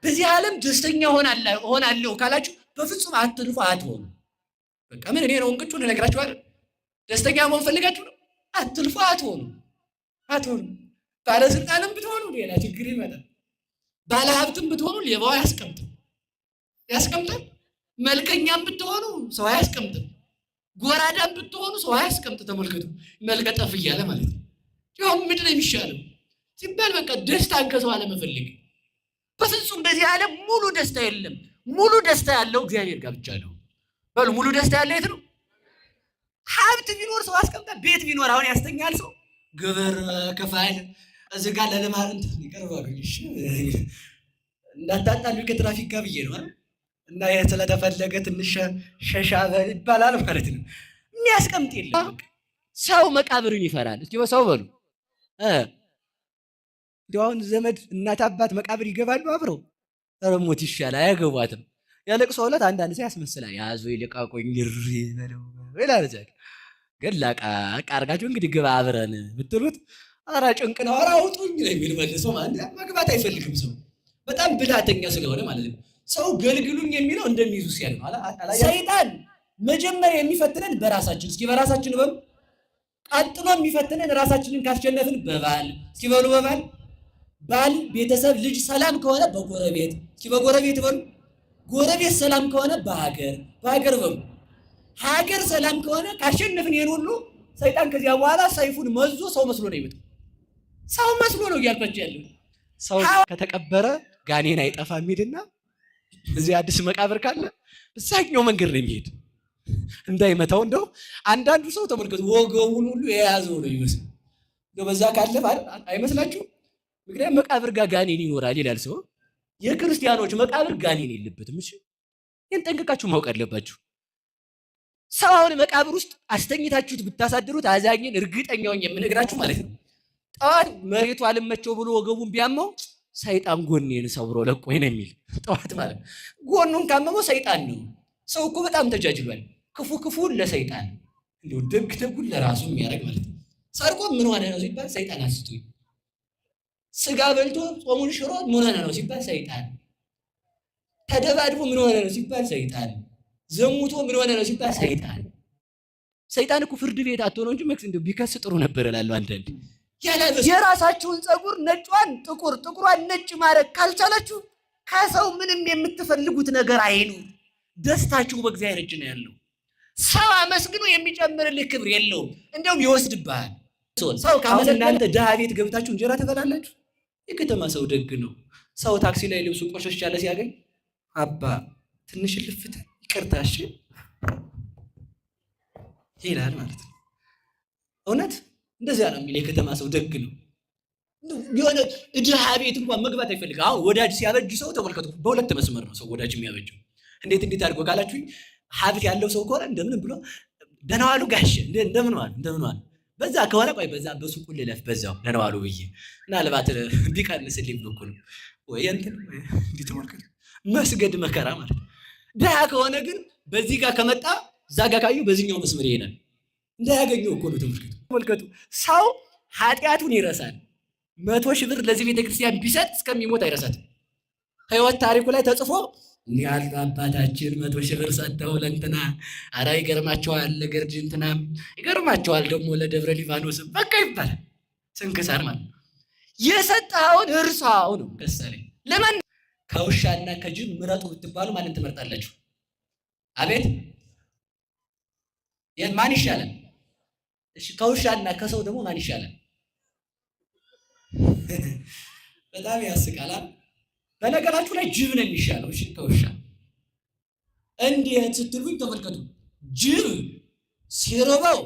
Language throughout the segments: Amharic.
በዚህ ዓለም ደስተኛ ሆናለሁ ካላችሁ በፍጹም አትልፉ፣ አትሆኑ። በቃ ምን እኔ ነው እንቅጩን እነግራችሁ አይደል? ደስተኛ መሆን ፈልጋችሁ ነው? አትልፉ፣ አትሆኑ። ባለስልጣንም ብትሆኑ ሌላ ችግር ይመጣል። ባለሀብትም ብትሆኑ ሌባው ያስቀምጣል። መልከኛም ብትሆኑ ሰው አያስቀምጥም። ጎራዳም ብትሆኑ ሰው አያስቀምጥ። ተመልከቱ፣ መልከጠፍ እያለ ማለት ነው። ይሁን ምንድን ነው የሚሻለው ሲባል በቃ ደስታን ከሰው አለመፈለግ። በፍጹም በዚህ ዓለም ሙሉ ደስታ የለም። ሙሉ ደስታ ያለው እግዚአብሔር ጋር ብቻ ነው። በሉ ሙሉ ደስታ ያለው የት ነው? ሀብት ቢኖር ሰው አስቀምጣል። ቤት ቢኖር አሁን ያስተኛል ሰው ግብር ከፋይ እዚህ ጋር ለልማር እንትን ይቀርባሉ። እሺ እንዳታጣሉ ከትራፊክ ጋር ብዬ ነው አይደል? እና ስለተፈለገ ትንሽ ሸሻ ይባላል ማለት ነው። የሚያስቀምጥ የለም። ሰው መቃብርን ይፈራል። እስኪ ሰው በሉ እንደው አሁን ዘመድ እናት አባት መቃብር ይገባሉ አብረው? ኧረ ሞት ይሻላል፣ አያገቧትም። ያለቅሶ ዕለት አንዳንድ ሰው ያስመስላል። ያዙ ይልቃቆኝ ይሪ በለው ይላል። ግን ላቃ አርጋችሁ እንግዲህ ግባ አብረን ብትሉት ኧረ ጭንቅ ነው፣ ኧረ አውጡኝ ነው የሚል መልሰው። መግባት አይፈልግም ሰው በጣም ብልሃተኛ ስለሆነ ማለት ነው። ሰው ገልግሉኝ የሚለው እንደሚይዙ ሲያል ነው። ሰይጣን መጀመሪያ የሚፈትነን በራሳችን፣ እስኪ በራሳችን በሉ። ቀጥሎ የሚፈትነን ራሳችንን ካስጨነፍን በባል፣ እስኪ በሉ በባል። ባል፣ ቤተሰብ፣ ልጅ ሰላም ከሆነ በጎረቤት፣ እስኪ በጎረቤት በሉ። ጎረቤት ሰላም ከሆነ በሀገር በሉ። ሀገር ሰላም ከሆነ ካሸነፍን ይሄን ሁሉ ሰይጣን ከዚያ በኋላ ሰይፉን መዞ ሰው መስሎ ነው ይመጣ። ሰው መስሎ ነው እያልኳቸው ያለው። ሰው ከተቀበረ ጋኔን አይጠፋም የሚልና እዚህ አዲስ መቃብር ካለ እዛኛው መንገድ ነው የሚሄድ እንዳይመታው። እንደው አንዳንዱ ሰው ተመልከቱ ወገቡን ሁሉ የያዘው ነው ይመስል እንደው በዛ ካለፈ አይመስላችሁ? ምክንያቱም መቃብር ጋር ጋኔን ይኖራል ይላል ሰው። የክርስቲያኖች መቃብር ጋኔን የለበትም። እሺ ይህን ጠንቅቃችሁ ማወቅ አለባችሁ። ሰው አሁን መቃብር ውስጥ አስተኝታችሁት ብታሳድሩት አዛኝን እርግጠኛውን የምነግራችሁ ማለት ነው ጠዋት መሬቱ አልመቸው ብሎ ወገቡን ቢያመው ሰይጣን ጎኔን ሰብሮ ለቆኝ ነው የሚል ጠዋት ማለት ጎኑን ካመመው ሰይጣን ነው። ሰው እኮ በጣም ተጃጅሏል። ክፉን ለሰይጣን እንደው ደጉን ለራሱ የሚያደርግ ማለት ነው። ሰርቆ ምን ሆነ ነው ሲባል ሰይጣን አስቶኝ፣ ስጋ በልቶ ጾሙን ሽሮ ምን ሆነ ነው ሲባል ሰይጣን፣ ተደባድቦ ምን ሆነ ነው ሲባል ሰይጣን፣ ዘሙቶ ምን ሆነ ነው ሲባል ሰይጣን። ሰይጣን እኮ ፍርድ ቤት አትሆ ነው እንጂ መክስ እንደው ቢከስ ጥሩ ነበር እላለሁ አንዳንዴ። የራሳችሁን ፀጉር ነጯን ጥቁሯን ነጭ ማድረግ ካልቻላችሁ ከሰው ምንም የምትፈልጉት ነገር አይኑር። ደስታችሁ በእግዚአብሔር እጅ ነው ያለው። ሰው አመስግኖ የሚጨምርልህ ክብር የለውም፣ እንደውም ይወስድብሃል። ሰው ካመሰ እናንተ ድሃ ቤት ገብታችሁ እንጀራ ትበላላችሁ። የከተማ ሰው ደግ ነው። ሰው ታክሲ ላይ ልብሱ ቆሸሽ ያለ ሲያገኝ አባ ትንሽ ልፍት ይቅርታሽ ይላል ማለት ነው። እውነት እንደዚያ ነው የሚል የከተማ ሰው ደግ ነው። የሆነ ድሃ ቤት እንኳን መግባት አይፈልግም። አሁን ወዳጅ ሲያበጅ ሰው ተመልከቱ፣ በሁለት መስመር ነው ሰው ወዳጅ የሚያበጀው። እንዴት አድርጎ ካላችሁኝ ሀብት ያለው ሰው ከሆነ እንደምንም ብሎ ደህና ዋሉ ጋሼ እንደምን ዋሉ በዛ ከሆነ ቆይ በዛ በሱቁ ልለፍ በዛው ደህና ዋሉ ብዬ ምናልባት ቢቀንስልኝ በኩል ወይ እንትን እንዲህ ተመልከቱ፣ መስገድ መከራ ማለት። ድሃ ከሆነ ግን በዚህ ጋር ከመጣ እዛ ጋር ካዩ በዚህኛው መስመር ይሄዳል። እንዳያገኘው እኮ ነው። ተመልከቱ ሰው ኃጢአቱን ይረሳል። 100 ሺህ ብር ለዚህ ቤተክርስቲያን ቢሰጥ እስከሚሞት አይረሳትም። ህይወት ታሪኩ ላይ ተጽፎ ያሉ አባታችን 100 ሺህ ብር ሰጥተው ለእንትና ኧረ ይገርማቸዋል፣ ለገርጂ እንትናም ይገርማቸዋል፣ ደግሞ ለደብረ ሊባኖስም በቃ ይባላል። ስንክሳር ማለት የሰጠኸውን እርሳው ነው። ደሳለኝ ለማን ከውሻና ከጅብ ምረጡ ብትባሉ ማንን ትመርጣላችሁ? አቤት ማን ይሻላል? እሺ ከውሻና ከሰው ደግሞ ማን ይሻላል? በጣም ያስቃል። በነገራችሁ ላይ ጅብ ነው የሚሻለው። እሺ ከውሻ እንዴት ስትሉኝ ተመልከቱ። ጅብ ሲርበው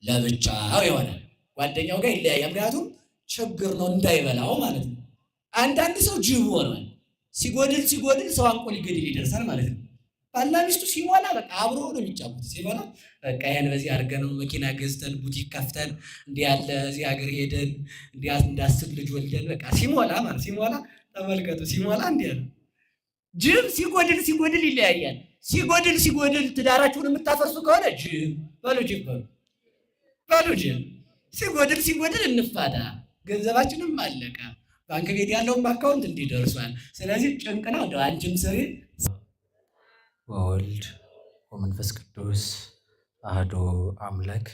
ለብቻው ይሆናል፣ ጓደኛው ጋር ይለያያል። ምክንያቱም ችግር ነው እንዳይበላው ማለት ነው። አንዳንድ ሰው ጅብ ሆኗል። ሲጎድል ሰው አንቆ ሊገድል ይደርሳል ማለት ነው። ባልና ሚስቱ ሲሞላ በቃ አብሮ ነው የሚጫወቱት። ሲሞላ በቃ ያን በዚህ አድርገን መኪና ገዝተን ቡቲክ ከፍተን እንዲህ ያለ እዚህ ሀገር ሄደን እንዳስብ ልጅ ወልደን በቃ ሲሞላ ማለት ሲሞላ ተመልከቱ። ሲሞላ እንዲህ ያለ ጅብ ሲጎድል ይለያያል። ሲጎድል ትዳራችሁን የምታፈርሱ ከሆነ ጅብ በሉ፣ ጅብ በሉ ጅብ። ሲጎድል እንፋታ፣ ገንዘባችንም አለቀ፣ ባንክ ቤት ያለውም አካውንት እንዲህ ደርሷል። ስለዚህ ጭንቅ ነው። እንደው አንቺም ስሪ። ወወልድ ወመንፈስ ቅዱስ አሐዱ አምላክ።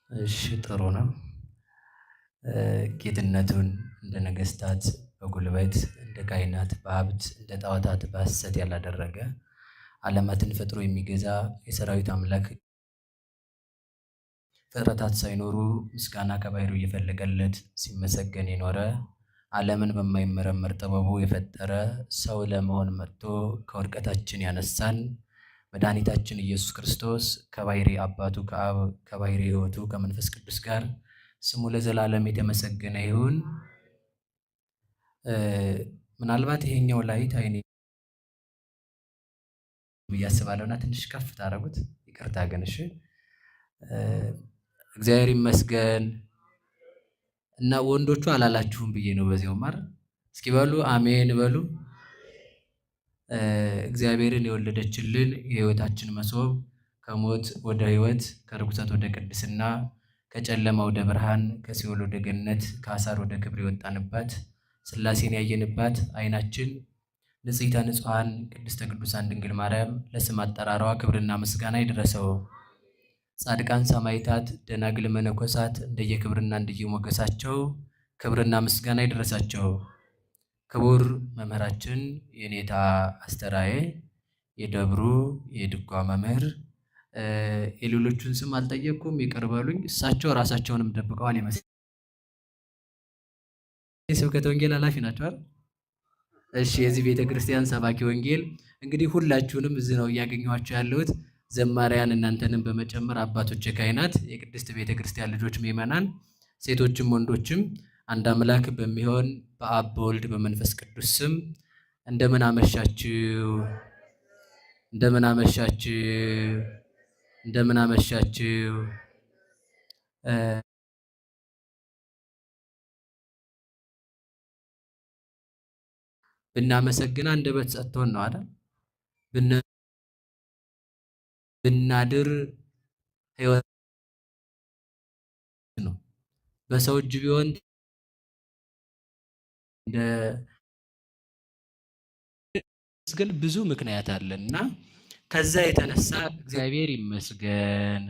እሺ ጥሩ ነው። ጌትነቱን እንደ ነገስታት በጉልበት እንደ ካህናት በሀብት እንደ ጣዖታት በሐሰት ያላደረገ ዓለማትን ፈጥሮ የሚገዛ የሰራዊት አምላክ ፍጥረታት ሳይኖሩ ምስጋና ከባሕርዩ እየፈለገለት ሲመሰገን የኖረ ዓለምን በማይመረመር ጥበቡ የፈጠረ ሰው ለመሆን መጥቶ ከውድቀታችን ያነሳን መድኃኒታችን ኢየሱስ ክርስቶስ ከባሕርይ አባቱ ከአብ ከባሕርይ ሕይወቱ ከመንፈስ ቅዱስ ጋር ስሙ ለዘላለም የተመሰገነ ይሁን። ምናልባት ይሄኛው ላይት አይኔ ብዬ አስባለሁና ትንሽ ከፍ ታደርጉት፣ ይቅርታ ግን። እሺ እግዚአብሔር ይመስገን። እና ወንዶቹ አላላችሁም ብዬ ነው በዚያው ማር። እስኪ በሉ አሜን በሉ። እግዚአብሔርን የወለደችልን የሕይወታችን መሶብ ከሞት ወደ ሕይወት ከርኩሰት ወደ ቅድስና ከጨለማ ወደ ብርሃን ከሲኦል ወደ ገነት ከአሳር ወደ ክብር የወጣንባት ሥላሴን ያየንባት ዓይናችን ንጽሕተ ንጹሐን ቅድስተ ቅዱሳን ድንግል ማርያም ለስም አጠራሯ ክብርና ምስጋና ይድረሰው። ጻድቃን ሰማዕታት፣ ደናግል መነኮሳት እንደየክብርና እንደየሞገሳቸው ክብርና ምስጋና ይድረሳቸው። ክቡር መምህራችን የኔታ አስተራዬ የደብሩ የድጓ መምህር፣ የሌሎቹን ስም አልጠየቅኩም ይቅር በሉኝ። እሳቸው ራሳቸውንም ደብቀዋል ይመስል የስብከተ ወንጌል ኃላፊ ናቸው አይደል? እሺ የዚህ ቤተ ክርስቲያን ሰባኪ ወንጌል። እንግዲህ ሁላችሁንም እዚህ ነው እያገኘኋቸው ያለሁት። ዘማሪያን እናንተንም በመጨመር አባቶች ካህናት፣ የቅድስት ቤተ ክርስቲያን ልጆች ምእመናን፣ ሴቶችም ወንዶችም አንድ አምላክ በሚሆን በአብ በወልድ በመንፈስ ቅዱስ ስም እንደምን አመሻችሁ፣ እንደምን አመሻችሁ፣ እንደምን አመሻችሁ። ብናመሰግን አንደበት ሰጥቶን ነው አይደል? ብናድር ሕይወት ነው። በሰው እጅ ቢሆን ግን ብዙ ምክንያት አለና ከዛ የተነሳ እግዚአብሔር ይመስገን።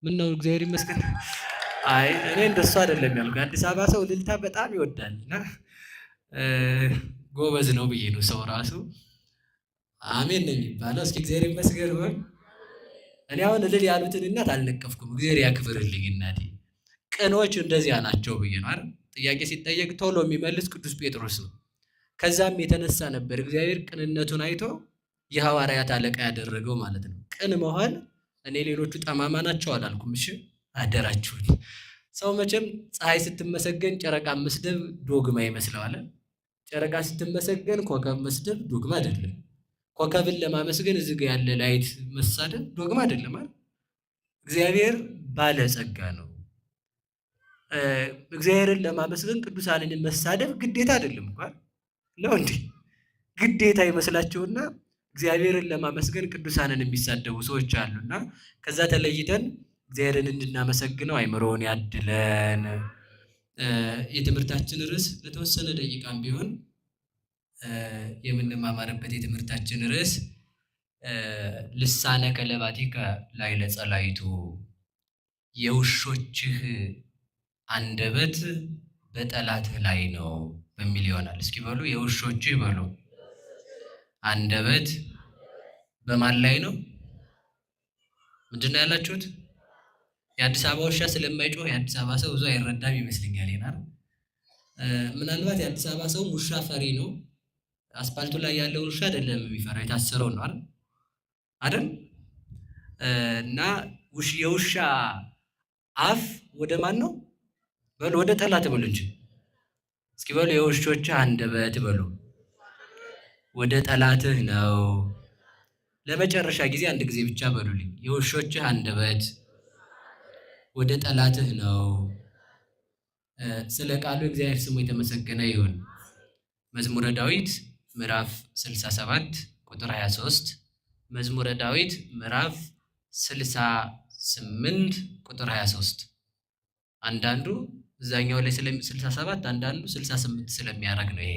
ምን ነው እግዚአብሔር ይመስገን? አይ እኔ እንደሱ አይደለም ያልኩ። አዲስ አበባ ሰው እልልታ በጣም ይወዳልና ጎበዝ ነው ብዬ ነው። ሰው ራሱ አሜን ነው የሚባለው። እስኪ እግዚአብሔር ይመስገን ሆይ። እኔ አሁን እልል ያሉትን እናት አልነቀፍኩም። እግዚአብሔር ያክብርልኝ እናቴ። ቅኖች እንደዚያ ናቸው ብዬ ነው አይደል? ጥያቄ ሲጠየቅ ቶሎ የሚመልስ ቅዱስ ጴጥሮስ ነው። ከዛም የተነሳ ነበር እግዚአብሔር ቅንነቱን አይቶ የሐዋርያት አለቃ ያደረገው ማለት ነው። ቅን መሆን እኔ ሌሎቹ ጠማማ ናቸው አላልኩም። እሺ አደራችሁን። ሰው መቼም ፀሐይ ስትመሰገን ጨረቃ መስደብ ዶግማ ይመስለዋል። ጨረቃ ስትመሰገን ኮከብ መስደብ ዶግማ አይደለም። ኮከብን ለማመስገን እዚህ ጋ ያለ ላይት መሳደብ ዶግማ አይደለም አይደል? እግዚአብሔር ባለጸጋ ነው። እግዚአብሔርን ለማመስገን ቅዱሳንን መሳደብ ግዴታ አይደለም እንኳን ነው እንዴ? ግዴታ ይመስላቸውና እግዚአብሔርን ለማመስገን ቅዱሳንን የሚሳደቡ ሰዎች አሉና ከዛ ተለይተን እግዚአብሔርን እንድናመሰግነው አይምሮውን ያድለን። የትምህርታችን ርዕስ ለተወሰነ ደቂቃም ቢሆን የምንማማርበት የትምህርታችን ርዕስ ልሳነ ከለባቲከ ላዕለ ጸላይቱ፣ የውሾችህ አንደበት በጠላትህ ላይ ነው በሚል ይሆናል። እስኪ በሉ የውሾችህ በሉ አንደበት በማን ላይ ነው? ምንድን ነው ያላችሁት? የአዲስ አበባ ውሻ ስለማይጮህ የአዲስ አበባ ሰው ብዙ አይረዳም ይመስለኛል። ይናር ምናልባት የአዲስ አበባ ሰው ውሻ ፈሪ ነው። አስፓልቱ ላይ ያለው ውሻ አይደለም የሚፈራው፣ የታሰረው ነው አይደል? አይደል? እና የውሻ አፍ ወደ ማን ነው? በሉ ወደ ጠላት በሉ እንጂ እስኪ በሉ የውሾችህ አንደበት በሉ ወደ ጠላትህ ነው። ለመጨረሻ ጊዜ አንድ ጊዜ ብቻ በሉልኝ። የውሾችህ አንደበት ወደ ጠላትህ ነው። ስለ ቃሉ እግዚአብሔር ስሙ የተመሰገነ ይሁን። መዝሙረ ዳዊት ምዕራፍ 67 ቁጥር 23፣ መዝሙረ ዳዊት ምዕራፍ 68 ቁጥር 23 አንዳንዱ እዛኛው ላይ 67 አንዳንዱ 68 ስለሚያደርግ ነው ይሄ።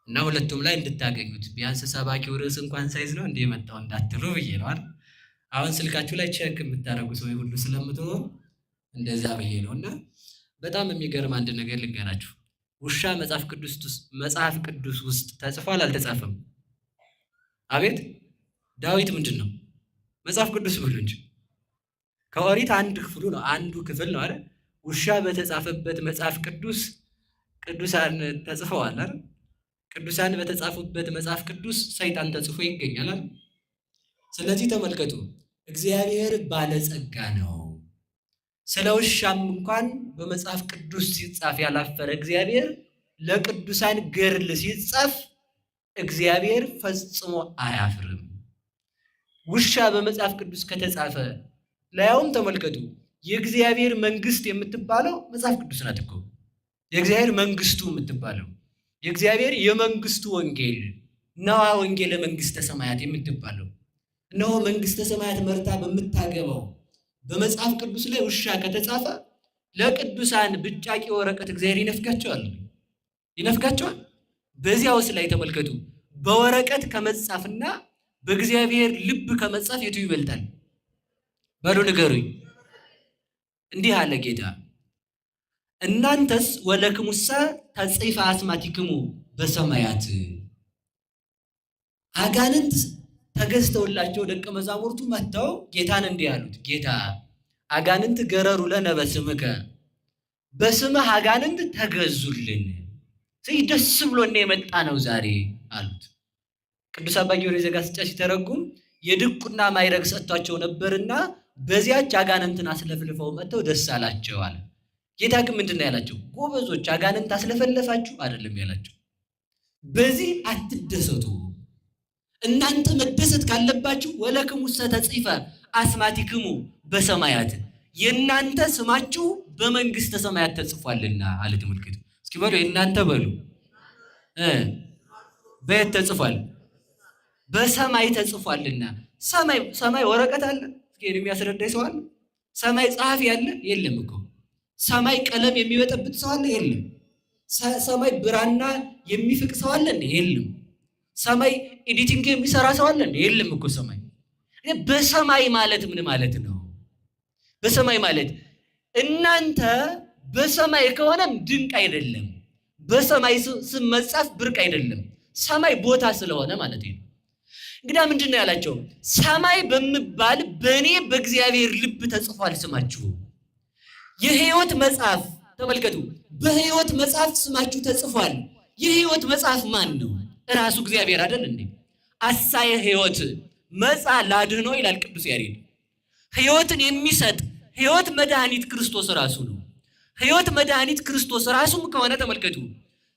እና ሁለቱም ላይ እንድታገኙት ቢያንስ ሰባኪው ርዕስ እንኳን ሳይዝ ነው እንደ የመጣው እንዳትሉ ብዬ ነው አይደል? አሁን ስልካችሁ ላይ ቼክ የምታደርጉ ሰው ሁሉ ስለምትኖሩ እንደዛ ብዬ ነው። እና በጣም የሚገርም አንድ ነገር ልንገራችሁ። ውሻ መጽሐፍ ቅዱስ ውስጥ ተጽፏል አልተጻፈም? አቤት ዳዊት ምንድን ነው መጽሐፍ ቅዱስ ብሉ እንጂ ከኦሪት አንዱ ክፍል ነው አይደል? ውሻ በተጻፈበት መጽሐፍ ቅዱስ ቅዱሳን ተጽፈዋል አይደል? ቅዱሳን በተጻፉበት መጽሐፍ ቅዱስ ሰይጣን ተጽፎ ይገኛል አይደል? ስለዚህ ተመልከቱ፣ እግዚአብሔር ባለጸጋ ነው። ስለ ውሻም እንኳን በመጽሐፍ ቅዱስ ሲጻፍ ያላፈረ እግዚአብሔር ለቅዱሳን ገድል ሲጻፍ እግዚአብሔር ፈጽሞ አያፍርም። ውሻ በመጽሐፍ ቅዱስ ከተጻፈ ላያውም ተመልከቱ፣ የእግዚአብሔር መንግስት የምትባለው መጽሐፍ ቅዱስ ናት እኮ። የእግዚአብሔር መንግስቱ የምትባለው የእግዚአብሔር የመንግስቱ ወንጌል ነዋ፣ ወንጌለ መንግስተ ሰማያት የምትባለው እነሆ መንግስተ ሰማያት መርታ በምታገባው በመጽሐፍ ቅዱስ ላይ ውሻ ከተጻፈ ለቅዱሳን ብጫቂ ወረቀት እግዚአብሔር ይነፍጋቸዋል። በዚያውስ ላይ ተመልከቱ፣ በወረቀት ከመጻፍና በእግዚአብሔር ልብ ከመጻፍ የቱ ይበልጣል? በሉ ንገሩኝ። እንዲህ አለ ጌታ፣ እናንተስ ወለክሙሰ ተጽሕፈ አስማቲክሙ በሰማያት። አጋንንት ተገዝተውላቸው ደቀ መዛሙርቱ መጥተው ጌታን እንዲህ አሉት፣ ጌታ አጋንንት ገረሩ ለነ በስምከ፣ በስምህ አጋንንት ተገዙልን፣ ስለዚህ ደስ ብሎን የመጣ ነው ዛሬ አሉት። ቅዱስ አባ ጊዮርጊስ ዘጋስጫ ሲተረጉም የድቁና ማዕረግ ሰጥቷቸው ነበርና በዚያች አጋንንትን አስለፍልፈው መጥተው ደስ አላቸው አለ። ጌታ ግን ምንድን ነው ያላቸው? ጎበዞች አጋንንት አስለፈለፋችሁ አይደለም ያላቸው። በዚህ አትደሰቱ። እናንተ መደሰት ካለባችሁ ወለክሙሰ ተጽሕፈ አስማቲክሙ በሰማያት፣ የእናንተ ስማችሁ በመንግስተ ሰማያት ተጽፏልና አለ። ተመልከቱ እስኪ በሉ የእናንተ በሉ በየት ተጽፏል? በሰማይ ተጽፏልና። ሰማይ ወረቀት አለ? እስኪ የሚያስረዳኝ ሰው አለ? ሰማይ ጸሐፊ አለ? የለም እኮ። ሰማይ ቀለም የሚበጠብጥ ሰው አለ? የለም። ሰማይ ብራና የሚፍቅ ሰው አለ? የለም። ሰማይ ኤዲቲንግ የሚሰራ ሰው አለ? የለም እኮ። ሰማይ በሰማይ ማለት ምን ማለት ነው? በሰማይ ማለት እናንተ በሰማይ ከሆነም ድንቅ አይደለም። በሰማይ ስም መጻፍ ብርቅ አይደለም። ሰማይ ቦታ ስለሆነ ማለት ነው። እንግዲህ ምንድን ነው ያላቸው? ሰማይ በሚባል በእኔ በእግዚአብሔር ልብ ተጽፏል ስማችሁ። የሕይወት መጽሐፍ ተመልከቱ፣ በሕይወት መጽሐፍ ስማችሁ ተጽፏል። የሕይወት መጽሐፍ ማን ነው? እራሱ እግዚአብሔር አይደል እንዴ? አሳየ ሕይወት መጻ ላድኅኖ ይላል ቅዱስ ያሬድ። ሕይወትን የሚሰጥ ሕይወት መድኃኒት ክርስቶስ ራሱ ነው። ሕይወት መድኃኒት ክርስቶስ ራሱም ከሆነ ተመልከቱ፣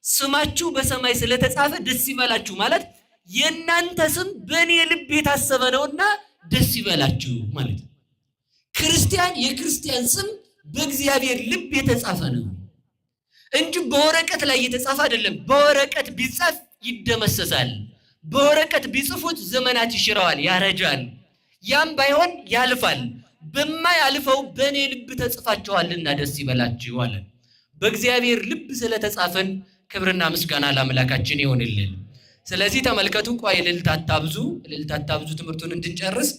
ስማችሁ በሰማይ ስለተጻፈ ደስ ይበላችሁ ማለት የእናንተ ስም በእኔ ልብ የታሰበ ነውና ደስ ይበላችሁ ማለት ነው። ክርስቲያን የክርስቲያን ስም በእግዚአብሔር ልብ የተጻፈ ነው እንጂ በወረቀት ላይ የተጻፈ አይደለም። በወረቀት ቢጻፍ ይደመሰሳል። በወረቀት ቢጽፉት ዘመናት ይሽረዋል፣ ያረጃል። ያም ባይሆን ያልፋል። በማያልፈው በእኔ ልብ ተጽፋችኋልና ደስ ይበላችሁ አለ። በእግዚአብሔር ልብ ስለተጻፈን ክብርና ምስጋና ለአምላካችን ይሆንልን። ስለዚህ ተመልከቱ፣ ቆይ እልልታ አታብዙ ትምህርቱን እንድንጨርስ።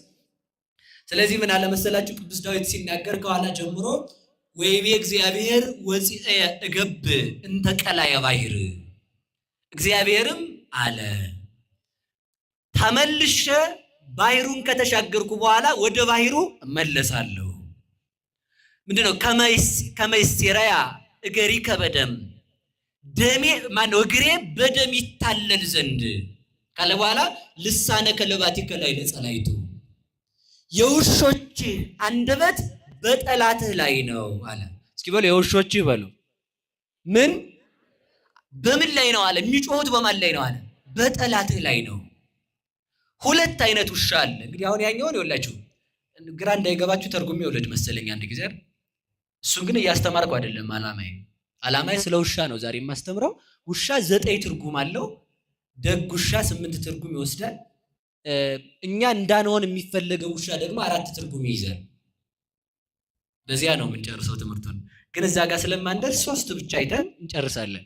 ስለዚህ ምን አለ መሰላችሁ ቅዱስ ዳዊት ሲናገር ከኋላ ጀምሮ ወይቤ እግዚአብሔር ወፂአ እገብ እንተ ቀላየ ባሕር፣ እግዚአብሔርም አለ ተመልሼ ባሕሩን ከተሻገርኩ በኋላ ወደ ባሕሩ እመለሳለሁ። ምንድነው? ከመይሴረያ እገሪከ በደም፣ እግሬ በደም ይታለል ዘንድ ካለ በኋላ ልሳነ ከለባቲከ ላዕለ ጸላይቱ፣ የውሾች አንደበት በጠላትህ ላይ ነው አለ። እስኪ በሉ የውሾች በሉ ምን በምን ላይ ነው አለ? የሚጮሁት በማን ላይ ነው አለ? በጠላትህ ላይ ነው። ሁለት አይነት ውሻ አለ። እንግዲህ አሁን ያኛውን ይኸውላችሁ ግራ እንዳይገባችሁ ተርጉሜ ይወለድ መሰለኝ አንድ ጊዜ። እሱን ግን እያስተማርኩ አይደለም። ዓላማዬ ስለ ውሻ ነው ዛሬ የማስተምረው። ውሻ 9 ትርጉም አለው። ደግ ውሻ 8 ትርጉም ይወስዳል። እኛ እንዳንሆን የሚፈለገው ውሻ ደግሞ 4 ትርጉም ይይዛል። በዚያ ነው የምንጨርሰው ትምህርቱን። ግን እዛ ጋር ስለማንደርስ 3 ብቻ አይተን እንጨርሳለን።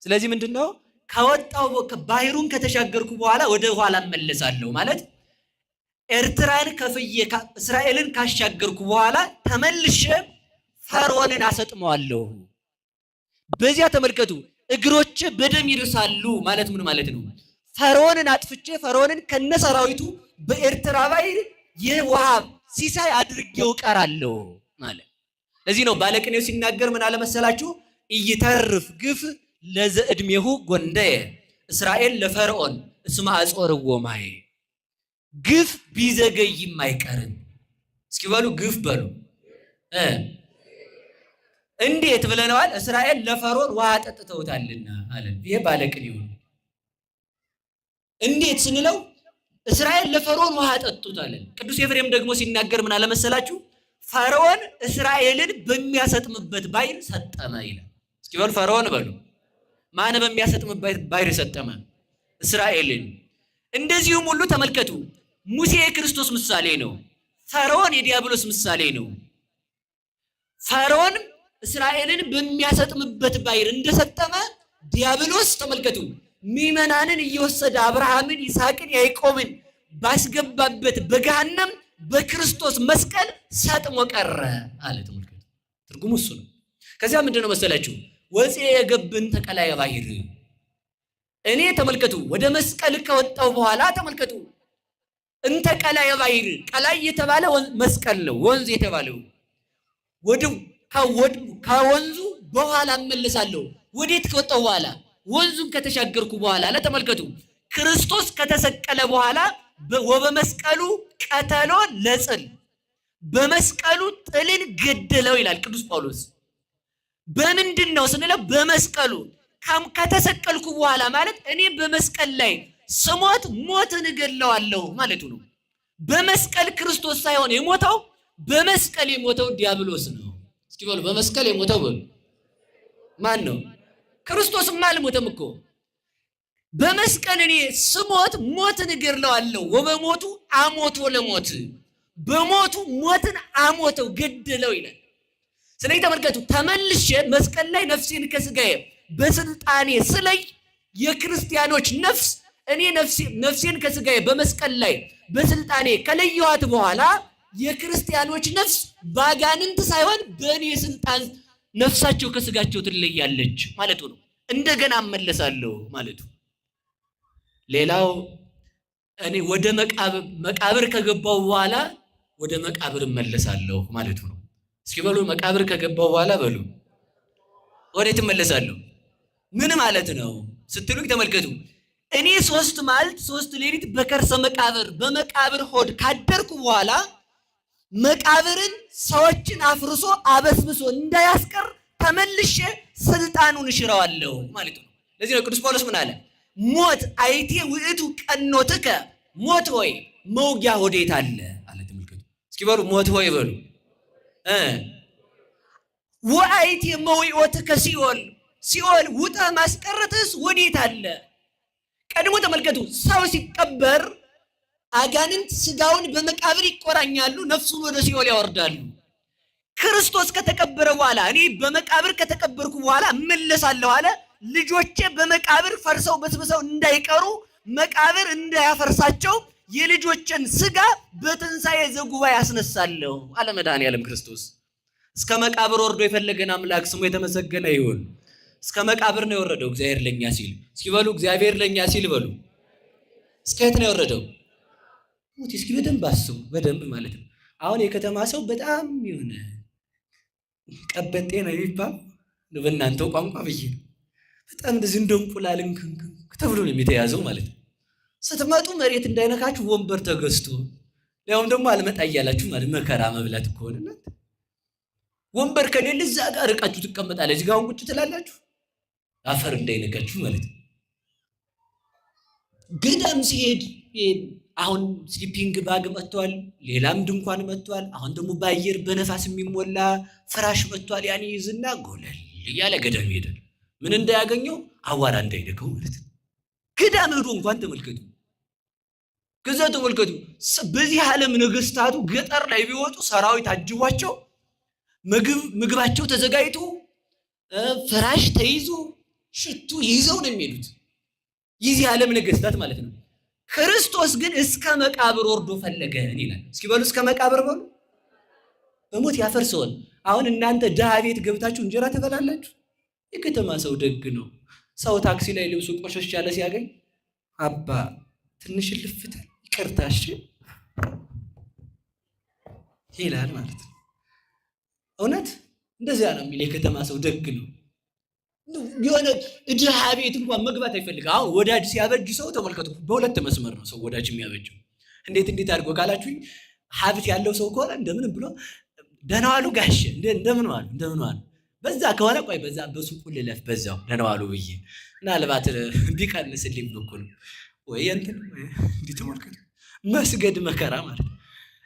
ስለዚህ ምንድነው ከወጣው ባህሩን ከተሻገርኩ በኋላ ወደ ኋላ እመለሳለሁ ማለት ኤርትራን ከፍዬ እስራኤልን ካሻገርኩ በኋላ ተመልሼ ፈርዖንን አሰጥመዋለሁ። በዚያ ተመልከቱ እግሮች በደም ይርሳሉ ማለት ምን ማለት ነው? ፈርዖንን አጥፍቼ ፈርዖንን ከነሰራዊቱ በኤርትራ ባህር የውሃ ሲሳይ አድርጌው ቀራለሁ ማለት። ለዚህ ነው ባለቅኔው ሲናገር ምን አለ መሰላችሁ? ኢይተርፍ ግፍ ለዘዕድሜሁ ጎንደየ እስራኤል ለፈርዖን እስመ አጾርዎ ማየ። ግፍ ቢዘገይም አይቀርም። እስኪ በሉ ግፍ በሉ። እንዴት ብለነዋል? እስራኤል ለፈርዖን ውሃ ጠጥተውታልና አለ። ይሄ ባለቅኔው ነው። እንዴት ስንለው እስራኤል ለፈርዖን ውሃ ጠጥቶታል። ቅዱስ ኤፍሬም ደግሞ ሲናገር ምን አለ መሰላችሁ? ፈርዖን እስራኤልን በሚያሰጥምበት ባህር ሰጠመ ይላል። እስኪ በሉ ፈርዖን በሉ። ማን በሚያሰጥምበት ባህር ሰጠመ? እስራኤልን። እንደዚሁም ሁሉ ተመልከቱ ሙሴ የክርስቶስ ምሳሌ ነው። ፈርዖን የዲያብሎስ ምሳሌ ነው። ፈርዖን እስራኤልን በሚያሰጥምበት ባህር እንደሰጠመ ዲያብሎስ ተመልከቱ ምዕመናንን እየወሰደ አብርሃምን፣ ይስሐቅን፣ ያዕቆብን ባስገባበት በገሃነም በክርስቶስ መስቀል ሰጥሞ ቀረ አለ። ተመልከቱ ትርጉሙ እሱ ነው። ከዚያ ምንድነው መሰላችሁ? ወፄ የገብን ተቀላየ ባህር። እኔ ተመልከቱ ወደ መስቀል ከወጣው በኋላ ተመልከቱ እንተ ቀላየ ባህር፣ ቀላይ የተባለ መስቀል ነው ወንዝ የተባለው ወደ ከወንዙ በኋላ እመለሳለሁ። ወዴት ከወጣው በኋላ? ወንዙን ከተሻገርኩ በኋላ ለተመልከቱ ክርስቶስ ከተሰቀለ በኋላ ወበመስቀሉ ቀተሎ ለጽል፣ በመስቀሉ ጥልን ገደለው ይላል ቅዱስ ጳውሎስ። በምንድን ነው ስንለው በመስቀሉ ከተሰቀልኩ በኋላ ማለት እኔ በመስቀል ላይ ስሞት ሞትን እገድለዋለሁ ማለቱ ነው። በመስቀል ክርስቶስ ሳይሆን የሞተው በመስቀል የሞተው ዲያብሎስ ነው። እስኪ በሉ በመስቀል የሞተው በሉ ማን ነው? ክርስቶስማ አልሞተም እኮ። በመስቀል እኔ ስሞት ሞትን እገድለዋለሁ። ወበሞቱ አሞቶ ለሞት፣ በሞቱ ሞትን አሞተው ገደለው ይላል። ስለዚህ ተመልከቱ ተመልሼ መስቀል ላይ ነፍሴን ከስጋዬ በስልጣኔ ስለይ የክርስቲያኖች ነፍስ እኔ ነፍሴን ከስጋዬ በመስቀል ላይ በስልጣኔ ከለየኋት በኋላ የክርስቲያኖች ነፍስ ባጋንንት ሳይሆን በእኔ ስልጣን ነፍሳቸው ከስጋቸው ትለያለች ማለቱ ነው። እንደገና እመለሳለሁ ማለቱ። ሌላው እኔ ወደ መቃብር ከገባው በኋላ ወደ መቃብር እመለሳለሁ ማለቱ ነው። እስኪ በሉ መቃብር ከገባው በኋላ በሉ ወዴት እመለሳለሁ? ምን ማለት ነው ስትሉኝ ተመልከቱ እኔ 3 መዓልት 3 ሌሊት በከርሰ መቃብር በመቃብር ሆድ ካደርኩ በኋላ መቃብርን ሰዎችን አፍርሶ አበስብሶ እንዳያስቀር ተመልሼ ስልጣኑን እሽረዋለሁ ማለት ነው። ለዚህ ነው ቅዱስ ጳውሎስ ምን አለ? ሞት አይቴ ውእቱ ቀኖትከ፣ ሞት ሆይ መውጊያ ወዴት አለ አለ። ተመልከቱ እስኪ በሉ ሞት ሆይ በሉ። ወአይቴ መዊኦትከ ሲኦል፣ ሲኦል ውጣ ማስቀረትስ ወዴት አለ? ቀድሞ ተመልከቱ ሰው ሲቀበር አጋንንት ስጋውን በመቃብር ይቆራኛሉ፣ ነፍሱን ወደ ሲኦል ያወርዳሉ። ክርስቶስ ከተቀበረ በኋላ እኔ በመቃብር ከተቀበርኩ በኋላ እመለሳለሁ አለ። ልጆቼ በመቃብር ፈርሰው በስብሰው እንዳይቀሩ መቃብር እንዳያፈርሳቸው የልጆችን ስጋ በትንሣኤ ዘጉባኤ ያስነሳለሁ አለ መድኃኔዓለም ክርስቶስ። እስከ መቃብር ወርዶ የፈለገን አምላክ ስሙ የተመሰገነ ይሁን። እስከ መቃብር ነው የወረደው እግዚአብሔር ለኛ ሲል። እስኪ በሉ እግዚአብሔር ለኛ ሲል በሉ። እስከ የት ነው የወረደው? ሞት። እስኪ በደንብ አስቡ፣ በደንብ ማለት ነው። አሁን የከተማ ሰው በጣም የሆነ ቀበጤ ነው የሚባል በእናንተው ቋንቋ ብዬ ነው። በጣም እንደዚህ እንደ እንቁላል ተብሎ ነው የተያዘው ማለት ነው። ስትመጡ መሬት እንዳይነካችሁ ወንበር ተገዝቶ ያውም ደግሞ አልመጣ እያላችሁ ማለት መከራ መብላት ከሆነ እናንተ ወንበር ከሌለ እዛ ጋር ርቃችሁ ትቀመጣላችሁ። እዚህ ጋር ቁጭ ትላላችሁ አፈር እንዳይነካችሁ ማለት ነው። ገዳም ሲሄድ አሁን ስሊፒንግ ባግ መጥቷል፣ ሌላም ድንኳን መጥቷል። አሁን ደግሞ በአየር በነፋስ የሚሞላ ፍራሽ መጥቷል። ያን ይዝና ጎለል እያለ ገዳም ይሄዳል። ምን እንዳያገኘው አዋራ እንዳይነካው ማለት ነው። ገዳም ሄዶ እንኳን ተመልከቱ። ከዛ ተመልከቱ በዚህ ዓለም ነገስታቱ ገጠር ላይ ቢወጡ ሰራዊት አጅቧቸው ምግባቸው ተዘጋጅቶ ፍራሽ ተይዞ ሽቱ ይዘው ነው የሚሄዱት። የዚህ ዓለም ነገስታት ማለት ነው። ክርስቶስ ግን እስከ መቃብር ወርዶ ፈለገን ይላል። እስኪ በሉ እስከ መቃብር በሉ። በሞት ያፈርሰውን። አሁን እናንተ ድሃ ቤት ገብታችሁ እንጀራ ትበላላችሁ። የከተማ ሰው ደግ ነው። ሰው ታክሲ ላይ ልብሱ ቆሸሽ ያለ ሲያገኝ አባ ትንሽ ልፍታል ይቅርታሽ ይላል ማለት ነው። እውነት እንደዚያ ነው የሚል የከተማ ሰው ደግ ነው። የሆነ ድሃ ቤት እንኳን መግባት አይፈልግ። አሁን ወዳጅ ሲያበጅ ሰው ተመልከቱ፣ በሁለት መስመር ነው ሰው ወዳጅ የሚያበጀው። እንዴት አድርጎ ካላችሁኝ ሀብት ያለው ሰው ከሆነ እንደምን ብሎ ደህና ዋሉ ጋሼ እንደምን ዋሉ በዛ ከሆነ ቆይ በዛ በሱቁ ልለፍ በዛው ደህና ዋሉ ብዬ ምናልባት ቢቀንስልኝ ብሎ እኮ ነው ወይ እንትን እንዲህ ተመልከቱ። መስገድ መከራ ማለት።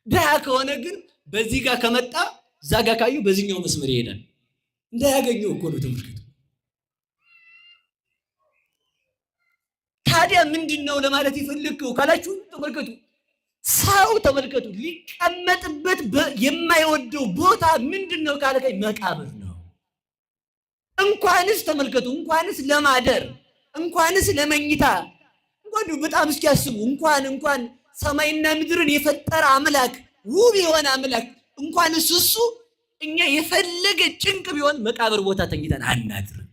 ድሃ ከሆነ ግን በዚህ ጋር ከመጣ እዛ ጋር ካዩ በዚህኛው መስመር ይሄዳል። እንዳያገኘው እኮ ነው ተመልከቱ። ታዲያ ምንድነው ለማለት የፈለግከው ካላችሁ ተመልከቱ። ሰው ተመልከቱ ሊቀመጥበት የማይወደው ቦታ ምንድነው ካለከኝ መቃብር ነው። እንኳንስ ተመልከቱ እንኳንስ ለማደር እንኳንስ ለመኝታ እንኳን በጣም እስኪያስቡ እንኳን ሰማይና ምድርን የፈጠረ አምላክ ውብ የሆነ አምላክ እንኳንስ እሱ እኛ የፈለገ ጭንቅ ቢሆን መቃብር ቦታ ተኝተን አናድርም።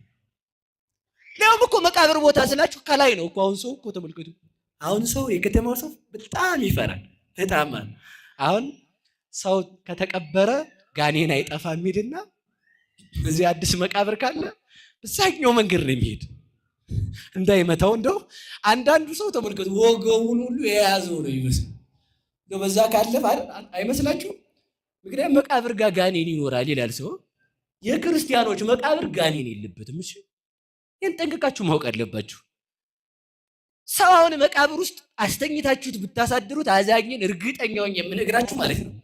ለምን እኮ መቃብር ቦታ ስላችሁ ከላይ ነው እኮ። አሁን ሰው እኮ ተመልከቱ። አሁን ሰው የከተማው ሰው በጣም ይፈራል። በጣም አሁን ሰው ከተቀበረ ጋኔን አይጠፋም የሚልና እዚህ አዲስ መቃብር ካለ በዛኛው መንገድ ነው የሚሄድ እንዳይመታው። እንደው አንዳንዱ ሰው ተመልከቱ ወገቡን ሁሉ የያዘው ነው ይመስል እንደው በዛ ካለፈ አይመስላችሁም? ምክንያቱም መቃብር ጋር ጋኔን ይኖራል ይላል ሰው። የክርስቲያኖች መቃብር ጋኔን የለበትም። እሺ ይህን ጠንቅቃችሁ ማወቅ አለባችሁ። ሰው አሁን መቃብር ውስጥ አስተኝታችሁት ብታሳድሩት አዛኝን እርግጠኛውን የምነግራችሁ ማለት ነው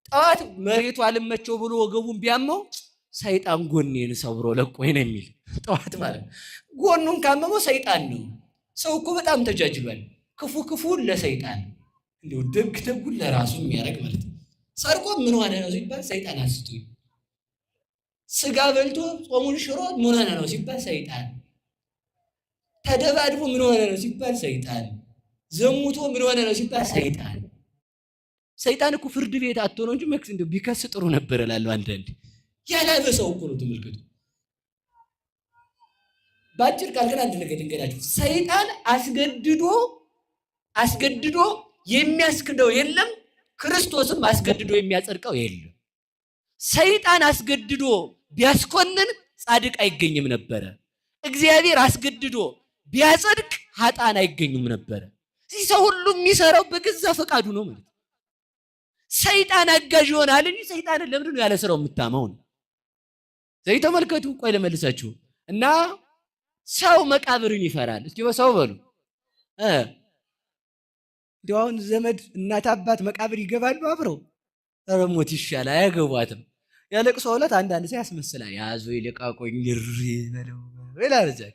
ጠዋት መሬቱ አልመቸው ብሎ ወገቡን ቢያመው ሰይጣን ጎኔን ሰብሮ ለቆይ ነው የሚል ጠዋት ማለት ጎኑን ካመመው ሰይጣን ነው። ሰው እኮ በጣም ተጃጅሏል። ክፉን ለሰይጣን እንደው ደጉን ለራሱ የሚያደርግ ማለት ነው። ሰርቆ ምን ሆነ ነው ሲባል ሰይጣን አስቶኝ፣ ስጋ በልቶ ጾሙን ሽሮ ምን ሆነ ነው ሲባል ሰይጣን፣ ተደባድቦ ምን ሆነ ነው ሲባል ሰይጣን፣ ዘሙቶ ምን ሆነ ነው ሲባል ሰይጣን። ሰይጣን እኮ ፍርድ ቤት አጥቶ ነው እንጂ መክስ እንደው ቢከስ ጥሩ ነበር እላለሁ አንዳንዴ። ያላበሰው እኮ ነው ተመልከቱ። ባጭር ቃል ግን አንድ ነገር ልንገራችሁ። ሰይጣን አስገድዶ የሚያስክደው የለም፣ ክርስቶስም አስገድዶ የሚያጸድቀው የለም። ሰይጣን አስገድዶ ቢያስኮንን ጻድቅ አይገኝም ነበረ። እግዚአብሔር አስገድዶ ቢያጸድቅ ኃጥአን አይገኙም ነበረ። እዚህ ሰው ሁሉ የሚሰራው በገዛ ፈቃዱ ነው ማለት። ሰይጣን አጋዥ ይሆናል እንጂ ሰይጣንን ለምንድን ነው ያለ ስራው የምታማው ነው? ዘይ ተመልከቱ። ቆይ ለመልሳችሁ እና ሰው መቃብርን ይፈራል። እስኪ በሰው በሉ እንደው አሁን ዘመድ እናት አባት መቃብር ይገባሉ አብረው። ኧረ ሞት ይሻላል አያገቧትም። ያለቅሶ ዕለት አንዳንድ ሰው ያስመስላል። ያዙ ይልቃቆኝ ይሪ በለው ይላል። ዘክ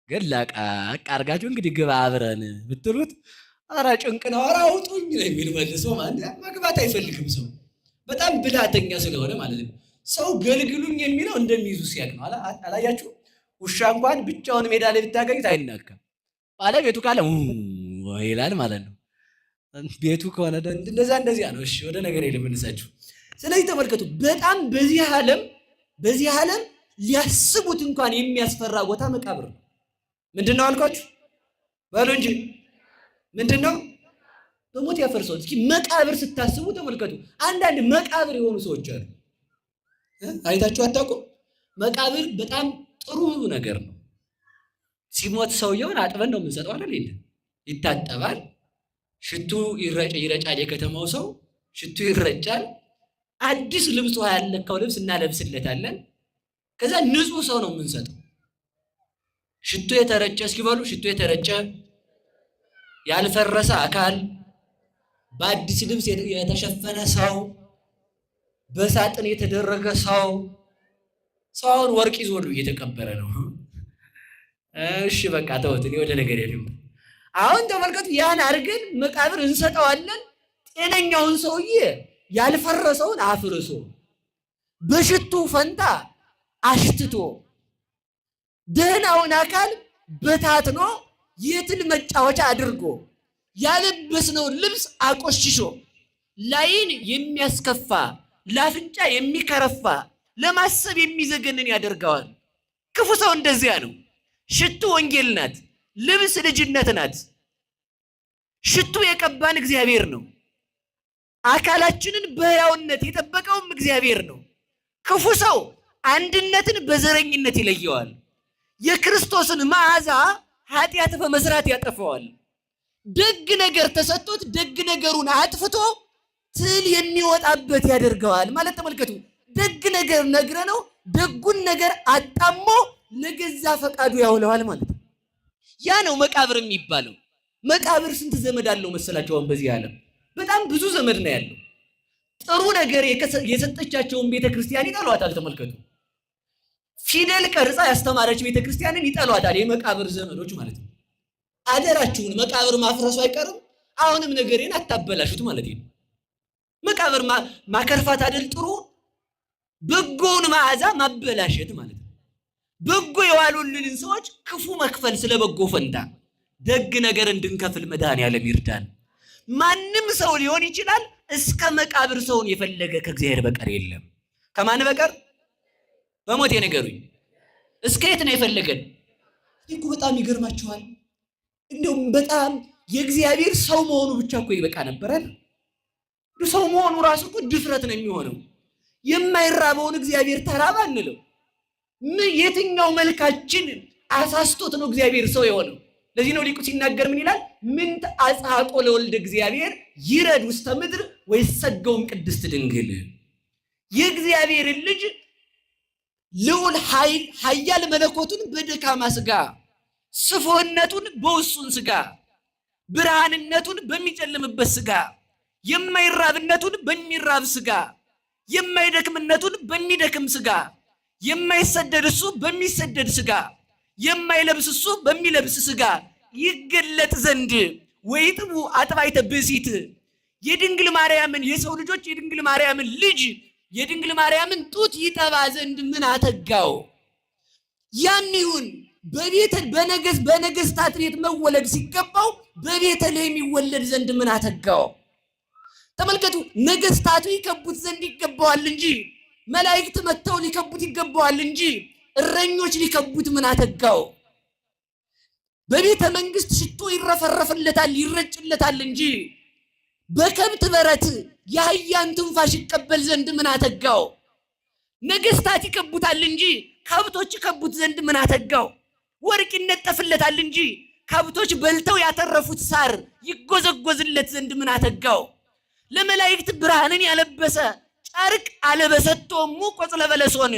ግን ላቃ አርጋችሁ እንግዲህ ግባ አብረን ብትሉት ኧረ ጭንቅ ነው ኧረ አውጡኝ ነው የሚል መልሶ ማለት መግባት አይፈልግም። ሰው በጣም ብልሃተኛ ስለሆነ ማለት ነው። ሰው ገልግሉኝ የሚለው እንደሚይዙ ሲያቅ ነው። አላያችሁ? ውሻ እንኳን ብቻውን ሜዳ ላይ ብታገኙት አይናካም። ባለቤቱ ካለ ይላል ማለት ነው። ቤቱ ከሆነ እንደዚያ ነው። እሺ ወደ ነገር ልመልሳችሁ። ስለዚህ ተመልከቱ፣ በጣም በዚህ ዓለም ሊያስቡት እንኳን የሚያስፈራ ቦታ መቃብር ነው። ምንድነው አልኳችሁ? በሉ እንጂ ምንድነው? በሞት ያፈርሰዋል። እስኪ መቃብር ስታስቡ ተመልከቱ። አንዳንድ መቃብር የሆኑ ሰዎች አሉ። አይታችሁ አታውቁም? መቃብር በጣም ጥሩ ነገር ነው። ሲሞት ሰውየውን አጥበን ነው የምንሰጠው አይደል? ይታጠባል፣ ሽቱ ይረጫል። የከተማው ሰው ሽቱ ይረጫል። አዲስ ልብስ ያለካው ልብስ እናለብስለታለን። ከዛ ንጹህ ሰው ነው የምንሰጠው። ሽቱ የተረጨ እስኪበሉ ሽቱ የተረጨ ያልፈረሰ አካል፣ በአዲስ ልብስ የተሸፈነ ሰው፣ በሳጥን የተደረገ ሰው። ሰውን ወርቅ ይዞ እየተቀበረ ነው። እሺ በቃ ተውት፣ እኔ ወደ ነገር የለም። አሁን ተመልከቱ፣ ያን አድርገን መቃብር እንሰጠዋለን። ጤነኛውን ሰውዬ ያልፈረሰውን አፍርሶ በሽቱ ፈንታ አሽትቶ ደህናውን አካል በታትኖ የትል መጫወቻ አድርጎ ያለበስነውን ልብስ አቆሽሾ ላይን የሚያስከፋ ለአፍንጫ የሚከረፋ ለማሰብ የሚዘገንን ያደርገዋል። ክፉ ሰው እንደዚያ ነው። ሽቱ ወንጌል ናት፣ ልብስ ልጅነት ናት። ሽቱ የቀባን እግዚአብሔር ነው። አካላችንን በሕያውነት የጠበቀውም እግዚአብሔር ነው። ክፉ ሰው አንድነትን በዘረኝነት ይለየዋል። የክርስቶስን መዓዛ ኃጢአት በመስራት ያጠፈዋል። ደግ ነገር ተሰጥቶት ደግ ነገሩን አጥፍቶ ትል የሚወጣበት ያደርገዋል ማለት ተመልከቱ። ደግ ነገር ነግረ ነው ደጉን ነገር አጣሞ ለገዛ ፈቃዱ ያውለዋል ማለት ነው። ያ ነው መቃብር የሚባለው። መቃብር ስንት ዘመድ አለው መሰላችሁ? በዚህ ዓለም በጣም ብዙ ዘመድ ነው ያለው። ጥሩ ነገር የሰጠቻቸውን ቤተክርስቲያን ይጠሏታል። ተመልከቱ። ፊደል ቀርጻ ያስተማረች ቤተክርስቲያንን ይጠሏታል። የመቃብር ዘመዶች ማለት ነው። አደራችሁን መቃብር ማፍረሱ አይቀርም። አሁንም ነገሬን አታበላሹት ማለት ነው። መቃብር ማከርፋት አይደል ጥሩ? በጎውን መዓዛ ማበላሸት ማለት ነው። በጎ የዋሉልንን ሰዎች ክፉ መክፈል ስለ በጎ ፈንታ ደግ ነገር እንድንከፍል መድኃኔዓለም ይርዳን። ማንም ሰው ሊሆን ይችላል። እስከ መቃብር ሰውን የፈለገ ከእግዚአብሔር በቀር የለም። ከማን በቀር? በሞት የነገሩኝ። እስከ የት ነው የፈለገን? እኮ በጣም ይገርማችኋል። እንደውም በጣም የእግዚአብሔር ሰው መሆኑ ብቻ እኮ ይበቃ ነበራል። ሰው መሆኑ ራሱ እኮ ድፍረት ነው የሚሆነው። የማይራበውን እግዚአብሔር ተራባ እንለው። የትኛው መልካችን አሳስቶት ነው እግዚአብሔር ሰው የሆነው? ለዚህ ነው ሊቁ ሲናገር ምን ይላል? ምንት አጽሐቆ ለወልደ እግዚአብሔር ይረድ ውስተ ምድር ወይሰገውም ቅድስት ድንግል። የእግዚአብሔርን ልጅ ልዑል ኃያል መለኮቱን በደካማ ስጋ፣ ስፎነቱን በውሱን ስጋ፣ ብርሃንነቱን በሚጨልምበት ስጋ፣ የማይራብነቱን በሚራብ ስጋ፣ የማይደክምነቱን በሚደክም ስጋ፣ የማይሰደድ እሱ በሚሰደድ ስጋ፣ የማይለብስ እሱ በሚለብስ ስጋ ይገለጥ ዘንድ ወይጥቡ አጥባይተ ብእሲት። የድንግል ማርያምን የሰው ልጆች የድንግል ማርያምን ልጅ የድንግል ማርያምን ጡት ይጠባ ዘንድ ምን አተጋው? ያም ይሁን በነገስታት ቤት መወለድ ሲገባው በቤተልሔም ይወለድ ዘንድ ምን አተጋው? ተመልከቱ። ነገስታቱ ይከቡት ዘንድ ይገባዋል እንጂ፣ መላእክት መጥተው ሊከቡት ይገባዋል እንጂ እረኞች ሊከቡት ምን አተጋው? በቤተ መንግስት ሽቶ ይረፈረፍለታል ይረጭለታል እንጂ በከብት በረት የአህያን ትንፋሽ ይቀበል ዘንድ ምን አተጋው? ነገስታት ይከቡታል እንጂ ከብቶች ይከቡት ዘንድ ምን አተጋው? ወርቅ ይነጠፍለታል እንጂ ከብቶች በልተው ያተረፉት ሳር ይጎዘጎዝለት ዘንድ ምን አተጋው? ለመላእክት ብርሃንን ያለበሰ ጨርቅ አለበሰቶሙ ቆጽለ በለሶን።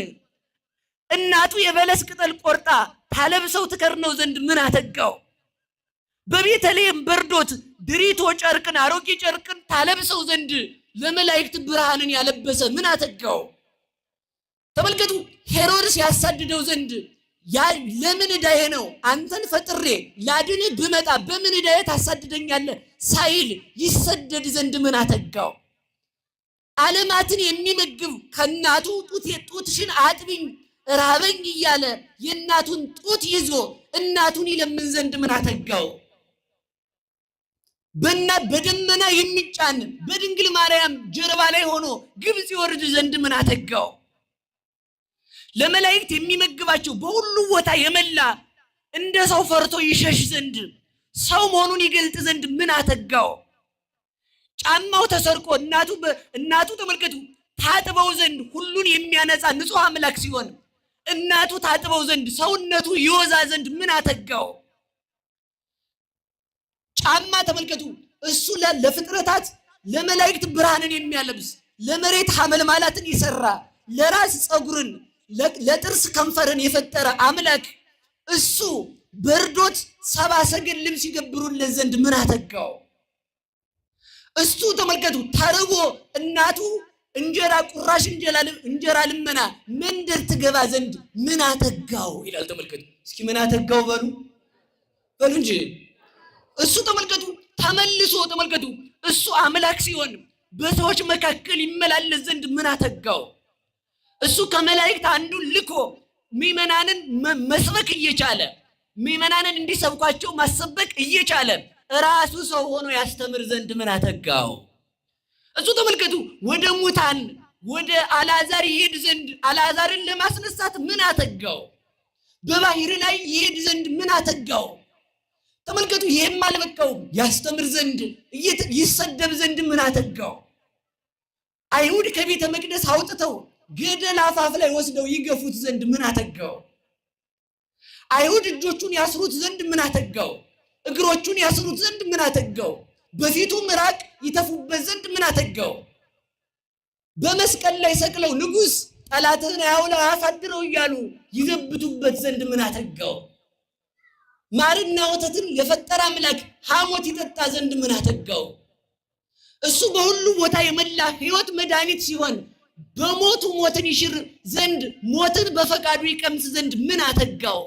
እናቱ የበለስ ቅጠል ቆርጣ ታለብሰው ትከርነው ዘንድ ምን አተጋው? በቤተልሔም በርዶት ድሪቶ ጨርቅን አሮጌ ጨርቅን ታለብሰው ዘንድ ለመላእክት ብርሃንን ያለበሰ ምን አተጋው? ተመልከቱ። ሄሮድስ ያሳድደው ዘንድ ለምን ዕዳዬ ነው አንተን ፈጥሬ ላድንህ ብመጣ በምን ዕዳዬ ታሳድደኛለህ ሳይል ይሰደድ ዘንድ ምን አተጋው? ዓለማትን የሚመግብ ከእናቱ ጡትሽን አጥቢኝ ራበኝ እያለ የእናቱን ጡት ይዞ እናቱን ይለምን ዘንድ ምን አተጋው? በደመና የሚጫን በድንግል ማርያም ጀርባ ላይ ሆኖ ግብፅ ይወርድ ዘንድ ምን አተጋው? ለመላእክት የሚመግባቸው በሁሉ ቦታ የመላ እንደ ሰው ፈርቶ ይሸሽ ዘንድ ሰው መሆኑን ይገልጥ ዘንድ ምን አተጋው? ጫማው ተሰርቆ እናቱ ተመልከቱ ታጥበው ዘንድ ሁሉን የሚያነጻ ንጹሕ አምላክ ሲሆን እናቱ ታጥበው ዘንድ ሰውነቱ ይወዛ ዘንድ ምን አተጋው? ጫማ ተመልከቱ እሱ ለፍጥረታት ለመላእክት ብርሃንን የሚያለብስ ለመሬት ሐመልማላትን ይሰራ ለራስ ፀጉርን ለጥርስ ከንፈርን የፈጠረ አምላክ እሱ በርዶት ሰባ ሰገል ልብስ ይገብሩለት ዘንድ ምን አተጋው? እሱ ተመልከቱ ተርቦ እናቱ እንጀራ ቁራሽ እንጀራ ልመና መንደር ትገባ ዘንድ ምን አተጋው ይላል። ተመልከቱ እስኪ ምን አተጋው በሉ እንጂ። እሱ ተመልከቱ ተመልሶ ተመልከቱ እሱ አምላክ ሲሆን በሰዎች መካከል ይመላለስ ዘንድ ምን አተጋው? እሱ ከመላእክት አንዱን ልኮ ምዕመናንን መስበክ እየቻለ ምዕመናንን እንዲሰብኳቸው ማሰበክ እየቻለ ራሱ ሰው ሆኖ ያስተምር ዘንድ ምን አተጋው? እሱ ተመልከቱ፣ ወደ ሙታን ወደ አልዓዛር ይሄድ ዘንድ አልዓዛርን ለማስነሳት ምን አተጋው? በባህር ላይ ይሄድ ዘንድ ምን አተጋው? ተመልከቱ፣ ይሄም አልበቃውም፣ ያስተምር ዘንድ ይሰደብ ዘንድ ምን አተጋው? አይሁድ ከቤተ መቅደስ አውጥተው ገደል አፋፍ ላይ ወስደው ይገፉት ዘንድ ምን አተጋው? አይሁድ እጆቹን ያስሩት ዘንድ ምን አተጋው? እግሮቹን ያስሩት ዘንድ ምን አተጋው? በፊቱ ምራቅ ይተፉበት ዘንድ ምን አተጋው? በመስቀል ላይ ሰቅለው ንጉሥ ጠላትህን አያውለው አያሳድረው እያሉ ይዘብቱበት ዘንድ ምን አተጋው? ማርና ወተትን የፈጠረ አምላክ ሐሞት ይጠጣ ዘንድ ምን አተጋው? እሱ በሁሉ ቦታ የመላ ሕይወት መድኃኒት ሲሆን በሞቱ ሞትን ይሽር ዘንድ ሞትን በፈቃዱ ይቀምስ ዘንድ ምን አተጋው?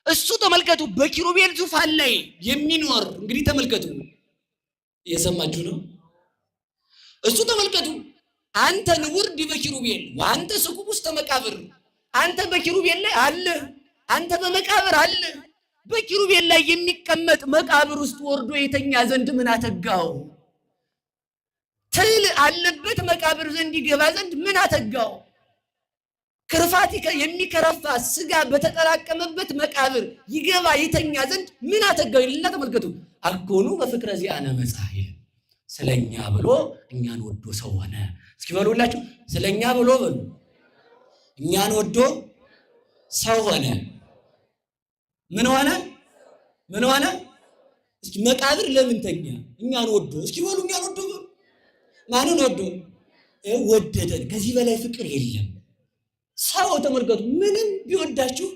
እሱ ተመልከቱ በኪሩቤል ዙፋን ላይ የሚኖር እንግዲህ ተመልከቱ፣ እየሰማችሁ ነው። እሱ ተመልከቱ አንተ ንውር ዲበ ኪሩቤል ወአንተ ስቁብ ውስተ መቃብር፣ አንተ በኪሩቤል ላይ አለ፣ አንተ በመቃብር አለ። በኪሩቤል ላይ የሚቀመጥ መቃብር ውስጥ ወርዶ የተኛ ዘንድ ምን አተጋው? ትል አለበት መቃብር ዘንድ ይገባ ዘንድ ምን አተጋው? ክርፋት የሚከረፋ ስጋ በተጠራቀመበት መቃብር ይገባ የተኛ ዘንድ ምን አተጋው ይልና ተመልከቱ፣ አኮኑ በፍቅረ ዚአነ መጻኢል፣ ስለኛ ብሎ እኛን ወዶ ሰው ሆነ። እስኪ በሉላችሁ፣ ስለኛ ብሎ በሉ፣ እኛን ወዶ ሰው ሆነ። ምን ሆነ? ምን ሆነ? እስኪ መቃብር ለምን ተኛ? እኛን ወዶ። እስኪ በሉ እኛን ወዶ በሉ። ማንን ወዶ? ወደደን። ከዚህ በላይ ፍቅር የለም። ሰው ተመልከቱ፣ ምንም ቢወዳችሁ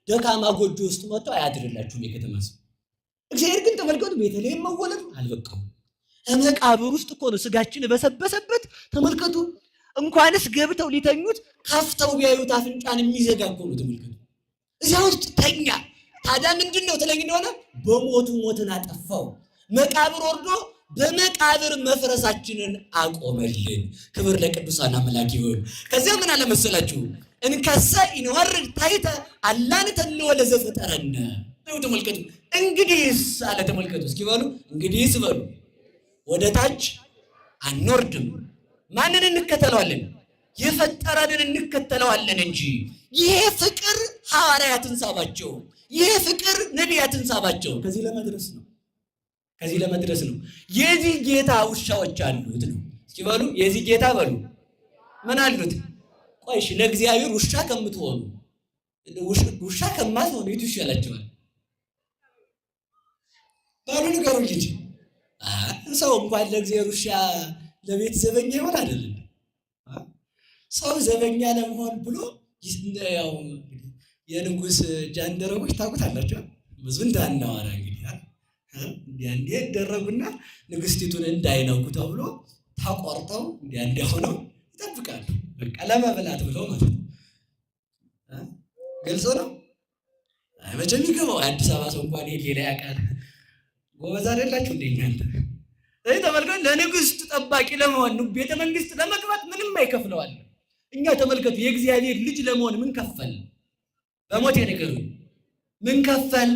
ደካማ ጎጆ ውስጥ መጥቶ አያድርላችሁም የከተማ ሰው። እግዚአብሔር ግን ተመልከቱ ቤተልሔም መወለዱ አልበቃውም። መቃብር ውስጥ እኮ ነው ስጋችን በሰበሰበት። ተመልከቱ እንኳንስ ገብተው ሊተኙት ከፍተው ቢያዩት አፍንጫን የሚዘጋ እኮ ነው። ተመልከቱ እዚያ ውስጥ ተኛ። ታዲያ ምንድን ነው ትለኝ እንደሆነ በሞቱ ሞትን አጠፋው። መቃብር ወርዶ በመቃብር መፍረሳችንን አቆመልን። ክብር ለቅዱሳን አምላክ ይሁን። ከዚያ ምን አለ መሰላችሁ? እንከሰ ኢንወርድ ታይተ አላንተልወ ለዘፈጠረነ። ተመልከቱ እንግዲህስ አለ። ተመልከቱ እስኪ በሉ እንግዲህስ በሉ፣ ወደ ታች አንወርድም። ማንን እንከተለዋለን? የፈጠረንን እንከተለዋለን እንጂ። ይሄ ፍቅር ሐዋርያትን ሳባቸው፣ ይሄ ፍቅር ነቢያትን ሳባቸው። ከዚህ ለመድረስ ነው፣ ከዚህ ለመድረስ ነው። የዚህ ጌታ ውሻዎች አሉት ነው። እስኪ በሉ የዚህ ጌታ በሉ ምን አሉት? ቆይሽ ለእግዚአብሔር ውሻ ከምትሆኑ ውሻ ከማትሆኑ የቱ ይሻላችኋል? ባሉ ንገሩ እንጂ ሰው እንኳን ለእግዚአብሔር ውሻ ለቤት ዘበኛ ይሆን አይደለም። ሰው ዘበኛ ለመሆን ብሎ ያው የንጉሥ ጃንደረቦች ታውቁታላችሁ። ብዙ እንዳናወራ እንግዲህ እንዴ ደረጉና ንግስቲቱን እንዳይነኩ ተብሎ ታቆርጠው እንዴ ሆነው ይጠብቃሉ። በቃ ለመብላት ብለው ማለት ነው። ግልጽ ነው። መቼም ይገባው አዲስ አበባ ሰው እንኳን ሌላ ያውቃል። ጎበዝ አይደላችሁ እንደኛ አንተ እይ ተመልከቱ፣ ለንግስት ጠባቂ ለመሆን ቤተ መንግስት ለመግባት ምንም አይከፍለዋል። እኛ ተመልከቱ የእግዚአብሔር ልጅ ለመሆን ምን ከፈል? በሞት የነገሩ ምን ከፈል?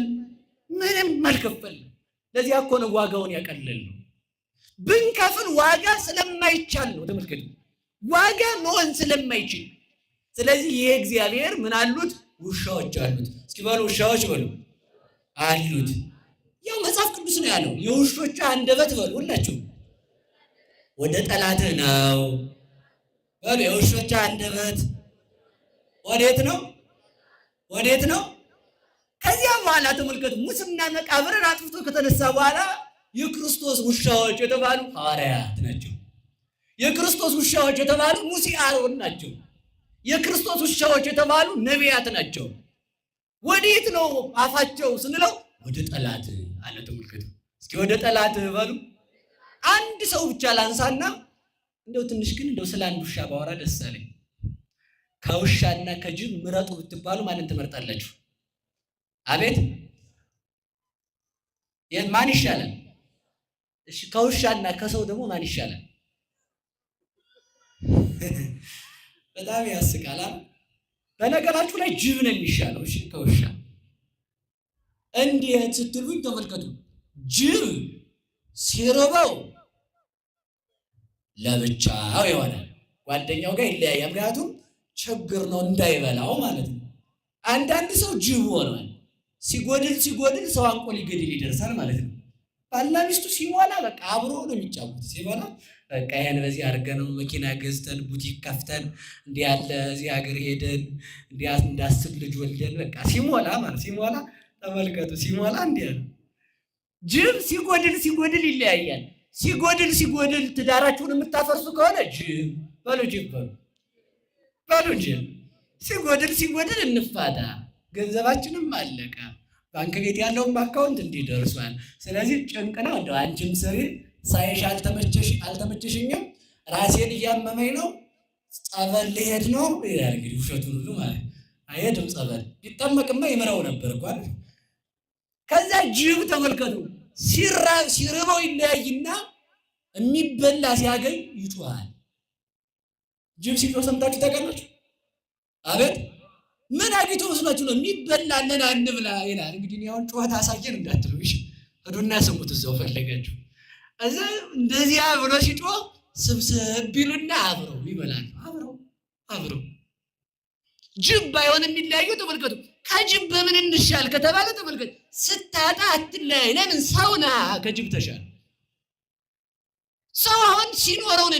ምንም አልከፈል። ለዚህ እኮ ነው ዋጋውን ያቀለል ነው። ብንከፍል ዋጋ ስለማይቻል ነው። ተመልከቱ ዋጋ መሆን ስለማይችል። ስለዚህ ይሄ እግዚአብሔር ምን አሉት? ውሻዎች አሉት። እስኪ በሉ ውሻዎች በሉ አሉት። ያው መጽሐፍ ቅዱስ ነው ያለው። የውሾቹ አንደበት በሉ ሁላችሁ ወደ ጠላትህ ነው በሉ። የውሾቹ አንደበት ወዴት ነው? ወዴት ነው? ከዚያ በኋላ ተመልከቱ ሙስና መቃብርን አጥፍቶ ከተነሳ በኋላ የክርስቶስ ውሻዎች የተባሉ ሐዋርያት ናቸው። የክርስቶስ ውሻዎች የተባሉ ሙሴ አሮን ናቸው። የክርስቶስ ውሻዎች የተባሉ ነቢያት ናቸው። ወዴት ነው አፋቸው ስንለው ወደ ጠላት አለ። ተመልከቱ እስኪ ወደ ጠላት በሉ። አንድ ሰው ብቻ ላንሳና እንደው ትንሽ ግን እንደው ስለ አንድ ውሻ ባወራ ደስ አለኝ። ከውሻና ከጅብ ምረጡ ብትባሉ ማንን ትመርጣላችሁ? አቤት ማን ይሻላል? እሺ ከውሻና ከሰው ደግሞ ማን ይሻላል? በጣም ያስቃል። በነገራችሁ ላይ ጅብ ነው የሚሻለው እሺ ከውሻ። እንዴት ስትሉኝ ተመልከቱ። ጅብ ሲርበው ለብቻው ይሆናል፣ ጓደኛው ጋር ይለያያል። ምክንያቱም ችግር ነው እንዳይበላው ማለት ነው። አንዳንድ ሰው ጅብ ሆኗል። ሲጎድል ሰው አንቆ ሊገድል ይደርሳል ማለት ነው። ባልና ሚስቱ ሲሞላ በቃ አብሮ ነው የሚጫወት። ሲሞላ በቃ ያን በዚህ አድርገን መኪና ገዝተን ቡቲክ ከፍተን እንዲህ ያለ እዚህ ሀገር ሄደን እንዳስብ ልጅ ወልደን በቃ ሲሞላ ማለት ሲሞላ ተመልከቱ። ሲሞላ እንዲህ ያለ ጅብ ሲጎድል ይለያያል። ሲጎድል ትዳራችሁን የምታፈርሱ ከሆነ ጅብ በሉ፣ ጅብ በሉ ጅብ። ሲጎድል እንፋታ፣ ገንዘባችንም አለቀ፣ ባንክ ቤት ያለውን አካውንት እንዲደርሷል። ስለዚህ ጭንቅ ነው። እንደው አንቺም ስሪ፣ ሳይሽ አልተመቸሽኝም፣ ራሴን እያመመኝ ነው፣ ጸበል ልሄድ ነው ይላል። እንግዲህ ውሸቱን ሁሉ ማለት አይሄድም። ጸበል ቢጠመቅማ ይምረው ነበር እኮ። ከዛ ጅብ ተመልከቱ፣ ሲርበው ይለያይና የሚበላ ሲያገኝ ይጮሃል። ጅብ ሲጮህ ሰምታችሁ ታውቃላችሁ? አቤት ምን አግኝቶ መስሏችሁ ነው? የሚበላለን አንብላ ይላል። እንግዲህ አሁን ጩኸት አሳየን እንዳትሉ እሺ፣ ሂዱና ስሙት እዛው ፈለጋችሁ። እዛ እንደዚያ ብሎ ሲጮህ ስብስብ ይሉና አብረው ይበላሉ። አብረው ጅብ ባይሆን የሚለያየው ተመልከቱ። ከጅብ በምን እንሻል ከተባለ ተመልከቱ፣ ስታጣ አትለያይ። ለምን? ሰውና ከጅብ ተሻለ። ሰው አሁን ሲኖረው ነው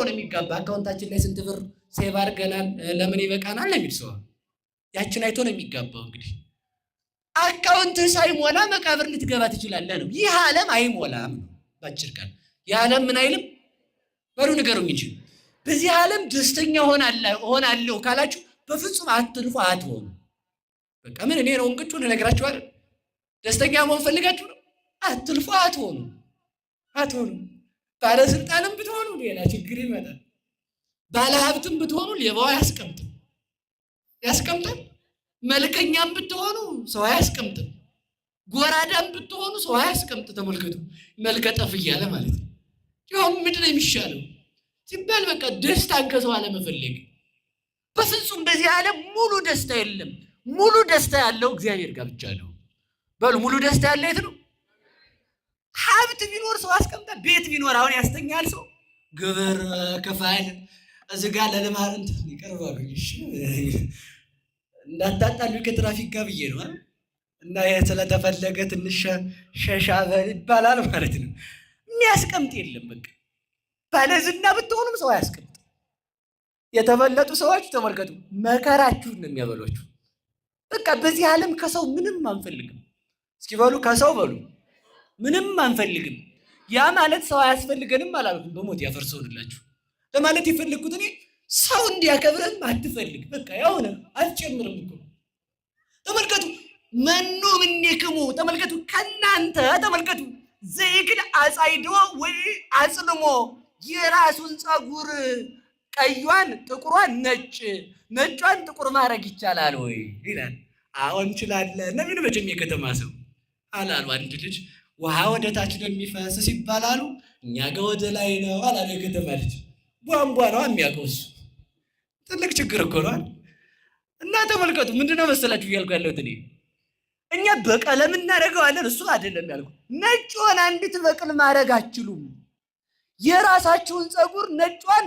የሚጋባ። አካውንታችን ላይ ስንት ብር ሴቭ አድርገናል፣ ለምን ይበቃናል የሚል ሰው ያችን አይቶ ነው የሚጋባው። እንግዲህ አካውንት ሳይሞላ መቃብር ልትገባ ትችላለህ ነው። ይህ ዓለም አይሞላም ነው ባጭር ቃል። ይህ ዓለም ምን አይልም? በሉ ንገሩኝ እንጂ በዚህ ዓለም ደስተኛ ሆናለሁ ካላችሁ በፍጹም አትልፉ፣ አትሆኑ። በቃ ምን እኔ ነው እንቅጩን እነግራችኋለሁ። ደስተኛ መሆን ፈልጋችሁ ነው? አትልፉ፣ አትሆኑ። ባለስልጣንም ብትሆኑ ሌላ ችግር ይመጣል። ባለሀብትም ብትሆኑ ሌባው ያስቀምጣል። መልከኛም ብትሆኑ ሰው አያስቀምጥም። ጎራዳም ብትሆኑ ሰው አያስቀምጥ። ተመልከቱ፣ መልከጠፍ እያለ ማለት ነው። ይኸው ምንድን ነው የሚሻለው ሲባል በቃ ደስታን ከሰው አለመፈለግ። በፍጹም በዚህ ዓለም ሙሉ ደስታ የለም። ሙሉ ደስታ ያለው እግዚአብሔር ጋር ብቻ ነው። በሉ ሙሉ ደስታ ያለ የት ነው? ሀብት ቢኖር ሰው አስቀምጣል። ቤት ቢኖር አሁን ያስተኛል ሰው። ግብር ከፋይ እዚህ ጋር ለልማር እንትን ይቀርባሉ። እሺ እንዳታጣሉ ከትራፊክ ጋር ብዬ ነው እና ስለተፈለገ ትንሽ ሸሻ ይባላል ማለት ነው። የሚያስቀምጥ የለም። በቃ ባለዝና ብትሆኑም ሰው አያስቀምጥ። የተበለጡ ሰዎች ተመልከቱ፣ መከራችሁን ነው የሚያበሏችሁ። በቃ በዚህ ዓለም ከሰው ምንም አንፈልግም። እስኪ በሉ ከሰው በሉ ምንም አንፈልግም። ያ ማለት ሰው አያስፈልገንም አላልኩም። በሞት ያፈርሰውንላችሁ ለማለት የፈለግኩት እኔ ሰው እንዲያከብረን አትፈልግ። በቃ ያውነ አትጨምርም እኮ ተመልከቱ። መኑ ምኔክሙ ተመልከቱ፣ ከናንተ ተመልከቱ ዘይክል አጻይዶ ወይ አጽልሞ፣ የራሱን ፀጉር ቀዩን ጥቁሯን ነጯን ጥቁር ማድረግ ይቻላል ወይ ይላል። አዎ እንችላለን ነው የሚሉ መቼም የከተማ ሰው አላሉ። አንድ ልጅ ውሃ ወደ ታች ነው የሚፈስ ሲባላሉ እኛ ጋር ወደ ላይ ነው አላለ። የከተማ ልጅ ቧንቧ ነው የሚያውቀው እሱ። ትልቅ ችግር እኮ ነው። እና ተመልከቱ ምንድነው መሰላችሁ እያልኩ ያለሁት እኛ በቀለም እናደርገዋለን፣ እሱ አይደለም ያልኩ። ነጭ ሆና እንድትበቅል ማድረግ አትችሉም። የራሳችሁን ፀጉር ነጯን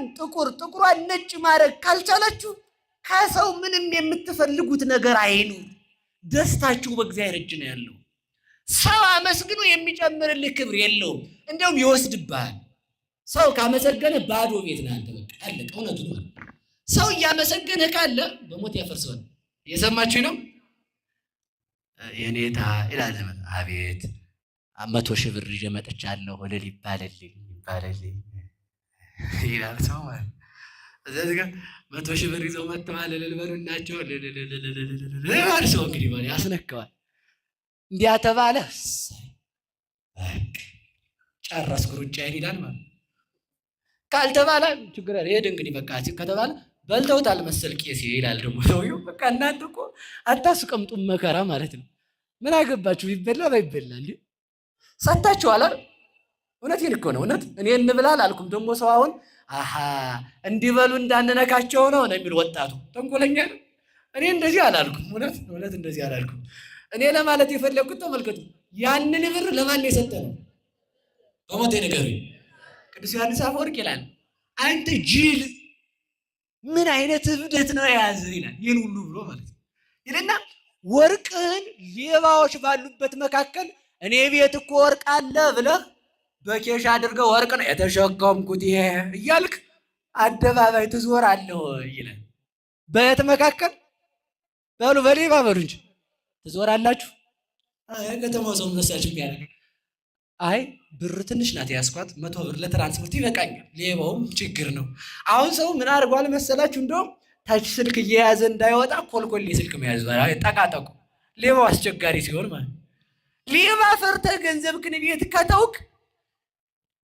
ጥቁሯን ነጭ ማድረግ ካልቻላችሁ ከሰው ምንም የምትፈልጉት ነገር አይኑር። ደስታችሁ በእግዚአብሔር እጅ ነው ያለው። ሰው አመስግኖ የሚጨምርልህ ክብር የለውም፣ እንደውም ይወስድብሃል። ሰው ካመሰገነ ባዶ ቤት ነህ አንተ። በቃ አለቀ። እውነቱን ነው። ሰው እያመሰገነ ካለ በሞት ያፈርሰዋል። እየሰማችሁ ነው? የኔታ ይላል። አቤት 100,000 ብር ይዤ መጥቻለሁ እልል ይባልልኝ ይላል ሰው ማለት። እዚህ ጋር 100,000 ብር ይዘው መጥተዋል እልል በሉናቸው ይላል ሰው። እንግዲህ ማለት ያስነካዋል። እንዲያ ተባለ ጨረስኩ ሩጫዬን ይላል ማለት። ካልተባለ ችግር ሄድ እንግዲህ በቃ ከተባለ በልተውታል መሰል ቄስ ይላል ደግሞ ሰውዬው። በቃ እናንተ እኮ አታስቀምጡም መከራ ማለት ነው። ምን አገባችሁ ቢበላ ባይበላ እንዴ? ሰጣችኋል አይደል? እውነቴን እኮ ነው። እውነት እኔ እንብላ አላልኩም። ደግሞ ሰው አሁን አሃ እንዲበሉ እንዳንነካቸው ነው የሚል ወጣቱ ተንኮለኛ ነው። እኔ እንደዚህ አላልኩም። እውነት እንደዚህ አላልኩም። እኔ ለማለት የፈለግኩት ተመልከቱ፣ ያንን ብር ለማን የሰጠ ነው? በሞቴ ንገሩኝ። ቅዱስ ዮሐንስ አፈወርቅ ይላል አንተ ጅል ምን አይነት እብደት ነው የያዘ ይላል። ይህን ሁሉ ብሎ ማለት ነው ይልና ወርቅህን ሌባዎች ባሉበት መካከል እኔ ቤት እኮ ወርቅ አለ ብለህ በኬሻ አድርገህ ወርቅ ነው የተሸከምኩት ይሄ እያልክ አደባባይ ትዞራለህ ይላል። በየት መካከል በሉ በሌባ በሉ እንጂ ትዞራላችሁ። ከተማው ሰው መሳችሁ ያደርግ አይ ብር ትንሽ ናት ያስኳት 100 ብር ለትራንስፖርት ይበቃኛል። ሌባውም ችግር ነው። አሁን ሰው ምን አድርጓል መሰላችሁ? እንደውም ታች ስልክ እየያዘ እንዳይወጣ ኮልኮሌ ስልክ መያዝ ጠቃጠቁ። ሌባው አስቸጋሪ ሲሆን ማለት ሌባ ፈርተህ ገንዘብህን ቤት ከተውክ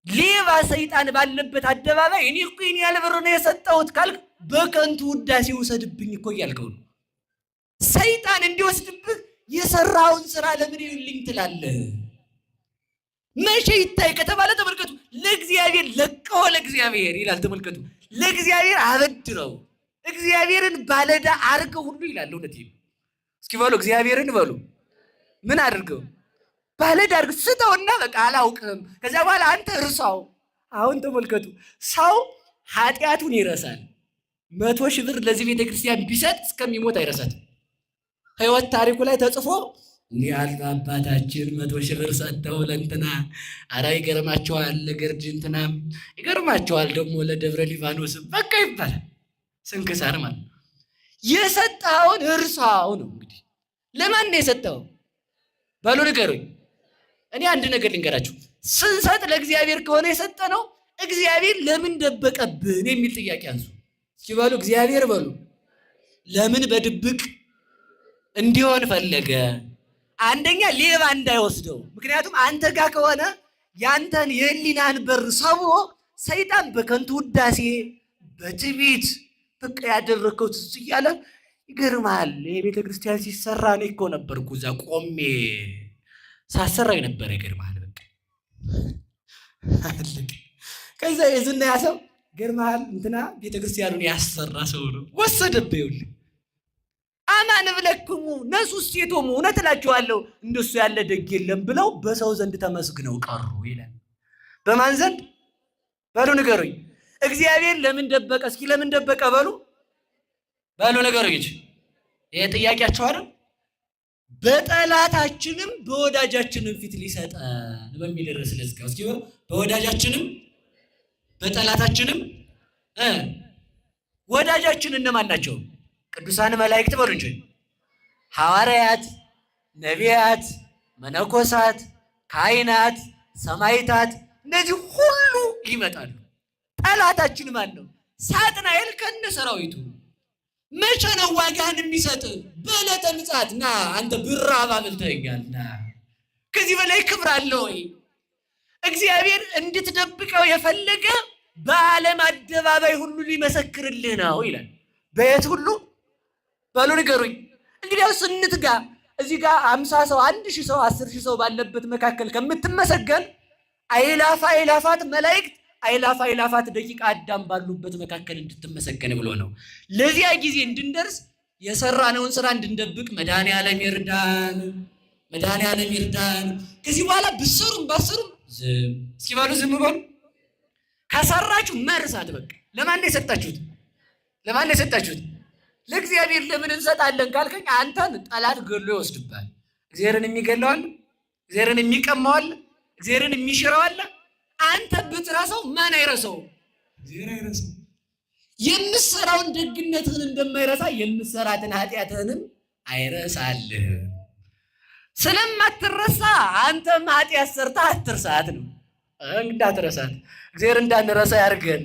ሌባ ሰይጣን ባለበት አደባባይ እኔ እኮ ይሄን ያህል ብር ነው የሰጠሁት ካልክ በከንቱ ውዳሴ ውሰድብኝ እኮ እያልከው ነው። ሰይጣን እንዲወስድብህ የሰራውን ስራ ለምን ይልኝ ትላለህ? መቼ ይታይ ከተባለ ተመልከቱ፣ ለእግዚአብሔር ለቀው ለእግዚአብሔር ይላል። ተመልከቱ፣ ለእግዚአብሔር አበድረው እግዚአብሔርን ባለዳ አድርገው ሁሉ ይላል። እውነት እስኪ በሉ እግዚአብሔርን በሉ ምን አድርገው ባለዳ አድርገው ስጠውና በቃ አላውቅም። ከዚያ በኋላ አንተ እርሳው። አሁን ተመልከቱ፣ ሰው ኃጢአቱን ይረሳል። 100 ሺህ ብር ለዚህ ቤተክርስቲያን ቢሰጥ እስከሚሞት አይረሳትም። ህይወት ታሪኩ ላይ ተጽፎ እንዲህ ያለ አባታችን 100 ሺህ ብር ሰጥተው ለእንትና ኧረ ይገርማቸዋል፣ ለገርጅ እንትናም ይገርማቸዋል፣ ደግሞ ለደብረ ሊባኖስም በቃ ይባላል። ስንክሳር ማለት የሰጠኸውን እርሳው ነው። እንግዲህ ለማን ነው የሰጠኸው? በሉ ንገሩኝ። እኔ አንድ ነገር ልንገራችሁ። ስንሰጥ ለእግዚአብሔር ከሆነ የሰጠነው እግዚአብሔር ለምን ደበቀብን የሚል ጥያቄ አንሱ እስኪ በሉ። እግዚአብሔር በሉ ለምን በድብቅ እንዲሆን ፈለገ? አንደኛ ሌባ እንዳይወስደው። ምክንያቱም አንተ ጋር ከሆነ ያንተን የህሊናን በር ሰብሮ ሰይጣን በከንቱ ውዳሴ በትዕቢት በቃ ያደረከው ትዝ እያለ ይገርማል። የቤተ ክርስቲያን ሲሰራ እኔ እኮ ነበርኩ እዛ ቆሜ ሳሰራኝ ነበር። ይገርማል። በቃ ከዛ የዝና ያ ሰው ይገርማል እንትና ቤተ ክርስቲያኑን ያሰራ ሰው ነው ወሰደብህ። ይኸውልህ አማን ብለክሙ ነሱ ሴቶሙ እውነት እላችኋለሁ እንደሱ ያለ ደግ የለም ብለው በሰው ዘንድ ተመስግነው ቀሩ ይላል። በማን ዘንድ በሉ ንገሩኝ። እግዚአብሔር ለምን ደበቀ? እስኪ ለምን ደበቀ በሉ ንገሩኝ። ይሄ ጥያቄያቸው አይደል? በጠላታችንም በወዳጃችንም ፊት ሊሰጠን በሚል ርዕስ ለዝጋው። እስኪ በወዳጃችንም በጠላታችንም ወዳጃችን እነማን ናቸው? ቅዱሳን መላእክት በሉ እንጂ ሐዋርያት፣ ነቢያት፣ መነኮሳት፣ ካህናት፣ ሰማዕታት እነዚህ ሁሉ ይመጣሉ። ጠላታችን ማን ነው? ሳጥናኤል ከነ ሰራዊቱ። መቼ ነው ዋጋህን የሚሰጥ? በዕለተ ምጽአት ና አንተ ብራብ አብልተኸኛል ና። ከዚህ በላይ ክብር አለ ወይ? እግዚአብሔር እንድትደብቀው የፈለገ በዓለም አደባባይ ሁሉ ሊመሰክርልህ ነው ይላል። በየት ሁሉ በሉ ንገሩኝ። እንግዲያው ስንትጋ እዚህ ጋር 50 ሰው 1000 ሰው 10000 ሰው ባለበት መካከል ከምትመሰገን አእላፋት መላእክት አእላፋት ደቂቀ አዳም ባሉበት መካከል እንድትመሰገን ብሎ ነው። ለዚያ ጊዜ እንድንደርስ የሰራነውን ስራ እንድንደብቅ መድኃኔዓለም ይርዳን። ከዚህ በኋላ ብትሰሩም ባትሰሩም ዝም እስኪ በሉ ዝም በሉ። ከሰራችሁ መርሳት በቃ። ለማን ነው የሰጣችሁት? ለእግዚአብሔር ለምን እንሰጣለን ካልከኝ አንተን ጠላት ገሎ ይወስድብሃል። እግዚአብሔርን የሚገለዋል፣ እግዚአብሔርን የሚቀማዋል፣ እግዚአብሔርን የሚሽረዋል። አንተ ብትረሳው ማን አይረሳው? እግዚአብሔር አይረሳው። የምትሰራውን ደግነትህን እንደማይረሳ የምትሰራትን ኃጢአትህንም አይረሳልህ። ስለማትረሳ አንተም ኃጢአት ሰርተህ አትርሳት ነው። እንዳትረሳት እግዚአብሔር እንዳንረሳ ያድርገን።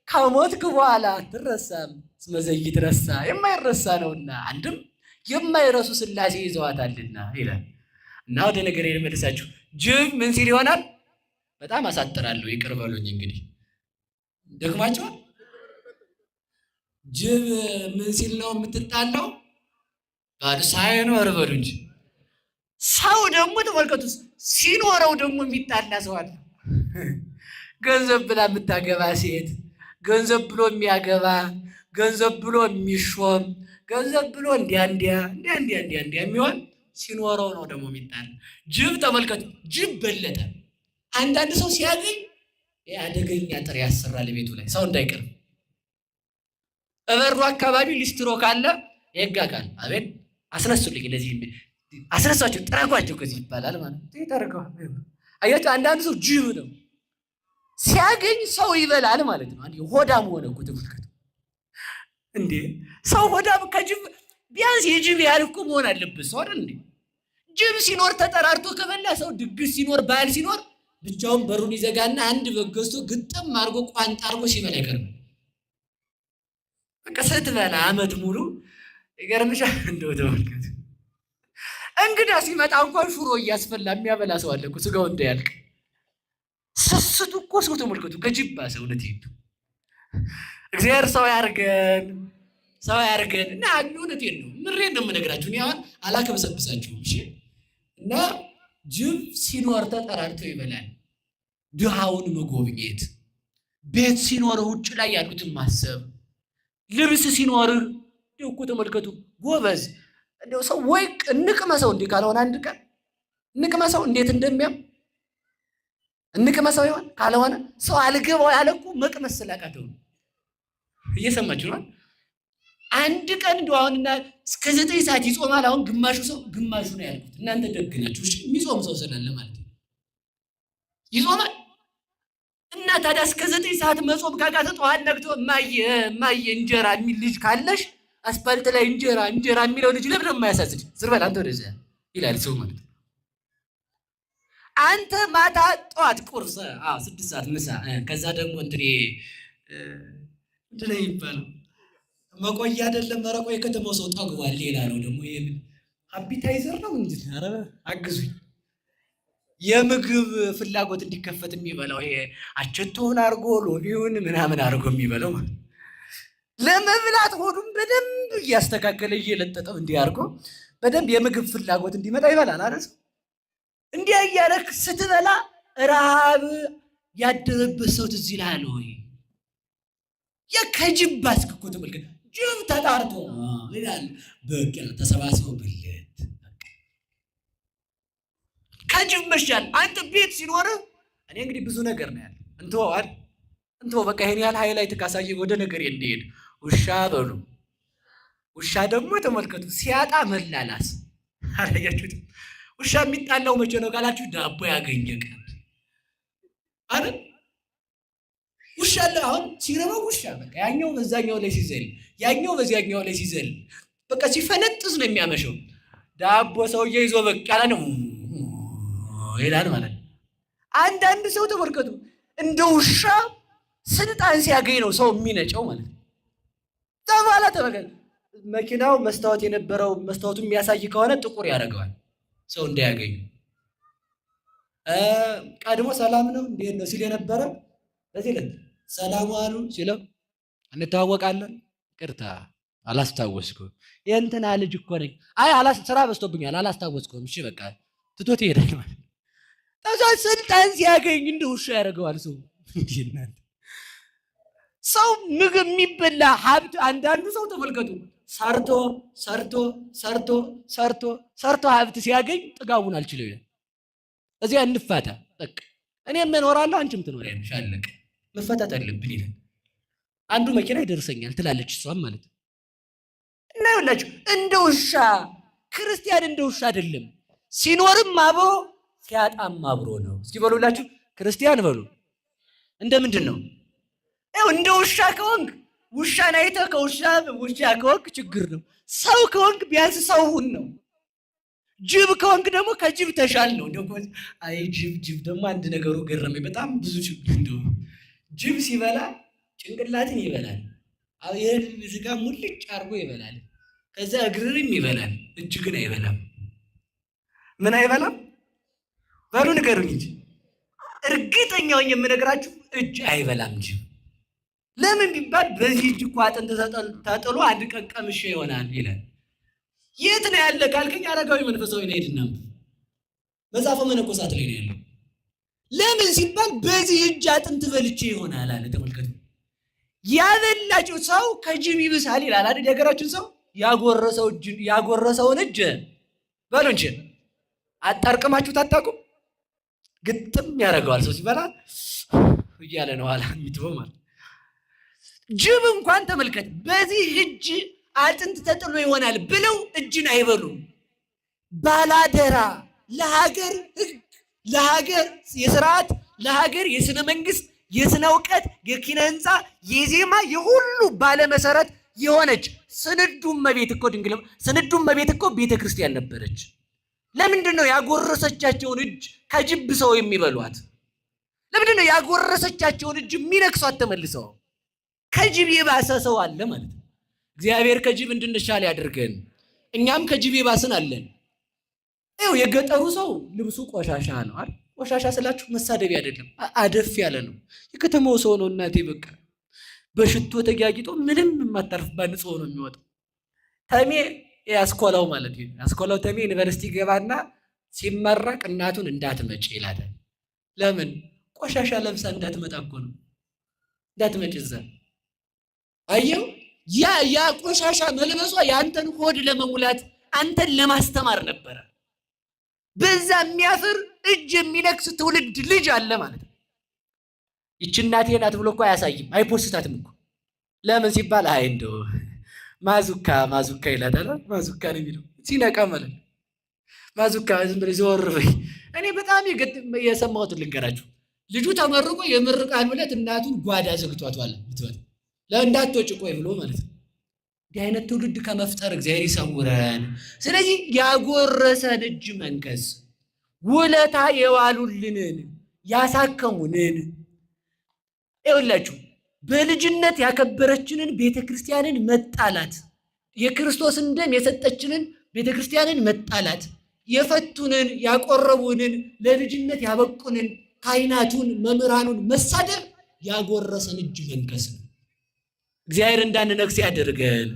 ከሞትክ በኋላ አትረሳም። ስመዘይት ረሳ የማይረሳ ነውና አንድም የማይረሱ ሥላሴ ይዘዋታልና ይላል። እና ወደ ነገር ልመልሳችሁ። ጅብ ምን ሲል ይሆናል? በጣም አሳጥራለሁ፣ ይቅር በሉኝ። እንግዲህ ደክማቸዋል። ጅብ ምን ሲል ነው የምትጣላው? ሳይኖር በሉ እንጂ። ሰው ደግሞ ተመልከቱ፣ ሲኖረው ደግሞ የሚጣላ ሰው አለ። ገንዘብ ብላ የምታገባ ሴት ገንዘብ ብሎ የሚያገባ፣ ገንዘብ ብሎ የሚሾም፣ ገንዘብ ብሎ እንዲያ የሚሆን ሲኖረው ነው ደግሞ የሚጣል። ጅብ ተመልከቱ፣ ጅብ በለጠ። አንዳንድ ሰው ሲያገኝ አደገኛ ጥሪ ያሰራል ቤቱ ላይ ሰው እንዳይቀርብ። እበሩ አካባቢ ሊስትሮ ካለ ይጋጋል። አቤት አስነሱልኝ፣ እንደዚህ አስነሳቸው፣ ጥራጓቸው ከዚህ ይባላል ማለት ነው። ይተርገው አያችሁ። አንዳንድ ሰው ጅብ ነው፣ ሲያገኝ ሰው ይበላል ማለት ነው። አንዴ ሆዳም ሆነ እኮ ተመልከቱ እንዴ! ሰው ሆዳም ከጅብ ቢያንስ የጅብ ያህል እኮ መሆን አለበት ሰው አይደል እንዴ? ጅብ ሲኖር ተጠራርቶ ከበላ ሰው ድግስ ሲኖር ባህል ሲኖር ብቻውን በሩን ይዘጋና አንድ በግ ገዝቶ ግጥም አድርጎ ቋንጣ አድርጎ ሲበላ ይቀርባል። በቃ ስትበላ ዓመት ሙሉ ይገርምሻል። እንደው ተመልከቱ፣ እንግዳ ሲመጣ እንኳን ሹሮ እያስፈላ የሚያበላ ሰው አለ እኮ ስጋው እንዳያልቅ። ስስቱ እኮ ሰው ተመልከቱ፣ ከጅባ ሰውነት ይሄዱ። እግዚአብሔር ሰው ያርገን፣ ሰው ያርገን። እና እውነቴን ነው፣ ምሬን ነው የምነግራችሁ። እኔ አሁን አላከበሰብሳችሁም። እሺ። እና ጅብ ሲኖር ተጠራርቶ ይበላል። ድሃውን መጎብኘት፣ ቤት ሲኖር ውጭ ላይ ያሉትን ማሰብ፣ ልብስ ሲኖር እንደው እኮ ተመልከቱ ጎበዝ። እንደው ሰው ወይ እንቅመሰው እንዴ ካልሆነ አንድ ቀን እንቅመሰው እንዴት እንደሚያም እንቅመሰው ይሆን ካልሆነ ሰው አልገባው ያለ እኮ መቅመስ ስላቃተው ነው። እየሰማችሁ ነው። አንድ ቀን እንደው አሁንና እስከ 9 ሰዓት ይጾማል። አሁን ግማሹ ነው ያልኩት። እናንተ ደግ ናችሁ። እሺ የሚጾም ሰው ስላለ ማለት ነው ይጾማል። እና ታዲያ እስከ 9 ሰዓት መጾም ካቃተ ጠዋት ነግቶ ማየ እንጀራ የሚል ልጅ ካለሽ አስፓልት ላይ እንጀራ የሚለው ልጅ ለምን የማያሳስድ ዝም በል አንተ ወደዚያ ይላል ሰው ማለት ነው። አንተ ማታ ጠዋት ቁርስ 6 ሰዓት ምሳ፣ ከዛ ደግሞ እንትኔ እንትን ይባላል መቆያ አይደለም መረቆ። የከተማው ሰው ጠግቧል። ሌላ ነው ደግሞ አፒታይዘር ነው እንጂ ኧረ አግዙኝ። የምግብ ፍላጎት እንዲከፈት የሚበላው ይሄ አቸቶውን አድርጎ ሎቢውን ምናምን አድርጎ የሚበላው ማለት ለመብላት ሆዱን በደንብ እያስተካከለ እየለጠጠው እንዲህ አድርጎ በደንብ የምግብ ፍላጎት እንዲመጣ ይበላል አይደል? እንዲያ እያደረክ ስትበላ ረሃብ ያደረበት ሰው ትዝ ይልሃል ወይ? የከጅብ ባስክ እኮ ተመልከት። ጅብ ተጣርቶ ይላል በቃ ተሰባስበው ብልት ከጅብ መሻል። አንተ ቤት ሲኖር እኔ እንግዲህ ብዙ ነገር ነው ያለ እንተው በቃ ይሄን ያህል ሃይላይት ካሳየ ወደ ነገር እንዲሄድ ውሻ በሉ። ውሻ ደግሞ ተመልከቱ ሲያጣ መላላስ አላያችሁት? ውሻ የሚጣላው መቼ ነው ካላችሁ ዳቦ ያገኘ ቀን አይደል? ውሻ አለ አሁን ሲረበው ውሻ በቃ ያኛው በዛኛው ላይ ሲዘል ያኛው በዚያኛው ላይ ሲዘል በቃ ሲፈነጥዝ ነው የሚያመሸው። ዳቦ ሰውዬ ይዞ በቃ ያለ ነው ይላል ማለት ነው። አንዳንድ ሰው ተመልከቱ እንደ ውሻ ስልጣን ሲያገኝ ነው ሰው የሚነጨው ማለት ነው። ተባላ ተመልከቱ መኪናው መስታወት የነበረው መስታወቱ የሚያሳይ ከሆነ ጥቁር ያደርገዋል ሰው እንዳያገኙ። ቀድሞ ሰላም ነው እንዴት ነው ሲል የነበረ በዚህ ዕለት ሰላም አሉ ሲለው እንተዋወቃለን፣ ቅርታ አላስታወስኩም፣ የእንትና ልጅ እኮ ነኝ። አይ ስራ በዝቶብኛል አላስታወስኩም። እሺ በቃ ትቶት ይሄዳል ማለት ነው። ተዛ ስልጣን ሲያገኝ እንደ ውሻ ያደርገዋል ሰው። እንዴት ሰው ምግብ የሚበላ ሀብት አንዳንዱ ሰው ተመልከቱ ሰርቶ ሰርቶ ሰርቶ ሰርቶ ሰርቶ ሀብት ሲያገኝ ጥጋቡን አልችለው ይላል። እዚያ እንፋታ በቃ እኔም እኖራለሁ አንቺም ትኖሪያለሽ አለቀ፣ መፈታት አለብን ይላል። አንዱ መኪና ይደርሰኛል ትላለች እሷም ማለት ነው። እና ይኸውላችሁ እንደ ውሻ ክርስቲያን እንደ ውሻ አይደለም። ሲኖርም አብሮ ሲያጣም አብሮ ነው። እስኪ በሉላችሁ ክርስቲያን በሉ እንደ ምንድን ነው? ይኸው እንደ ውሻ ከሆንክ ውሻን አይተህ ውሻ ከሆንክ ችግር ነው። ሰው ከሆንክ ቢያንስ ሰው ሁን ነው። ጅብ ከሆንክ ደግሞ ከጅብ ተሻል ነው። አይ ጅብ ደግሞ አንድ ነገሩ ገረመኝ። በጣም ብዙ ችግር እንደው ጅብ ሲበላ ጭንቅላትን ይበላል፣ ይሄን ስጋ ሙልጭ አድርጎ ይበላል፣ ከዛ እግርንም ይበላል፣ እጅ ግን አይበላም። ምን አይበላም? በሉ ንገሩኝ እንጂ እርግጠኛው የምነግራችሁ እጅ አይበላም ጅብ። ለምን ቢባል በዚህ እጅ እኮ አጥንት ተጥሎ አንድ ቀን ቀምሼ ይሆናል ይላል። የት ነው ያለ ካልከኝ አረጋዊ መንፈሳዊ ነው ሄድና መጽሐፈ መነኮሳት ላይ ነው ያለው። ለምን ሲባል በዚህ እጅ አጥንት በልቼ ይሆናል አለ። ተመልከቱ ያበላችው ሰው ከጅብ ይብሳል ይላል አይደል? የሀገራችን ሰው ያጎረሰውን እጅ በሉ እንጂ አጣርቅማችሁ ታጣቁም ግጥም ያደርገዋል። ሰው ሲበላ እያለ ነው ኋላ የሚትበው ማለት። ጅብ እንኳን ተመልከት፣ በዚህ እጅ አጥንት ተጥሎ ይሆናል ብለው እጅን አይበሉም። ባላደራ ለሀገር ሕግ፣ ለሀገር የስርዓት፣ ለሀገር የስነ መንግስት፣ የስነ እውቀት፣ የኪነ ህንፃ፣ የዜማ የሁሉ ባለመሰረት የሆነች ስንዱ እመቤት እኮ ድንግል ስንዱ እመቤት እኮ ቤተ ክርስቲያን ነበረች። ለምንድን ነው ያጎረሰቻቸውን እጅ ከጅብ ሰው የሚበሏት? ለምንድን ነው ያጎረሰቻቸውን እጅ የሚነክሷት? ተመልሰው ከጅብ የባሰ ሰው አለ ማለት ነው። እግዚአብሔር ከጅብ እንድንሻል ያድርገን። እኛም ከጅብ የባስን አለን። ይኸው የገጠሩ ሰው ልብሱ ቆሻሻ ነው አይደል? ቆሻሻ ስላችሁ መሳደብ አይደለም፣ አደፍ ያለ ነው። የከተማው ሰው ነው እናቴ በቃ በሽቶ ተጋጊጦ ምንም የማታርፍባት ንጹህ ነው የሚወጣው። ተሜ ያስኮላው ማለት ነው። ያስኮላው ተሜ ዩኒቨርሲቲ ገባና ሲመረቅ እናቱን እንዳትመጭ ይላል። ለምን? ቆሻሻ ለብሳ እንዳትመጣ እኮ ነው። እንዳትመጭ እዛ አየው። ያ ቆሻሻ መልበሷ የአንተን ሆድ ለመሙላት አንተን ለማስተማር ነበረ። በዛ የሚያፍር እጅ የሚነክስ ትውልድ ልጅ አለ ማለት ነው። ይቺ እናቴ ናት ብሎ እኮ አያሳይም፣ አይፖስታትም እኮ። ለምን ሲባል አይ እንደው ማዙካ ይላታል። ማዙካ ነው የሚለው ሲነቃ ማለት ነው። ማዙካ ዝም ብለህ ዘወር በይ። እኔ በጣም የሰማሁትን ልንገራችሁ። ልጁ ተመርቆ የምርቃን ዕለት እናቱን ጓዳ ዘግቷታል ብትበል ለእንዳትወጪ ቆይ ብሎ ማለት ነው። እንዲህ አይነት ትውልድ ከመፍጠር እግዚአብሔር ይሰውረን። ስለዚህ ያጎረሰን እጅ መንከስ፣ ውለታ የዋሉልንን ያሳከሙንን ይኸውላችሁ በልጅነት ያከበረችንን ቤተክርስቲያንን መጣላት፣ የክርስቶስን ደም የሰጠችንን ቤተክርስቲያንን መጣላት፣ የፈቱንን ያቆረቡንን ለልጅነት ያበቁንን ካህናቱን መምህራኑን መሳደብ ያጎረሰን እጅ መንከስ ነው። እግዚአብሔር እንዳንነክስ ያደርገን።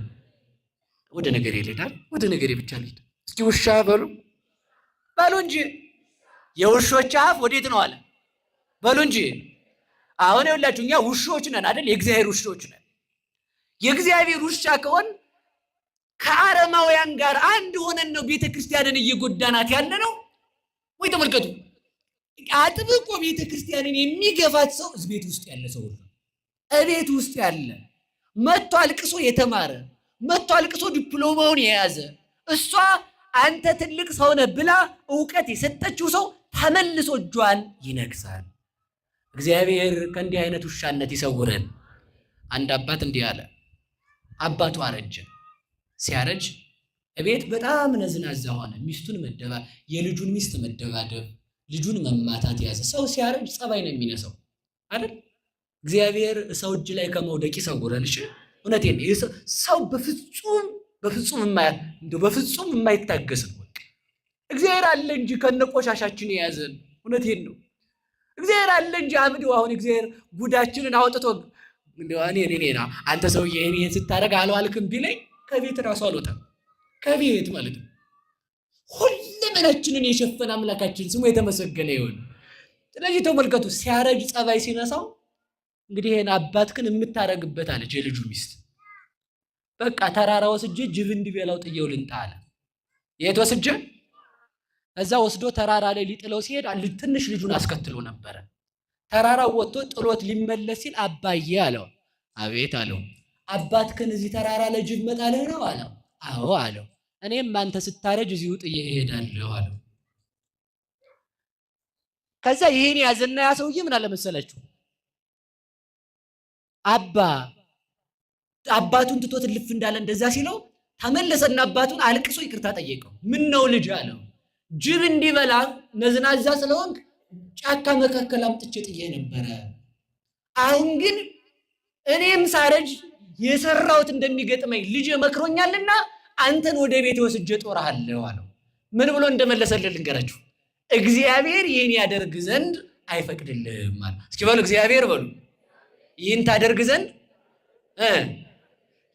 ወደ ነገር ይሄዳል። ወደ ነገር ብቻ ልሂድ። እስኪ ውሻ በሉ እንጂ የውሾች አፍ ወዴት ነው አለ በሉ እንጂ። አሁን ይኸውላችሁ እኛ ውሾች ነን አይደል? የእግዚአብሔር ውሾች ነን። የእግዚአብሔር ውሻ ከሆን ከአረማውያን ጋር አንድ ሆነን ነው ቤተክርስቲያንን እየጎዳናት ያለ ነው ወይ? ተመልከቱ። አጥብቆ ቤተክርስቲያንን የሚገፋት ሰው ቤት ውስጥ ያለ ሰው ነው። እቤት ውስጥ ያለ መጥቶ አልቅሶ የተማረ መጥቶ አልቅሶ ዲፕሎማውን የያዘ እሷ አንተ ትልቅ ሰው ነህ ብላ ዕውቀት የሰጠችው ሰው ተመልሶ እጇን ይነክሳል። እግዚአብሔር ከእንዲህ አይነት ውሻነት ይሰውረን። አንድ አባት እንዲህ አለ። አባቱ አረጀ። ሲያረጅ እቤት በጣም ነዝናዛ ሆነ። ሚስቱን የልጁን ሚስት መደባደብ፣ ልጁን መማታት ያዘ። ሰው ሲያረጅ ጸባይ ነው የሚነሳው አይደል? እግዚአብሔር ሰው እጅ ላይ ከመውደቅ ይሰውረን። እሺ እውነቴን ነው። ሰው በፍጹም የማይታገስ ነው። እግዚአብሔር አለ እንጂ ከነቆሻሻችን የያዘን። እውነቴን ነው። እግዚአብሔር አለ እንጂ አምዲው አሁን እግዚአብሔር ጉዳችንን አውጥቶ እኔ አንተ ሰውዬ ይሄን ስታደርግ አልዋልክም ቢለኝ ከቤት ራሱ አልወጣም። ከቤት ማለት ነው። ሁለመናችንን የሸፈነ አምላካችን ስሙ የተመሰገነ ይሁን። ስለዚህ ተመልከቱ፣ ሲያረጅ ጸባይ ሲነሳው እንግዲህ ይሄን አባትክን የምታረግበት አለች የልጁ ሚስት። በቃ ተራራ ወስጄ ጅብ እንዲበላው ጥየው ልንጣ አለ። የት ወስጄ? እዛ ወስዶ ተራራ ላይ ሊጥለው ሲሄድ ትንሽ ልጁን አስከትሎ ነበረ። ተራራው ወጥቶ ጥሎት ሊመለስ ሲል አባዬ አለው። አቤት አለው። አባትክን እዚህ ተራራ ላይ ጅብ መጣልህ ነው አለው። አዎ አለው። እኔም አንተ ስታረጅ እዚሁ ጥዬ እሄዳለሁ አለው። ከዛ ይሄን ያዘና ያ ሰውዬ ምን አለ መሰላችሁ? አባቱን ትቶት ልፍ እንዳለ እንደዛ ሲለው ተመለሰና አባቱን አልቅሶ ይቅርታ ጠየቀው። ምን ነው ልጅ አለው። ጅብ እንዲበላ ነዝናዛ ስለሆንክ ጫካ መካከል አምጥቼ ጥዬ ነበረ። አሁን ግን እኔም ሳረጅ የሰራሁት እንደሚገጥመኝ ልጅ መክሮኛልና አንተን ወደ ቤት ወስጄ ጦርሃለሁ አለው። ምን ብሎ እንደመለሰልን ልንገራችሁ። እግዚአብሔር ይህን ያደርግ ዘንድ አይፈቅድልህም አለ። እስኪ በሉ እግዚአብሔር በሉ ይህን ታደርግ ዘንድ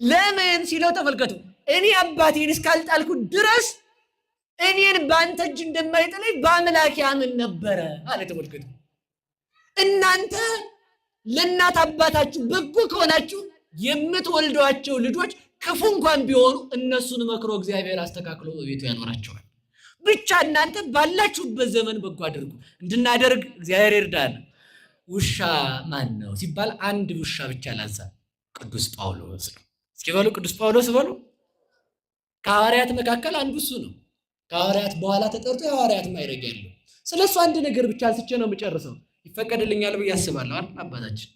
ለምን ሲለው ተመልከቱ። እኔ አባቴን እስካልጣልኩት ድረስ እኔን በአንተ እጅ እንደማይጥለኝ በአምላክ ያምን ነበረ አለ። ተመልከቱ። እናንተ ለእናት አባታችሁ በጎ ከሆናችሁ የምትወልዷቸው ልጆች ክፉ እንኳን ቢሆኑ እነሱን መክሮ እግዚአብሔር አስተካክሎ በቤቱ ያኖራቸዋል። ብቻ እናንተ ባላችሁበት ዘመን በጎ አድርጉ። እንድናደርግ እግዚአብሔር ይርዳን። ውሻ ማን ነው ሲባል አንድ ውሻ ብቻ ላንሳ፣ ቅዱስ ጳውሎስ ነው። እስኪ በሉ ቅዱስ ጳውሎስ በሉ። ከሐዋርያት መካከል አንዱ እሱ ነው። ከሐዋርያት በኋላ ተጠርቶ የሐዋርያት ማዕረግ ያለው። ስለሱ አንድ ነገር ብቻ አንስቼ ነው የምጨርሰው። ይፈቀድልኛል ብዬ አስባለሁ አይደል አባታችን?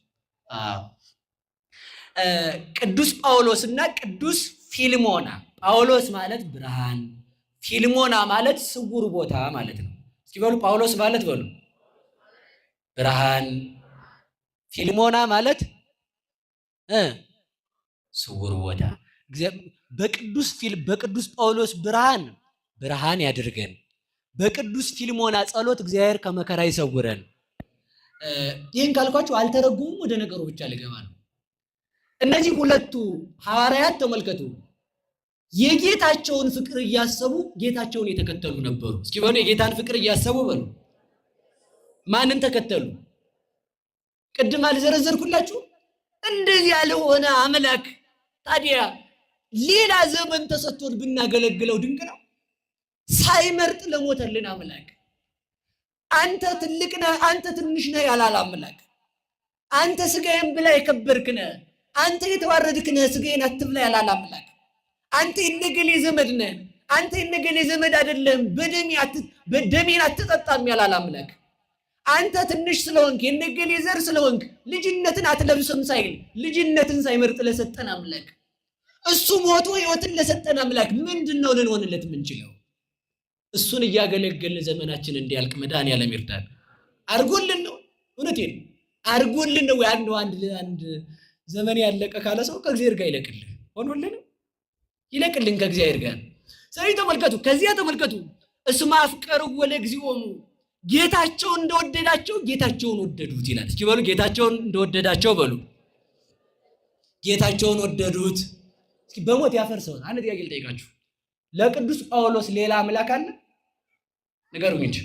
ቅዱስ ጳውሎስ እና ቅዱስ ፊልሞና። ጳውሎስ ማለት ብርሃን፣ ፊልሞና ማለት ስውር ቦታ ማለት ነው። እስኪ በሉ ጳውሎስ ማለት በሉ ብርሃን፣ ፊልሞና ማለት ስውር ቦታ። በቅዱስ ጳውሎስ ብርሃን ያድርገን፣ በቅዱስ ፊልሞና ጸሎት እግዚአብሔር ከመከራ ይሰውረን። ይህን ካልኳችሁ አልተረጉሙም። ወደ ነገሩ ብቻ ልገባ ነው። እነዚህ ሁለቱ ሐዋርያት ተመልከቱ፣ የጌታቸውን ፍቅር እያሰቡ ጌታቸውን የተከተሉ ነበሩ። እስኪ በሉ የጌታን ፍቅር እያሰቡ በሉ። ማንን ተከተሉ? ቅድም አልዘረዘርኩላችሁ? እንደዚህ ያልሆነ አምላክ ታዲያ ሌላ ዘመን ተሰጥቶን ብናገለግለው ድንቅ ነው። ሳይመርጥ ለሞተልን አምላክ አንተ ትልቅ ነህ፣ አንተ ትንሽ ነህ ያላል አምላክ። አንተ ስጋዬን ብላ የከበርክ ነህ፣ አንተ የተዋረድክ ነህ፣ ስጋዬን አትብላ ያላል አምላክ። አንተ የነገሌ ዘመድ ነህ፣ አንተ የነገሌ ዘመድ አይደለም፣ በደሜን አትጠጣም ያላል አምላክ። አንተ ትንሽ ስለሆንክ የነገሌ ዘር ስለሆንክ ልጅነትን አትለብስም ሳይል ልጅነትን ሳይመርጥ ለሰጠን አምላክ፣ እሱ ሞቶ ሕይወትን ለሰጠን አምላክ ምንድነው ልንሆንለት የምንችለው? እሱን እያገለገልን ዘመናችን እንዲያልቅ መድኃኒዓለም ይርዳን። አርጎልን ነው፣ እውነቴን አርጎልን ነው። አንድ ዘመን ያለቀ ካለ ሰው ከእግዚአብሔር ጋር ይለቅልን፣ ሆኖልን ይለቅልን ከእግዚአብሔር ጋር። ስለዚህ ተመልከቱ፣ ከዚያ ተመልከቱ፣ እስመ አፍቀርዎ ለእግዚኦሙ፣ ጌታቸውን እንደወደዳቸው ጌታቸውን ወደዱት ይላል። እስኪ በሉ ጌታቸውን እንደወደዳቸው በሉ። ጌታቸውን ወደዱት። እስኪ በሞት ያፈርሰውን አንድ ጥያቄ ልጠይቃችሁ። ለቅዱስ ጳውሎስ ሌላ አምላክ አለ? ንገሩኝ እንጂ።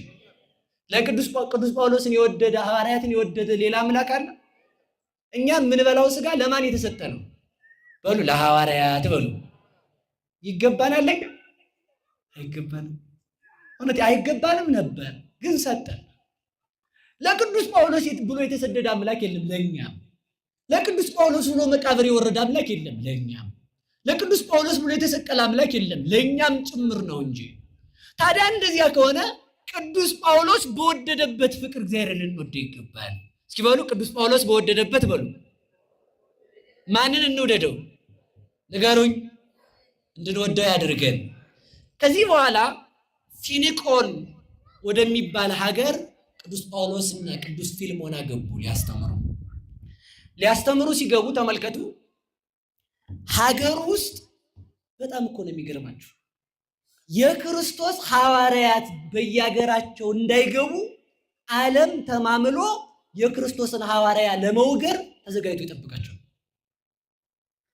ለቅዱስ ጳውሎስን የወደደ ሐዋርያትን የወደደ ሌላ አምላክ አለ? እኛ የምንበላው ስጋ ለማን የተሰጠ ነው? በሉ ለሐዋርያት በሉ። ይገባናል? አይገባንም። እውነት አይገባንም ነበር፣ ግን ሰጠን። ለቅዱስ ጳውሎስ ብሎ የተሰደደ አምላክ የለም ለእኛም። ለቅዱስ ጳውሎስ ብሎ መቃብር የወረደ አምላክ የለም ለእኛም። ለቅዱስ ጳውሎስ ብሎ የተሰቀለ አምላክ የለም ለእኛም ጭምር ነው እንጂ። ታዲያ እንደዚያ ከሆነ ቅዱስ ጳውሎስ በወደደበት ፍቅር እግዚአብሔርን ልንወደው ይገባል። እስኪ በሉ ቅዱስ ጳውሎስ በወደደበት በሉ። ማንን እንውደደው? ንገሩኝ። እንድንወደው ያድርገን። ከዚህ በኋላ ፊኒቆን ወደሚባል ሀገር ቅዱስ ጳውሎስና ቅዱስ ፊልሞና ገቡ ሊያስተምሩ ሲገቡ ተመልከቱ። ሀገር ውስጥ በጣም እኮ ነው የሚገርማችሁ። የክርስቶስ ሐዋርያት በየሀገራቸው እንዳይገቡ ዓለም ተማምሎ የክርስቶስን ሐዋርያ ለመውገር ተዘጋጅቶ ይጠብቃቸው።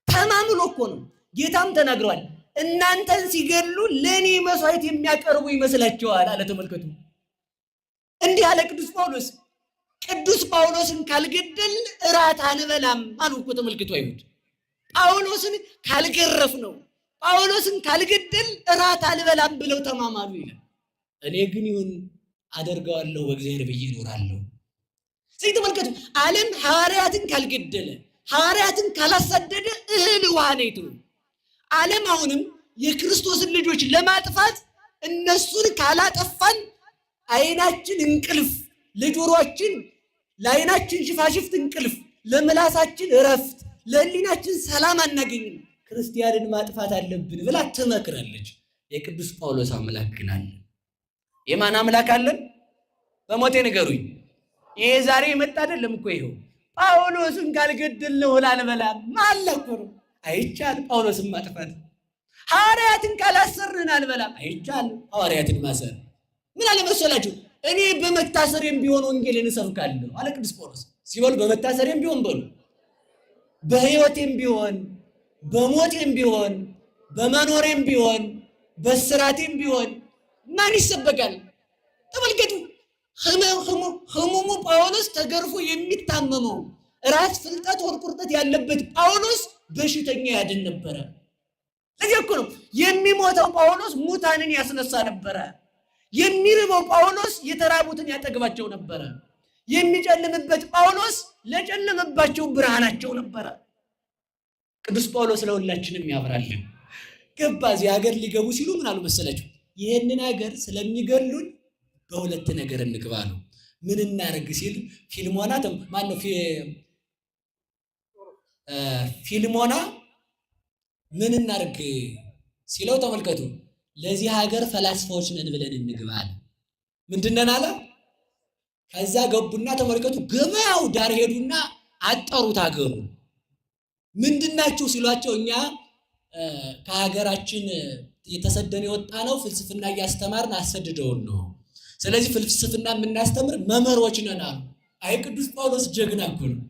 ተማምሎ እኮ ነው። ጌታም ተናግሯል። እናንተን ሲገሉ ለእኔ መስዋዕት የሚያቀርቡ ይመስላችኋል አለ። ተመልከቱ። እንዲህ አለ ቅዱስ ጳውሎስ። ቅዱስ ጳውሎስን ካልገደል እራት አንበላም አሉ እኮ ተመልክቶ አይሁድ። ጳውሎስን ካልገረፍ ነው ጳውሎስን ካልገደል እራት አልበላም ብለው ተማማሉ ይላል። እኔ ግን ይሁን አደርገዋለሁ በእግዚአብሔር ብዬ እኖራለሁ። ስለዚህ ተመልከቱ፣ ዓለም ሐዋርያትን ካልገደለ ሐዋርያትን ካላሳደደ እህል ውሃ ነው የተው። ዓለም አሁንም የክርስቶስን ልጆች ለማጥፋት እነሱን ካላጠፋን አይናችን እንቅልፍ፣ ለጆሮአችን ለአይናችን ሽፋሽፍት እንቅልፍ፣ ለምላሳችን እረፍት፣ ለህሊናችን ሰላም አናገኝም። ክርስቲያንን ማጥፋት አለብን ብላ ትመክራለች። የቅዱስ ጳውሎስ አምላክ ግን አለ። የማን አምላክ አለን? በሞቴ ንገሩኝ። ይሄ ዛሬ የመጣ አይደለም እኮ። ይሄው ጳውሎስን ካልገደልነው እህል አንበላም ማለኩ ነው። አይቻል ጳውሎስን ማጥፋት። ሐዋርያትን ካላሰርን አንበላም። አይቻል ሐዋርያትን ማሰር። ምን አለ መሰላችሁ? እኔ በመታሰሬም ቢሆን ወንጌልን እሰብካለሁ አለ ቅዱስ ጳውሎስ። ሲበሉ በመታሰሬም ቢሆን በሉ፣ በህይወቴም ቢሆን፣ በሞቴም ቢሆን፣ በመኖሬም ቢሆን፣ በስራቴም ቢሆን ማን ይሰበካል? ተመልከቱ። ህሙሙ ጳውሎስ ተገርፎ የሚታመመው ራስ ፍልጠት ወር ቁርጠት ያለበት ጳውሎስ በሽተኛ ያድን ነበረ። ለዚህ እኮ ነው የሚሞተው ጳውሎስ ሙታንን ያስነሳ ነበረ። የሚርበው ጳውሎስ የተራቡትን ያጠግባቸው ነበረ። የሚጨልምበት ጳውሎስ ለጨለመባቸው ብርሃናቸው ነበረ። ቅዱስ ጳውሎስ ለሁላችንም ያብራልን። ገባ እዚህ ሀገር ሊገቡ ሲሉ ምን አሉ መሰላችሁ? ይህንን ሀገር ስለሚገሉን በሁለት ነገር እንግባ ነው። ምን እናደርግ ሲል ፊልሞና ማነው ፊልሞና ምን እናደርግ ሲለው ተመልከቱ፣ ለዚህ ሀገር ፈላስፋዎች ነን ብለን እንግባ አለ። ምንድን ነን አለ? ከዛ ገቡና ተመልከቱ፣ ገበያው ዳር ሄዱና አጠሩት ሀገሩ። ምንድናችሁ ሲሏቸው እኛ ከሀገራችን የተሰደን የወጣ ነው፣ ፍልስፍና እያስተማርን አሰድደውን ነው። ስለዚህ ፍልስፍና የምናስተምር መምህሮች ነን አሉ። አይ ቅዱስ ጳውሎስ ጀግና እኮ ነው።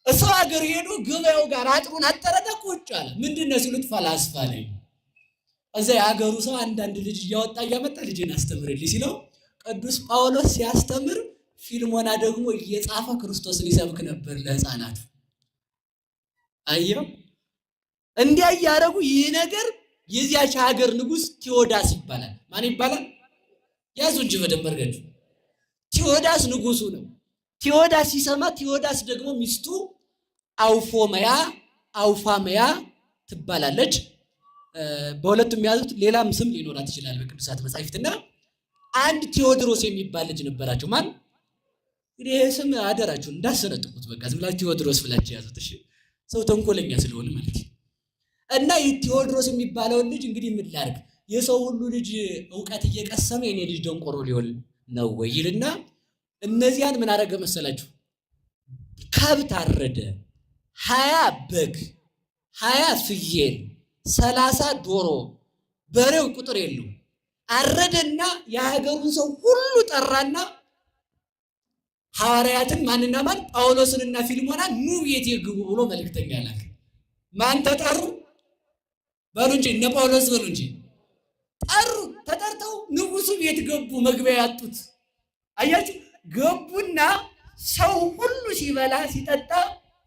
እሰው ሀገር ሄዶ ገበያው ጋር አጥሩን አጠረና ቁጭ አለ። ምንድነው ሲሉት ፈላስፋ ነኝ። እዛ የሀገሩ ሰው አንዳንድ ልጅ እያወጣ እያመጣ ልጅን አስተምርልኝ ሲለው ቅዱስ ጳውሎስ ሲያስተምር ፊልሞና ደግሞ እየጻፈ ክርስቶስን ይሰብክ ነበር ለሕፃናቱ። አየው እንዲያ እያደረጉ ይህ ነገር የዚያች ሀገር ንጉሥ ቴዎዳስ ይባላል። ማን ይባላል? ያዙ እንጂ በደንብ አድርጋችሁ። ቴዎዳስ ንጉሱ ነው። ቴዎዳስ ሲሰማ ቴዎዳስ ደግሞ ሚስቱ አውፋመያ ትባላለች። በሁለቱም ያዙት ሌላም ስም ሊኖራት ይችላል በቅዱሳት መጻሕፍትና አንድ ቴዎድሮስ የሚባል ልጅ ነበራቸው። ማን እንግዲህ ይሄ ስም አደራችሁን እንዳሰነጥቁት፣ በቃ ዝም ብላችሁ ቴዎድሮስ ብላችሁ ያዙት። እሺ ሰው ተንኮለኛ ስለሆነ ማለት ነው። እና ይህ ቴዎድሮስ የሚባለውን ልጅ እንግዲህ ምን ላድርግ፣ የሰው ሁሉ ልጅ እውቀት እየቀሰመ የኔ ልጅ ደንቆሮ ሊሆን ነው ወይ ይልና እነዚያን ምን አደረገ መሰላችሁ? ከብት አረደ። 20 በግ፣ 20 ፍየል፣ 30 ዶሮ፣ በሬው ቁጥር የለው አረደና የሀገሩን ሰው ሁሉ ጠራና ሐዋርያትን ማንና ማን ጳውሎስንና ፊልሞናን ኑ ቤቴ ግቡ ብሎ መልእክተኛ ላከ። ማን ተጠሩ? በሉ እንጂ እነ ጳውሎስ በሉ እንጂ ጠሩ። ተጠርተው ንጉሱ ቤት ገቡ። መግቢያ ያጡት አያችሁ። ገቡና ሰው ሁሉ ሲበላ ሲጠጣ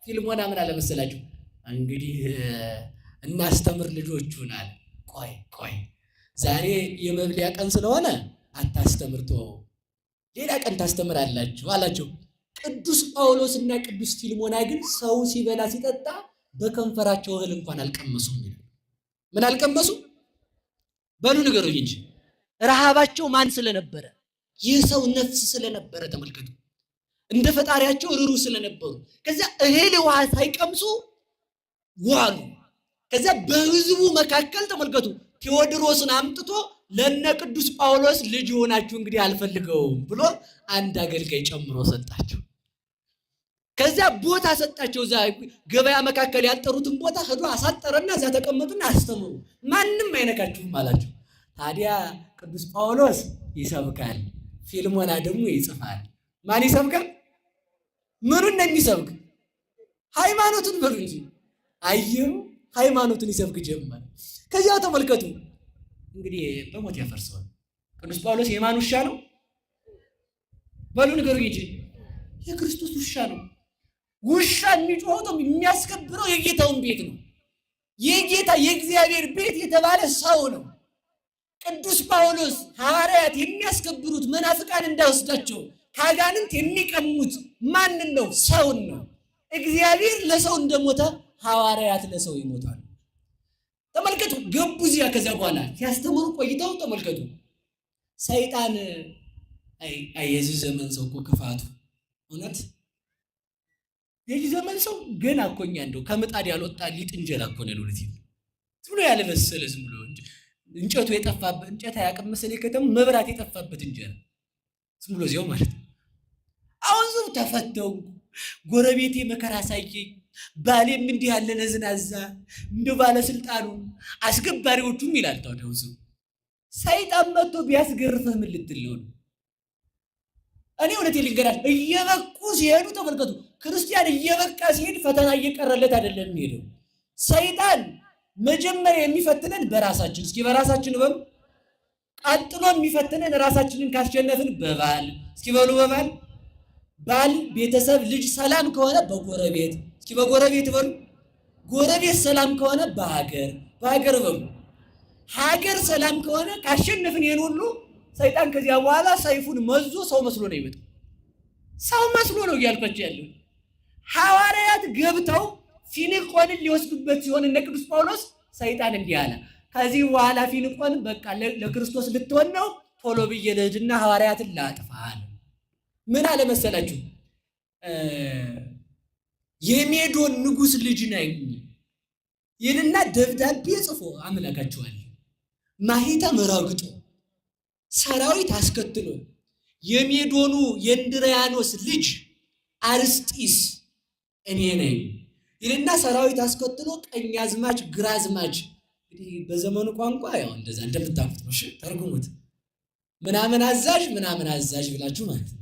ፊልሞና ምን አለ መሰላችሁ? እንግዲህ እናስተምር ልጆቹን አለ። ቆይ ዛሬ የመብሊያ ቀን ስለሆነ አታስተምርቶ፣ ሌላ ቀን ታስተምራላችሁ አላቸው። ቅዱስ ጳውሎስና ቅዱስ ፊልሞና ግን ሰው ሲበላ ሲጠጣ በከንፈራቸው እህል እንኳን አልቀመሱም። ምን አልቀመሱ? በሉ ንገሩኝ እንጂ ረሃባቸው ማን ስለነበረ? የሰው ነፍስ ስለነበረ። ተመልከቱ፣ እንደ ፈጣሪያቸው ርሩ ስለነበሩ ከዚያ እህል ውሃ ሳይቀምሱ ዋሉ። ከዚያ በሕዝቡ መካከል ተመልከቱ ቴዎድሮስን አምጥቶ ለነ ቅዱስ ጳውሎስ ልጅ ሆናችሁ እንግዲህ አልፈልገውም ብሎ አንድ አገልጋይ ጨምሮ ሰጣቸው። ከዚያ ቦታ ሰጣቸው። እዛ ገበያ መካከል ያጠሩትን ቦታ ሄዶ አሳጠረና እዛ ተቀመጡና አስተምሩ፣ ማንም አይነካችሁም አላቸው። ታዲያ ቅዱስ ጳውሎስ ይሰብካል፣ ፊልሞና ደግሞ ይጽፋል። ማን ይሰብካል? ምኑን ነው የሚሰብክ? ሃይማኖቱን በሉ እንጂ። አየው ሃይማኖቱን ይሰብክ ጀመር። ከዚያው ተመልከቱ እንግዲህ በሞት ያፈርሰዋል። ቅዱስ ጳውሎስ የማን ውሻ ነው? በሉ ንገሩኝ እንጂ። የክርስቶስ ውሻ ነው። ውሻ የሚጮኸው የሚያስከብረው የጌታውን ቤት ነው። የጌታ የእግዚአብሔር ቤት የተባለ ሰው ነው። ቅዱስ ጳውሎስ ሐዋርያት የሚያስከብሩት መናፍቃን እንዳይወስዳቸው ከአጋንንት የሚቀሙት ማንን ነው? ሰውን ነው። እግዚአብሔር ለሰው እንደሞተ ሐዋርያት ለሰው ይሞታሉ። ተመልከቱ ገቡ እዚያ። ከዚያ በኋላ ሲያስተምሩ ቆይተው ተመልከቱ ሰይጣን የዚህ ዘመን ሰው እኮ ክፋቱ እውነት የዚህ ዘመን ሰው ገና እኮ እኛ እንደው ከምጣድ ያልወጣ ሊጥ እንጀራ እኮ ነው ለዚህ ብሎ ያለበሰለ ዝም ብሎ እንጨቱ የጠፋበት እንጨት አያውቅም መሰለኝ ከተማ መብራት የጠፋበት እንጀራ ዝም ብሎ እዚያው ማለት ነው። አሁን ዝም ተፈተው ጎረቤቴ መከራ ሳይገኝ ባሌም እንዲህ ያለ ነዝናዛ እንደ ባለስልጣኑ አስገባሪዎቹም ይላል። ታዲያው ሰው ሰይጣን መጥቶ ቢያስገርፈህ ምን ልትለው ነው? እኔ እውነቴን ልንገራችሁ እየበቁ ሲሄዱ ተመልከቱ። ክርስቲያን እየበቃ ሲሄድ ፈተና እየቀረለት አይደለም የሚሄደው። ሰይጣን መጀመሪያ የሚፈትነን በራሳችን እስኪ በራሳችን በሉ። ቀጥሎ የሚፈትነን ራሳችንን ካስሸነፍን በባል እስኪ በሉ በባል ባል፣ ቤተሰብ፣ ልጅ ሰላም ከሆነ በጎረቤት፣ እስኪ በጎረቤት በሉ። ጎረቤት ሰላም ከሆነ በሀገር በሉ። ሀገር ሰላም ከሆነ ካሸነፍን ይሄን ሁሉ ሰይጣን ከዚያ በኋላ ሰይፉን መዞ ሰው መስሎ ነው ይመጣው። ሰው መስሎ ነው እያልኳቸው ያለው። ሐዋርያት ገብተው ፊንቆንን ሊወስዱበት ሲሆን እነ ቅዱስ ጳውሎስ ሰይጣን እንዲህ አለ፣ ከዚህ በኋላ ፊንቆን በቃ ለክርስቶስ ልትሆን ነው፣ ቶሎ ብዬ ልሂድና ሐዋርያትን ላጥፋል። ምን አለ መሰላችሁ? የሜዶን ንጉሥ ልጅ ነኝ ይልና ደብዳቤ ጽፎ አምላካቸዋል። ማኅተም ረግጦ ሰራዊት አስከትሎ የሜዶኑ የእንድርያኖስ ልጅ አርስጢስ እኔ ነኝ ይልና ሰራዊት አስከትሎ ቀኛዝማች ግራዝማች፣ እንግዲህ በዘመኑ ቋንቋ ያው እንደዛ እንደምታውቁት ነው። እሺ ተርጉሙት። ምናምን አዛዥ ብላችሁ ማለት ነው።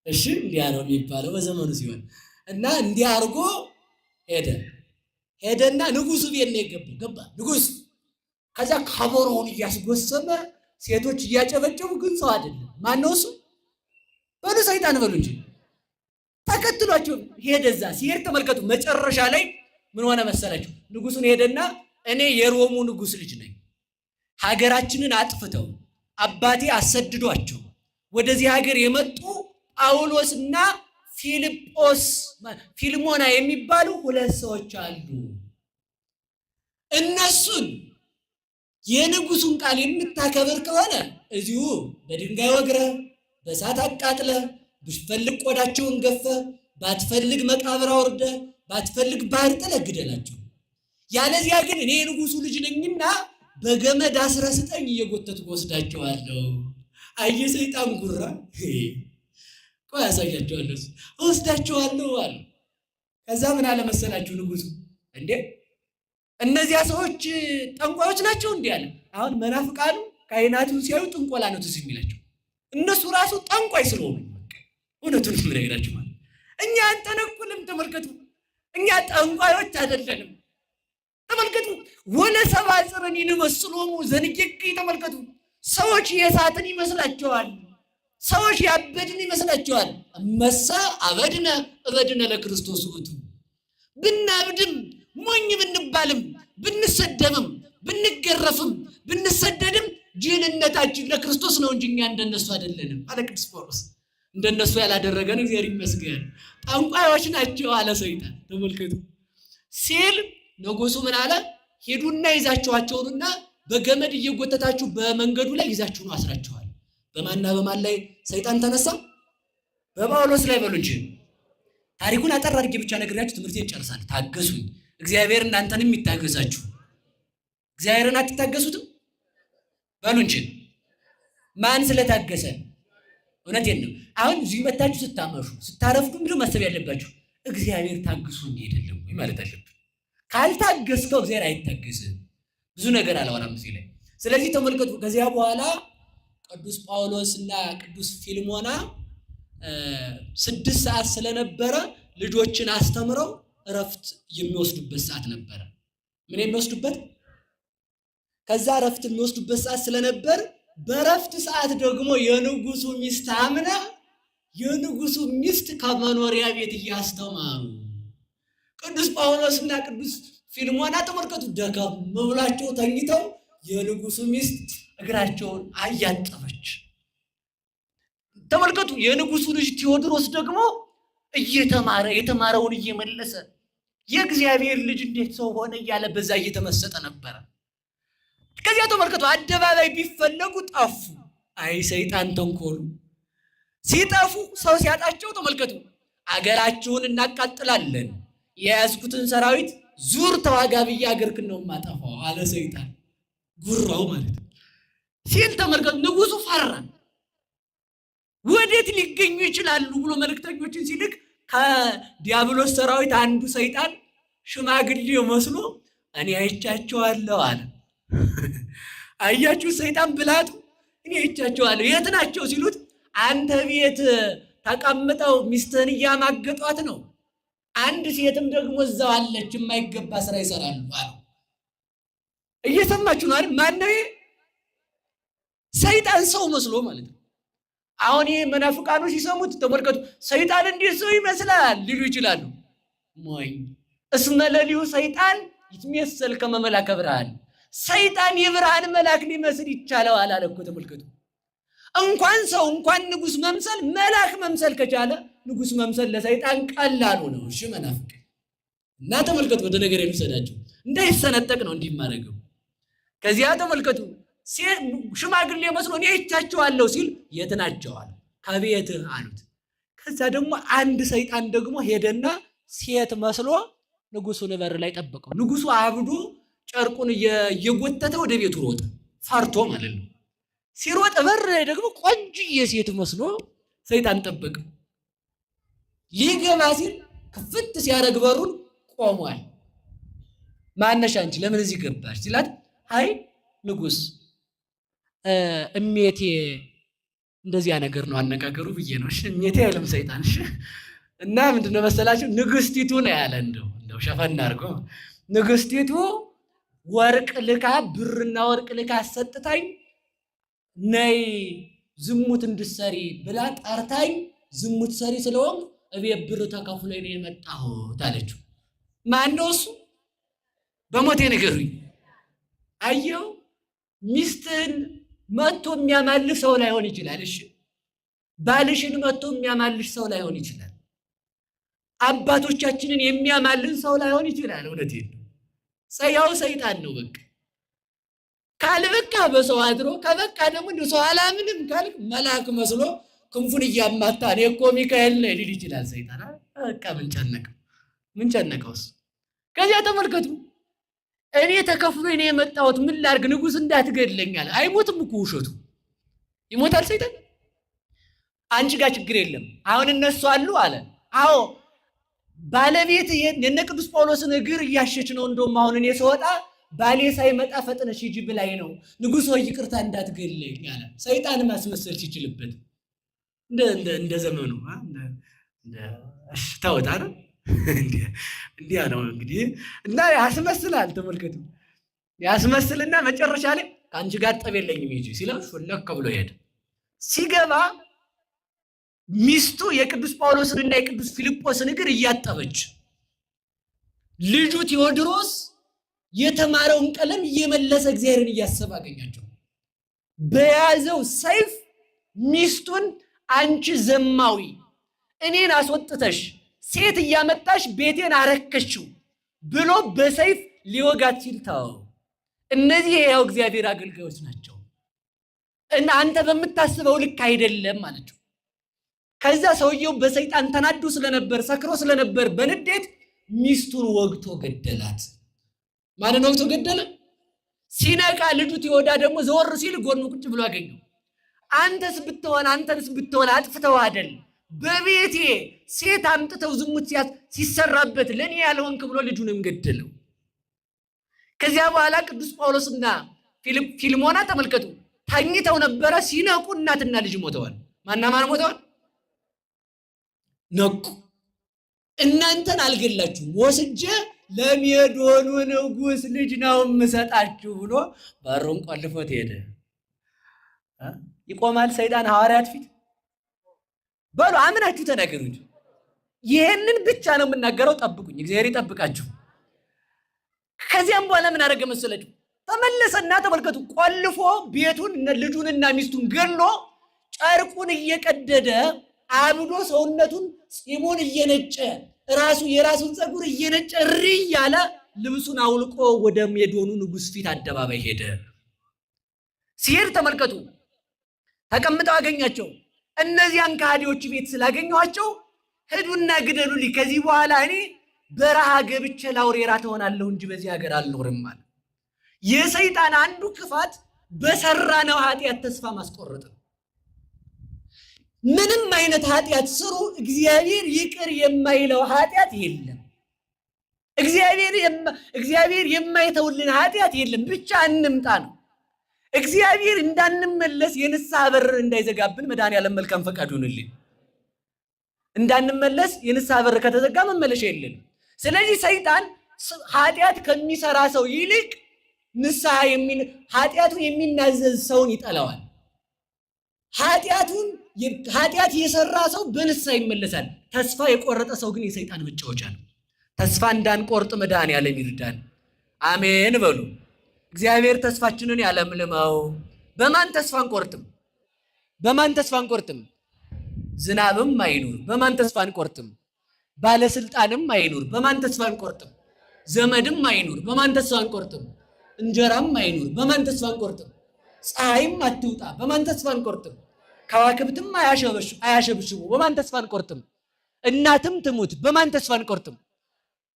እሺ እንዲያ ነው የሚባለው በዘመኑ ሲሆን እና እንዲህ አድርጎ ሄደና ንጉሱ ቤት ነው የገባው። ገባ ንጉስ። ከዛ ከበሮውን እያስጎሰመ ሴቶች እያጨበጨቡ፣ ግን ሰው አይደለም። ማነው እሱ? በሉ ሰይጣን በሉ እንጂ። ተከትሏቸው ሄደ። እዛ ሲሄድ ተመልከቱ፣ መጨረሻ ላይ ምን ሆነ መሰላችሁ? ንጉሱን ሄደና እኔ የሮሙ ንጉስ ልጅ ነኝ፣ ሀገራችንን አጥፍተው አባቴ አሰድዷቸው ወደዚህ ሀገር የመጡ ጳውሎስና ፊልሞና የሚባሉ 2 ሰዎች አሉ። እነሱን የንጉሱን ቃል የምታከብር ከሆነ እዚሁ በድንጋይ ወግረህ በእሳት አቃጥለህ፣ ብትፈልግ ቆዳቸውን ገፈህ፣ ባትፈልግ መቃብር አውርደህ፣ ባትፈልግ ባህር ጥለህ ግደላቸው። ያለዚያ ግን እኔ የንጉሱ ልጅ ነኝና በገመድ አስረህ ስጠኝ፣ እየጎተትኩ ወስዳቸዋለሁ። አየህ ሰይጣን ጉራ። ቆይ ያሳያቸዋለሁ፣ ወስዳቸዋለሁ አለ። ከዛ ምን አለ መሰላችሁ ንጉሱ፣ እንዴ እነዚያ ሰዎች ጠንቋዮች ናቸው እንዲህ አለ። አሁን መናፍቃኑ ካህናቱን ሲያዩ ጥንቆላ ነው ትዝ የሚላቸው። እነሱ ራሱ ጠንቋይ ስለሆኑ እውነቱን የምነግራችሁ ማለት እኛ አንጠነቁልም። ተመልከቱ፣ እኛ ጠንቋዮች አይደለንም። ተመልከቱ፣ ወለሰባ ጽረን ይመስሎሙ ዘንጌክ። ተመልከቱ፣ ሰዎች የሳትን ይመስላቸዋል፣ ሰዎች ያበድን ይመስላቸዋል። እመሰ እበድነ ለክርስቶስ ውእቱ። ብናብድም ሞኝ ብንባልም ብንሰደብም ብንገረፍም ብንሰደድም ጅልነታችን ለክርስቶስ ነው እንጂ እኛ እንደነሱ አይደለንም አለ ቅዱስ ጳውሎስ። እንደነሱ ያላደረገን እግዚአብሔር ይመስገን። ጠንቋዮች ናቸው አለ ሰይጣን። ተመልከቱ ሲል ንጉሱ ምን አለ? ሄዱና ይዛችኋቸውና በገመድ እየጎተታችሁ በመንገዱ ላይ ይዛችሁ ነው አስራችኋል። በማንና በማን ላይ ሰይጣን ተነሳ? በጳውሎስ ላይ በሉ እንጂ። ታሪኩን አጠር አድርጌ ብቻ ነግሬያችሁ ትምህርቴን ጨርሳለሁ። ታገሱኝ። እግዚአብሔር እናንተንም ይታገሳችሁ። እግዚአብሔርን አትታገሱትም? በሉ እንጂ። ማን ስለታገሰ? እውነቴን ነው። አሁን እዚህ መታችሁ ስታመሹ ስታረፍዱ ምንድን ማሰብ ያለባችሁ? እግዚአብሔር ታግሱ አይደለም ወይ ማለት አለብን። ካልታገስከው እግዚአብሔር አይታገስም። ብዙ ነገር አላወራም እዚህ ላይ። ስለዚህ ተመልከቱ። ከዚያ በኋላ ቅዱስ ጳውሎስና ቅዱስ ፊልሞና 6 ሰዓት ስለነበረ ልጆችን አስተምረው እረፍት የሚወስዱበት ሰዓት ነበረ። ምን የሚወስዱበት? ከዛ እረፍት የሚወስዱበት ሰዓት ስለነበር በእረፍት ሰዓት ደግሞ የንጉሱ ሚስት አምና የንጉሱ ሚስት ከመኖሪያ ቤት እያስተማሩ ቅዱስ ጳውሎስና ቅዱስ ፊልሞና ተመልከቱ፣ ደከም ብሏቸው ተኝተው የንጉሱ ሚስት እግራቸውን አያጠበች። ተመልከቱ። የንጉሱ ልጅ ቴዎድሮስ ደግሞ እየተማረ የተማረውን እየመለሰ የእግዚአብሔር ልጅ እንዴት ሰው ሆነ እያለ በዛ እየተመሰጠ ነበረ። ከዚያ ተመልከቱ፣ አደባባይ ቢፈለጉ ጠፉ። አይ ሰይጣን ተንኮሉ። ሲጠፉ ሰው ሲያጣቸው ተመልከቱ፣ አገራችሁን እናቃጥላለን፣ የያዝኩትን ሰራዊት ዙር ተዋጋ ብዬ አገርክን ነው የማጠፋው አለ ሰይጣን። ጉራው ማለት ነው ሲል ተመልከቱ። ንጉሱ ፈራ። ወዴት ሊገኙ ይችላሉ ብሎ መልእክተኞችን ሲልክ ከዲያብሎስ ሰራዊት አንዱ ሰይጣን ሽማግሌ መስሎ እኔ አይቻቸዋለሁ አለ። አያችሁ ሰይጣን ብላቱ። እኔ አይቻቸዋለሁ። የት ናቸው ሲሉት አንተ ቤት ተቀምጠው ሚስትህን እያማገጧት ነው፣ አንድ ሴትም ደግሞ እዛው አለች፣ የማይገባ ስራ ይሰራሉ አለ። እየሰማችሁ ነው አይደል? ማነው? ሰይጣን ሰው መስሎ ማለት ነው። አሁን ይሄ መናፍቃኖች ሲሰሙት ተመልከቱ፣ ሰይጣን እንዴት ሰው ይመስላል ሊሉ ይችላሉ። ሞኝ እስመ ለሊሁ ሰይጣን ይትሜሰል ከመ መልአከ ብርሃን፣ ሰይጣን የብርሃን መልአክ ሊመስል ይቻለዋል አለ እኮ። ተመልከቱ፣ እንኳን ሰው እንኳን ንጉሥ መምሰል መልአክ መምሰል ከቻለ ንጉሥ መምሰል ለሰይጣን ቀላሉ ነው። እሺ መናፍቅ እና ተመልከቱ፣ ወደ ነገር የሚሰዳቸው እንዳይሰነጠቅ ነው እንዲማረገው። ከዚያ ተመልከቱ፣ ሽማግሌ መስሎ እኔ አይቻቸዋለሁ ሲል የት ናቸው አለ። ከቤትህ አሉት። ከዛ ደግሞ አንድ ሰይጣን ደግሞ ሄደና ሴት መስሎ ንጉሱን በር ላይ ጠበቀው። ንጉሱ አብዶ ጨርቁን እየጎተተ ወደ ቤቱ ሮጠ፣ ፈርቶ ማለት ነው። ሲሮጥ በር ላይ ደግሞ ቆንጆዬ ሴት መስሎ ሰይጣን ጠበቀ። ሊገባ ሲል ክፍት ሲያደርግ በሩን ቆሟል። ማነሽ አንቺ ለምን እዚህ ገባሽ ሲላት፣ አይ ንጉስ እሜቴ እንደዚያ ነገር ነው አነጋገሩ ብዬ ነው። እሺ እሜቴ አይልም ሰይጣን። እሺ እና ምንድነው መሰላችሁ ንግስቲቱ ነው ያለ። እንደው ሸፈን አድርጎ ንግስቲቱ ወርቅ ልካ ብርና ወርቅ ልካ አሰጥታኝ ነይ ዝሙት እንድትሰሪ ብላ ጠርታኝ ዝሙት ሰሪ ስለሆንኩ እቤት ብር ተከፍሎኝ ነው የመጣሁት አለችው። ማን ነው እሱ? በሞቴ ንገሩኝ። አየው ሚስትን መጥቶ የሚያማልህ ሰው ላይሆን ይችላል። እሺ ባልሽን መጥቶ የሚያማልሽ ሰው ላይሆን ይችላል። አባቶቻችንን የሚያማልን ሰው ላይሆን ይችላል። እውነቴን ነው። ያው ሰይጣን ነው። በቃ ካልበቃ በሰው አድሮ ከበቃ ደግሞ እንደ ሰው አላምንም ካልክ መልአክ መስሎ ክንፉን እያማታ እኔ እኮ ሚካኤል ነኝ ሊል ይችላል ሰይጣን። በቃ ምን ጨነቀውስ? ከዚያ ተመልከቱ፣ እኔ ተከፍሎ እኔ የመጣሁት ምን ላድርግ? ንጉሥ እንዳትገድለኛል። አይሞትም እኮ ውሸቱ። ይሞታል ሰይጣን። አንቺ ጋር ችግር የለም አሁን እነሱ አሉ አለ። አዎ ባለቤት የነ ቅዱስ ጳውሎስን እግር እያሸች ነው። እንደውም አሁን እኔ ስወጣ ባሌ ሳይመጣ ፈጥነሽ ሂጂ ብላኝ ነው። ንጉሥ ሆይ ይቅርታ እንዳትገድለኝ አለ። ሰይጣን ማስመሰል ሲችልበት እንደ ዘመኑ ታወጣ ነው እንዲያ ነው እንግዲህ። እና ያስመስላል። ተመልከቱ፣ ያስመስልና መጨረሻ ላይ ከአንቺ ጋር ጠብ የለኝም ሂጂ ሲለው ሾለክ ብሎ ሄደ። ሲገባ ሚስቱ የቅዱስ ጳውሎስንና የቅዱስ ፊልጶስን እግር እያጠበች፣ ልጁ ቴዎድሮስ የተማረውን ቀለም እየመለሰ እግዚአብሔርን እያሰበ አገኛቸው። በያዘው ሰይፍ ሚስቱን አንቺ ዘማዊ እኔን አስወጥተሽ ሴት እያመጣሽ ቤቴን አረከሽው ብሎ በሰይፍ ሊወጋት ሲል ተወው። እነዚህ የሕያው እግዚአብሔር አገልጋዮች ናቸው እና አንተ በምታስበው ልክ አይደለም አለችው። ከዛ ሰውየው በሰይጣን ተናዶ ስለነበር ሰክሮ ስለነበር በንዴት ሚስቱን ወግቶ ገደላት። ማንን ወግቶ ገደለ? ሲነቃ ልጁ ቴዎዳ ደግሞ ዘወር ሲል ጎኑ ቁጭ ብሎ አገኘው። አንተንስ ብትሆን አጥፍተው አይደል በቤቴ ሴት አምጥተው ዝሙት ሲሰራበት ለኔ ያልሆንክ ብሎ ልጁንም ገደለው። ከዚያ በኋላ ቅዱስ ጳውሎስና ፊልሞና ተመልከቱ ተኝተው ነበረ። ሲነቁ እናትና ልጅ ሞተዋል። ማን ሞተዋል? ነቁ። እናንተን አልገላችሁም ወስጄ ለሜዶኑ ንጉሥ ልጅ ነው የምሰጣችሁ ብሎ በሩን ቆልፎት ሄደ። ይቆማል ሰይጣን ሐዋርያት ፊት? በሉ አምናችሁ ተናገሩት። ይሄንን ብቻ ነው የምናገረው። ጠብቁኝ፣ እግዚአብሔር ይጠብቃችሁ። ከዚያም በኋላ ምን አደረገ መሰላችሁ? ተመለሰና ተመልከቱ፣ ቆልፎ ቤቱን ልጁንና ሚስቱን ገሎ ጨርቁን እየቀደደ አብዶ ሰውነቱን ፂሙን እየነጨ የራሱን ፀጉር እየነጨ እሪ እያለ ልብሱን አውልቆ ወደ ሜዶኑ ንጉሥ ፊት አደባባይ ሄደ። ሲሄድ ተመልከቱ ተቀምጠው አገኛቸው። እነዚያን ከሃዲዎች ቤት ስላገኘኋቸው ሂዱና ግደሉልኝ፣ ከዚህ በኋላ እኔ በረሃ ገብቼ ላውሬራ ትሆናለሁ እንጂ በዚህ ሀገር አልኖርም አለ። የሰይጣን አንዱ ክፋት በሰራነው ኃጢአት ተስፋ ማስቆረጥ ነው። ምንም አይነት ኃጢአት ስሩ፣ እግዚአብሔር ይቅር የማይለው ኃጢአት የለም። እግዚአብሔር የማይተውልን ኃጢአት የለም። ብቻ እንምጣ ነው። እግዚአብሔር እንዳንመለስ የንስሐ በር እንዳይዘጋብን መድኃኔዓለም መልካም ፈቃድ ይሁንልን። እንዳንመለስ የንስሐ በር ከተዘጋ መመለሻ የለም። ስለዚህ ሰይጣን ኃጢአት ከሚሰራ ሰው ይልቅ ንስሐ ኃጢአቱን የሚናዘዝ ሰውን ይጠላዋል። ኃጢአት የሰራ ሰው በንስሐ ይመለሳል። ተስፋ የቆረጠ ሰው ግን የሰይጣን መጫወቻ ነው። ተስፋ እንዳንቆርጥ መድኃኔዓለም ይርዳን። አሜን በሉ። እግዚአብሔር ተስፋችንን ያለምልመው። በማን ተስፋ አንቆርጥም? በማን ተስፋ አንቆርጥም? ዝናብም አይኑር፣ በማን ተስፋ አንቆርጥም? ባለስልጣንም አይኑር፣ በማን ተስፋ አንቆርጥም? ዘመድም አይኑር፣ በማን ተስፋ አንቆርጥም? እንጀራም አይኑር፣ በማን ተስፋ አንቆርጥም? ፀሐይም አትውጣ፣ በማን ተስፋ አንቆርጥም? ከዋክብትም አያሸብሽቡ፣ በማን ተስፋ አንቆርጥም? እናትም ትሙት፣ በማን ተስፋ አንቆርጥም?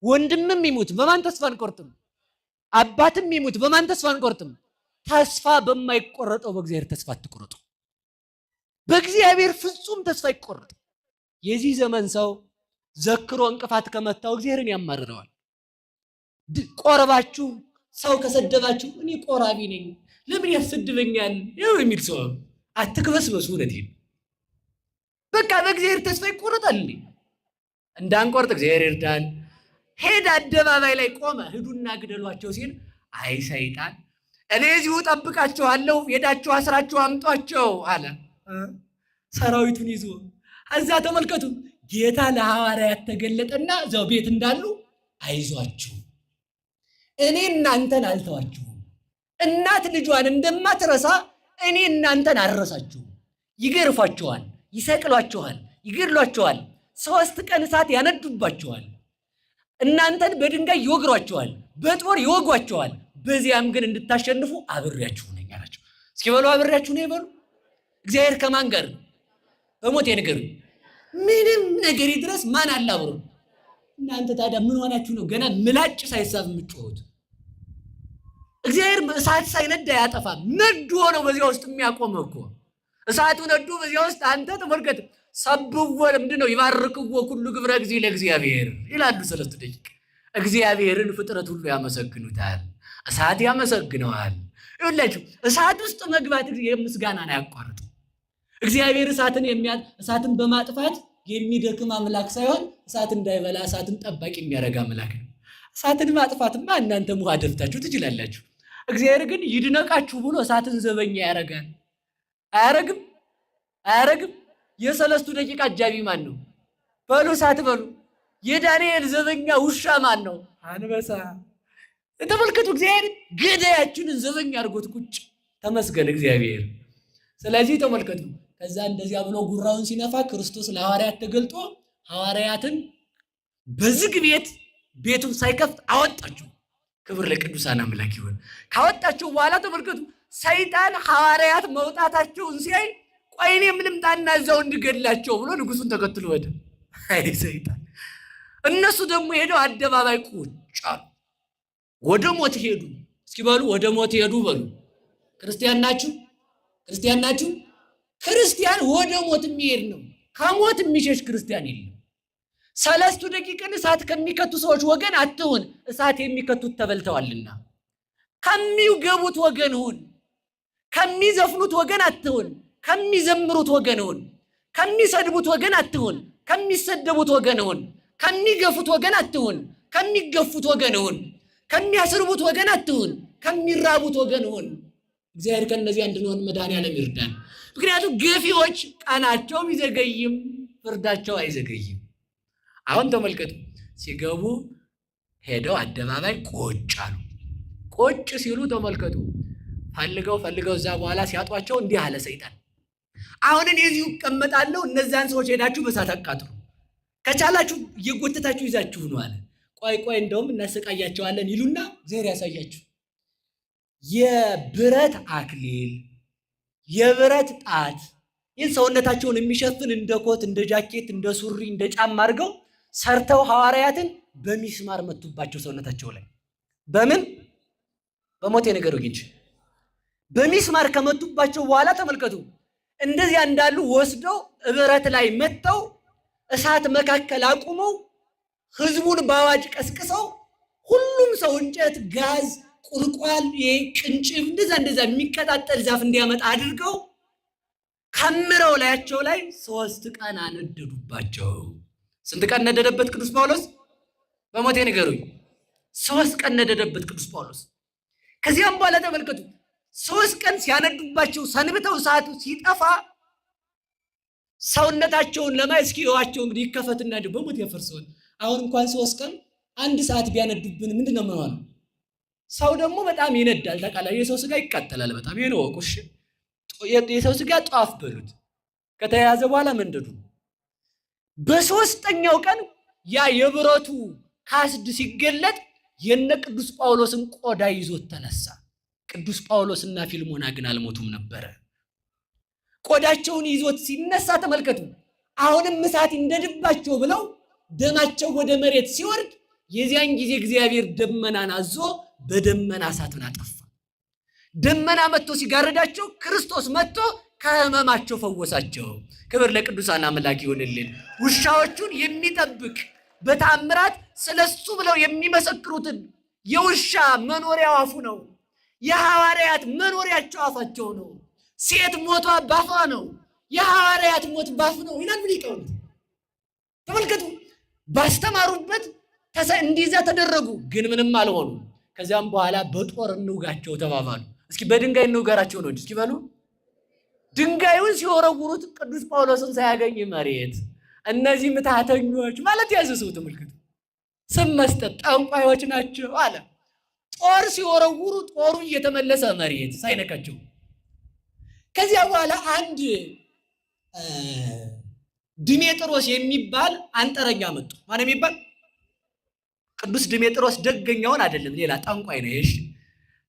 ወንድምም ይሙት፣ በማን ተስፋ አንቆርጥም? አባትም ይሙት፣ በማን ተስፋ አንቆርጥም? ተስፋ በማይቆረጠው በእግዚአብሔር ተስፋ አትቆረጡ። በእግዚአብሔር ፍጹም ተስፋ ይቆረጥ። የዚህ ዘመን ሰው ዘክሮ እንቅፋት ከመታው እግዚአብሔርን ያማርረዋል። ቆረባችሁ ሰው ከሰደባችሁ እኔ ቆራቢ ነኝ ለምን ያሰድበኛል ያው የሚል ሰው አትክበስበሱ። እውነቴን በቃ በእግዚአብሔር ተስፋ ይቆረጣል። እንዳንቆርጥ እግዚአብሔር ይርዳን። ሄድ አደባባይ ላይ ቆመ ሂዱና ግደሏቸው ሲል አይ ሰይጣን እኔ እዚሁ ጠብቃችኋለሁ ሄዳችሁ አስራችሁ አምጧቸው አለ። ሰራዊቱን ይዞ እዛ ተመልከቱ። ጌታ ለሐዋርያት ተገለጠና እዛው ቤት እንዳሉ አይዟችሁ እኔ እናንተን አልተዋችሁም። እናት ልጇን እንደማትረሳ እኔ እናንተን አልረሳችሁም። ይገርፏችኋል፣ ይሰቅሏችኋል፣ ይገድሏችኋል። 3 ቀን እሳት ያነዱባችኋል። እናንተን በድንጋይ ይወግሯችኋል፣ በጦር ይወጓችኋል። በዚያም ግን እንድታሸንፉ አብሬያችሁ ነኝ አላቸው። እስኪ በሉ አብሬያችሁ ነኝ በሉ። እግዚአብሔር ከማን ጋር? በሞት የነገሩ ምንም ነገር ድረስ ማን አለ አብሮ? እናንተ ታዲያ ምን ሆናችሁ ነው ገና ምላጭ ሳይሳብ የምትጮሁት? እግዚአብሔር እሳት ሳይነዳ ያጠፋል። ነዶ ነው በዚያ ውስጥ የሚያቆመው እኮ እሳቱ ነዶ በዚያ ውስጥ አንተ ተመልከት። ሰብዎ ለምንድነው ይባርክዎ ኩሉ ግብረ ጊዜ ለእግዚአብሔር ይላሉ ሰለስቱ ደቂቅ። እግዚአብሔርን ፍጥረት ሁሉ ያመሰግኑታል፣ እሳት ያመሰግነዋል። ይኸውላችሁ እሳት ውስጥ መግባት የምስጋናን አያቋርጥ። እግዚአብሔር እሳትን በማጥፋት የሚደክም አምላክ ሳይሆን እሳት እንዳይበላ እሳትን ጠባቂ የሚያደርግ አምላክ ነው። እሳትን ማጥፋትማ እናንተ ሙሃ ደፍታችሁ ትችላላችሁ። እግዚአብሔር ግን ይድነቃችሁ ብሎ እሳትን ዘበኛ ያደርጋል። አያረግም? አያረግም? የሰለስቱ ደቂቅ አጃቢ ማን ነው? በሉ እሳት በሉ። የዳንኤል ዘበኛ ውሻ ማን ነው? አንበሳ። ተመልከቱ፣ እግዚአብሔር ገዳያችንን ዘበኛ አድርጎት ቁጭ። ተመስገን እግዚአብሔር። ስለዚህ ተመልከቱ፣ ከዛ እንደዚያ ብሎ ጉራውን ሲነፋ ክርስቶስ ለሐዋርያት ተገልጦ ሐዋርያትን በዝግ ቤቱን ሳይከፍት አወጣቸው። ክብር ለቅዱሳን አምላክ ይሁን። ካወጣቸው በኋላ ተመልከቱ፣ ሰይጣን ሐዋርያት መውጣታቸውን ሲያይ ቆይ እኔ ምንም ጣና እዛው እንድገድላቸው ብሎ ንጉሱን ተከትሎ ወደ አይ ሰይጣን። እነሱ ደግሞ ሄደው አደባባይ ቁጭ አሉ። ወደ ሞት ሄዱ። እስኪ በሉ ወደ ሞት ሄዱ በሉ። ክርስቲያን ናችሁ? ክርስቲያን ናችሁ? ክርስቲያን ወደ ሞት የሚሄድ ነው። ከሞት የሚሸሽ ክርስቲያን የለም። ሰለስቱ ደቂቅን እሳት ከሚከቱ ሰዎች ወገን አትሁን፣ እሳት የሚከቱት ተበልተዋልና። ከሚገቡት ወገን ሁን። ከሚዘፍኑት ወገን አትሁን፣ ከሚዘምሩት ወገን ሁን። ከሚሰድቡት ወገን አትሁን፣ ከሚሰደቡት ወገን ሁን። ከሚገፉት ወገን አትሁን፣ ከሚገፉት ወገን ሁን። ከሚያስርቡት ወገን አትሁን፣ ከሚራቡት ወገን ሁን። እግዚአብሔር ከእነዚህ እንድንሆን መድኃኔዓለም ይርዳን። ምክንያቱም ገፊዎች ቀናቸው ቢዘገይም ፍርዳቸው አይዘገይም። አሁን ተመልከቱ፣ ሲገቡ ሄደው አደባባይ ቁጭ አሉ። ቁጭ ሲሉ ተመልከቱ፣ ፈልገው እዛ በኋላ ሲያጧቸው እንዲህ አለ ሰይጣን፣ አሁን እኔ እዚሁ እቀመጣለሁ፣ እነዛን ሰዎች ሄዳችሁ በእሳት አቃጥሉ፣ ከቻላችሁ እየጎተታችሁ ይዛችሁ ነው አለ። ቆይ እንደውም እናሰቃያቸዋለን ይሉና እግዚአብሔር ያሳያችሁ። የብረት አክሊል፣ የብረት ጣት፣ ይህን ሰውነታቸውን የሚሸፍን እንደ ኮት፣ እንደ ጃኬት፣ እንደ ሱሪ፣ እንደ ጫማ አድርገው ሰርተው ሐዋርያትን በሚስማር መቱባቸው ሰውነታቸው ላይ። በምን? በሞት የነገረው እንጂ በሚስማር ከመቱባቸው በኋላ ተመልከቱ፣ እንደዚያ እንዳሉ ወስደው ብረት ላይ መተው እሳት መካከል አቁመው ህዝቡን በአዋጅ ቀስቅሰው ሁሉም ሰው እንጨት፣ ጋዝ፣ ቁልቋል፣ ቅንጭብ እንደዛ የሚቀጣጠል ዛፍ እንዲያመጣ አድርገው ከምረው ላያቸው ላይ 3 ቀን አነደዱባቸው። ስንት ቀን ነደደበት ቅዱስ ጳውሎስ? በሞቴ ንገሩኝ። 3 ቀን ነደደበት ቅዱስ ጳውሎስ። ከዚያም በኋላ ተመልከቱ፣ 3 ቀን ሲያነዱባቸው ሰንብተው እሳቱ ሲጠፋ ሰውነታቸውን ለማየት እስኪ ይዋቸው እንግዲህ ይከፈትና በሞት ያፈርሰዋል። አሁን እንኳን 3 ቀን 1 ሰዓት ቢያነዱብን ምንድነው የምንሆነው? ሰው ደግሞ በጣም ይነዳል። ታውቃለህ፣ የሰው ስጋ ይቃጠላል በጣም። ይሄ ነው ወቁሽ። የሰው ስጋ ጧፍ በሉት ከተያዘ በኋላ መንደዱ። በ3ኛው ቀን ያ የብረቱ ካስድ ሲገለጥ የነ ቅዱስ ጳውሎስን ቆዳ ይዞት ተነሳ። ቅዱስ ጳውሎስና ፊልሞና ግን አልሞቱም ነበረ። ቆዳቸውን ይዞት ሲነሳ ተመልከቱ። አሁንም እሳት እንደድባቸው ብለው ደማቸው ወደ መሬት ሲወርድ የዚያን ጊዜ እግዚአብሔር ደመናን አዞ በደመና እሳትን አጠፋ። ደመና መጥቶ ሲጋረዳቸው ክርስቶስ መጥቶ ከህመማቸው ፈወሳቸው። ክብር ለቅዱሳን አምላክ ይሁንልን። ውሻዎቹን የሚጠብቅ በተአምራት ስለሱ ብለው የሚመሰክሩትን የውሻ መኖሪያው አፉ ነው። የሐዋርያት መኖሪያቸው አፋቸው ነው። ሴት ሞቷ ባፏ ነው። የሐዋርያት ሞት ባፍ ነው ይላል ሊቃውንት። ተመልከቱ። ባስተማሩበት እንዲዛ ተደረጉ፣ ግን ምንም አልሆኑ። ከዚያም በኋላ በጦር እንውጋቸው ተባባሉ። እስኪ በድንጋይ እንውጋራቸው ነው እንጂ እስኪ በሉ። ድንጋዩን ሲወረውሩት ቅዱስ ጳውሎስን ሳያገኝ መሬት። እነዚህ ምታተኞች ማለት ያዘሰው ተመልከቱ። ስም መስጠት ጠንቋዮች ናቸው አለ። ጦር ሲወረውሩ ጦሩ እየተመለሰ መሬት ሳይነካቸው። ከዚያ በኋላ አንድ ድሜጥሮስ የሚባል አንጠረኛ መጡ። ማን የሚባል? ቅዱስ ድሜጥሮስ ደገኛውን አይደለም፣ ሌላ ጠንቋይ ነው። እሺ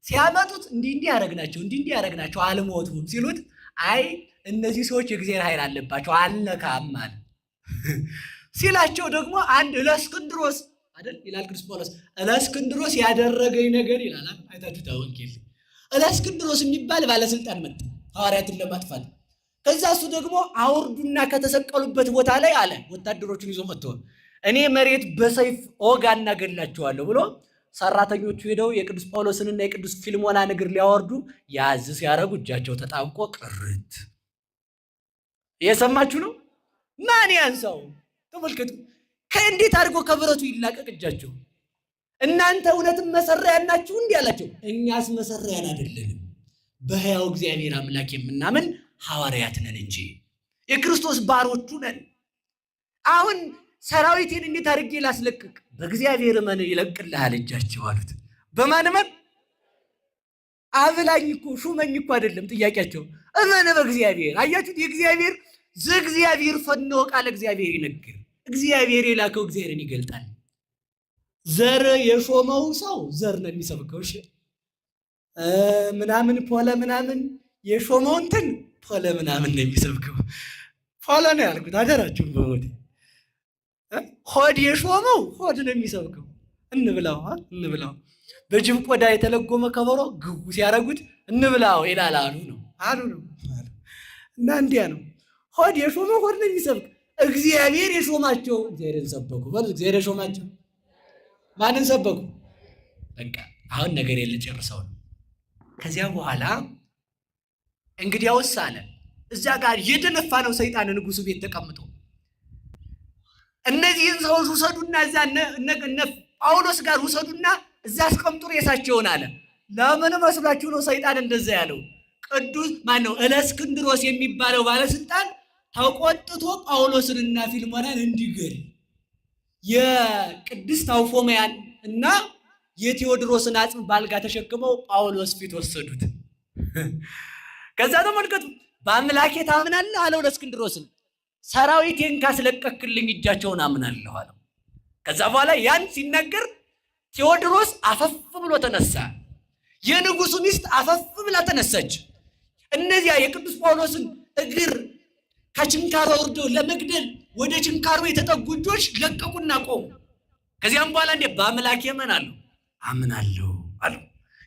ሲያመጡት እንዲህ ያረግናቸው አልሞቱም ሲሉት፣ አይ እነዚህ ሰዎች የእግዚአብሔር ኃይል አለባቸው አልነካም አለ። ሲላቸው ደግሞ አንድ እለእስክንድሮስ አይደል ይላል ቅዱስ ጳውሎስ። እለእስክንድሮስ ያደረገኝ ነገር ይላል። አይታችሁ ታወንጌል። እለእስክንድሮስ የሚባል ባለስልጣን መጣ ሐዋርያትን ለማጥፋት። ከዛ እሱ ደግሞ አውርዱና ከተሰቀሉበት ቦታ ላይ አለ ወታደሮቹን ይዞ መጥቶ እኔ መሬት በሰይፍ ኦጋና ገድላቸዋለሁ ብሎ ሰራተኞቹ ሄደው የቅዱስ ጳውሎስንና የቅዱስ ፊልሞናን እግር ሊያወርዱ ያዝ ሲያረጉ እጃቸው ተጣብቆ ቅርት። እየሰማችሁ ነው? ማን ያንሳው? ተመልከቱ። ከእንዴት አድርጎ ከብረቱ ይላቀቅ እጃቸው። እናንተ እውነትም መሰሪያን ናችሁ እንዲህ አላቸው። እኛስ መሰሪያን አይደለንም፣ በሕያው እግዚአብሔር አምላክ የምናምን ሐዋርያት ነን እንጂ የክርስቶስ ባሮቹ ነን። አሁን ሰራዊቴን እንዴት አድርጌ ላስለቅቅ? በእግዚአብሔር እመን ይለቅልሃል እጃቸው አሉት። በማን እመን? አብላኝ እኮ ሹመኝ እኮ አይደለም ጥያቄያቸው። እመን በእግዚአብሔር። አያችሁት? የእግዚአብሔር ዘእግዚአብሔር ፈነወ ቃለ እግዚአብሔር ይነግር። እግዚአብሔር የላከው እግዚአብሔርን ይገልጣል። ዘር የሾመው ሰው ዘር ነው የሚሰብከው። እሺ ምናምን ፖለ ምናምን የሾመው እንትን ፖለ ምናምን ነው የሚሰብከው። ፖለ ነው ያልኩት አደራችሁን በሞቴ። ሆድ የሾመው ሆድ ነው የሚሰብከው። እንብላው እንብላው። በጅብ ቆዳ የተለጎመ ከበሮ ግቡ ሲያረጉት እንብላው ይላል አሉ ነው እና እንዲያ ነው። ሆድ የሾመው ሆድ ነው የሚሰብክ። እግዚአብሔር የሾማቸው እግዚአብሔርን ሰበኩ። እግዚአብሔር የሾማቸው ማንን ሰበኩ? በቃ አሁን ነገር የለ ጨርሰው ነው። ከዚያ በኋላ እንግዲያውስ አለ እዛ ጋር የደነፋ ነው ሰይጣን ንጉሱ ቤት ተቀምጦ እነዚህን ሰዎች ውሰዱና እዛ እነ ጳውሎስ ጋር ውሰዱና እዛ አስቀምጡ ሬሳቸውን አለ። ለምን መስላችሁ ነው ሰይጣን እንደዛ ያለው? ቅዱስ ማን ነው? እለእስክንድሮስ የሚባለው ባለስልጣን ተቆጥቶ ጳውሎስንና ፊልሞናን እንዲገል የቅድስት አውፎምያን እና የቴዎድሮስን አጽም ባልጋ ተሸክመው ጳውሎስ ፊት ወሰዱት። ከዛ ተመልከቱ። በአምላኬ ታምናለህ አለው ለእስክንድሮስን። ሰራዊቴን ካስለቀክልኝ እጃቸውን አምናለሁ አለው። ከዛ በኋላ ያን ሲናገር ቴዎድሮስ አፈፍ ብሎ ተነሳ። የንጉሱ ሚስት አፈፍ ብላ ተነሳች። እነዚያ የቅዱስ ጳውሎስን እግር ከችንካሩ ወርደው ለመግደል ወደ ችንካሩ የተጠጉ እጆች ለቀቁና ቆሙ። ከዚያም በኋላ እንዴ በአምላኬ አምናለሁ አለው።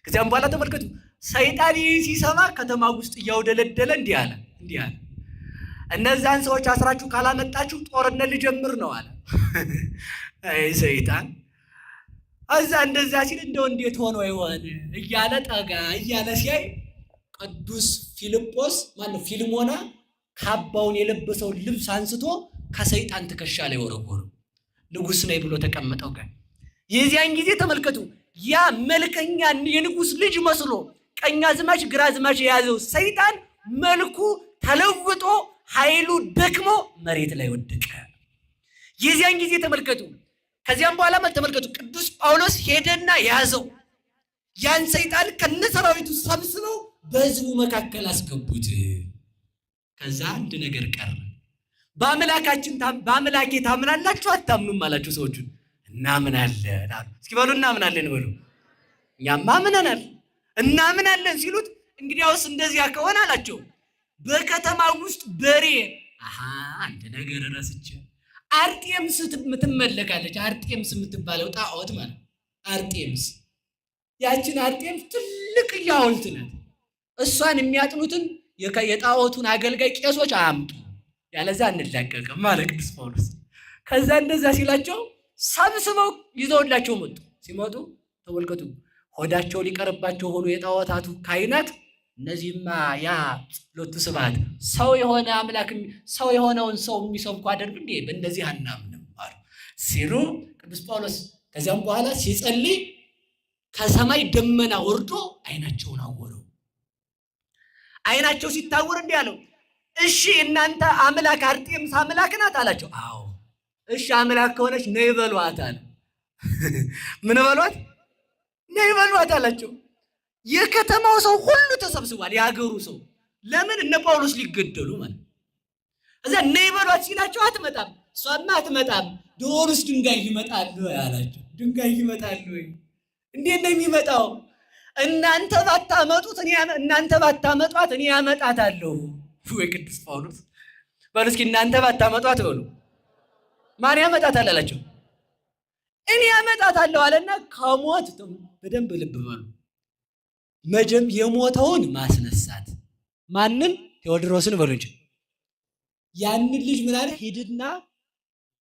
ከዚያም በኋላ ተመልከቱ። ሰይጣን ሲሰማ ከተማ ውስጥ እያውደለደለ እንዲህ አለ እነዛን ሰዎች አስራችሁ ካላመጣችሁ ጦርነት ልጀምር ነው አለ። አይ ሰይጣን እዛ እንደዛ ሲል እንደው እንዴት ሆኖ ይሆን እያለ ጠጋ እያለ ሲያይ ቅዱስ ፊልጶስ ማነው ፊልሞና ካባውን የለበሰውን ልብስ አንስቶ ከሰይጣን ትከሻ ላይ ወረወረው። ንጉስ ነኝ ብሎ ተቀመጠው ጋር የዚያን ጊዜ ተመልከቱ። ያ መልከኛ የንጉስ ልጅ መስሎ ቀኛዝማች ግራዝማች የያዘው ሰይጣን መልኩ ተለውጦ ኃይሉ ደክሞ መሬት ላይ ወደቀ። የዚያን ጊዜ ተመልከቱ። ከዚያም በኋላ ተመልከቱ፣ ቅዱስ ጳውሎስ ሄደና ያዘው። ያን ሰይጣን ከነሰራዊቱ ሰብስበው በሕዝቡ መካከል አስገቡት። ከዛ አንድ ነገር ቀረ። በአምላኬ ታምናላችሁ አታምኑም አላቸው ሰዎቹን። እናምናለን አሉ። እስኪ በሉ እናምናለን በሉ። እኛማ አምነናል እናምናለን ሲሉት፣ እንግዲያውስ እንደዚያ ከሆነ አላቸው በከተማው ውስጥ በሬ አንድ ነገር ረስቼ አርጤምስ የምትመለካለች። አርጤምስ የምትባለው ጣዖት ማለት አርጤምስ፣ ያችን አርጤምስ ትልቅ ሐውልት ናት። እሷን የሚያጥኑትን የጣዖቱን አገልጋይ ቄሶች አምጡ፣ ያለዛ እንላቀቅም ማለት ቅዱስ ጳውሎስ። ከዛ እንደዛ ሲላቸው ሰብስበው ይዘውላቸው መጡ። ሲመጡ ተመልከቱ፣ ሆዳቸው ሊቀርባቸው ሆኖ የጣዖታቱ ካህናት፣ እነዚህማ ያ ሎቱ ስብሐት ሰው የሆነ አምላክ ሰው የሆነውን ሰው የሚሰብኩ አደርግ እንዴ? በእንደዚህ አናምንም አሉ ሲሉ ቅዱስ ጳውሎስ ከዚያም በኋላ ሲጸልይ ከሰማይ ደመና ወርዶ አይናቸውን አወረው። አይናቸው ሲታወር እንዲህ አለው፣ እሺ እናንተ አምላክ አርጤምስ አምላክ ናት አላቸው። አዎ እሺ አምላክ ከሆነች ነይ በሏት አለ። ምን በሏት? ነይ በሏት አላቸው። የከተማው ሰው ሁሉ ተሰብስቧል። የሀገሩ ሰው ለምን? እነ ጳውሎስ ሊገደሉ ማለት። እዛ ነይ በሏት ሲላቸው አትመጣም፣ እሷማ አትመጣም፣ ዶሮስ ድንጋይ ይመጣል አላቸው። ድንጋይ ይመጣል ወይ? እንዴት ነው የሚመጣው? እናንተ ባታመጧት እኔ ያመጣታለሁ። ወይ ቅዱስ ጳውሎስ በሉ እስኪ እናንተ ባታመጧት በሉ። ማን ያመጣታል አላቸው። እኔ ያመጣታለሁ አለና ከሞት በደንብ ልብ በሉ። መጀም የሞተውን ማስነሳት ማንን? ቴዎድሮስን በሉ እንጂ። ያንን ልጅ ምን አለ? ሂድና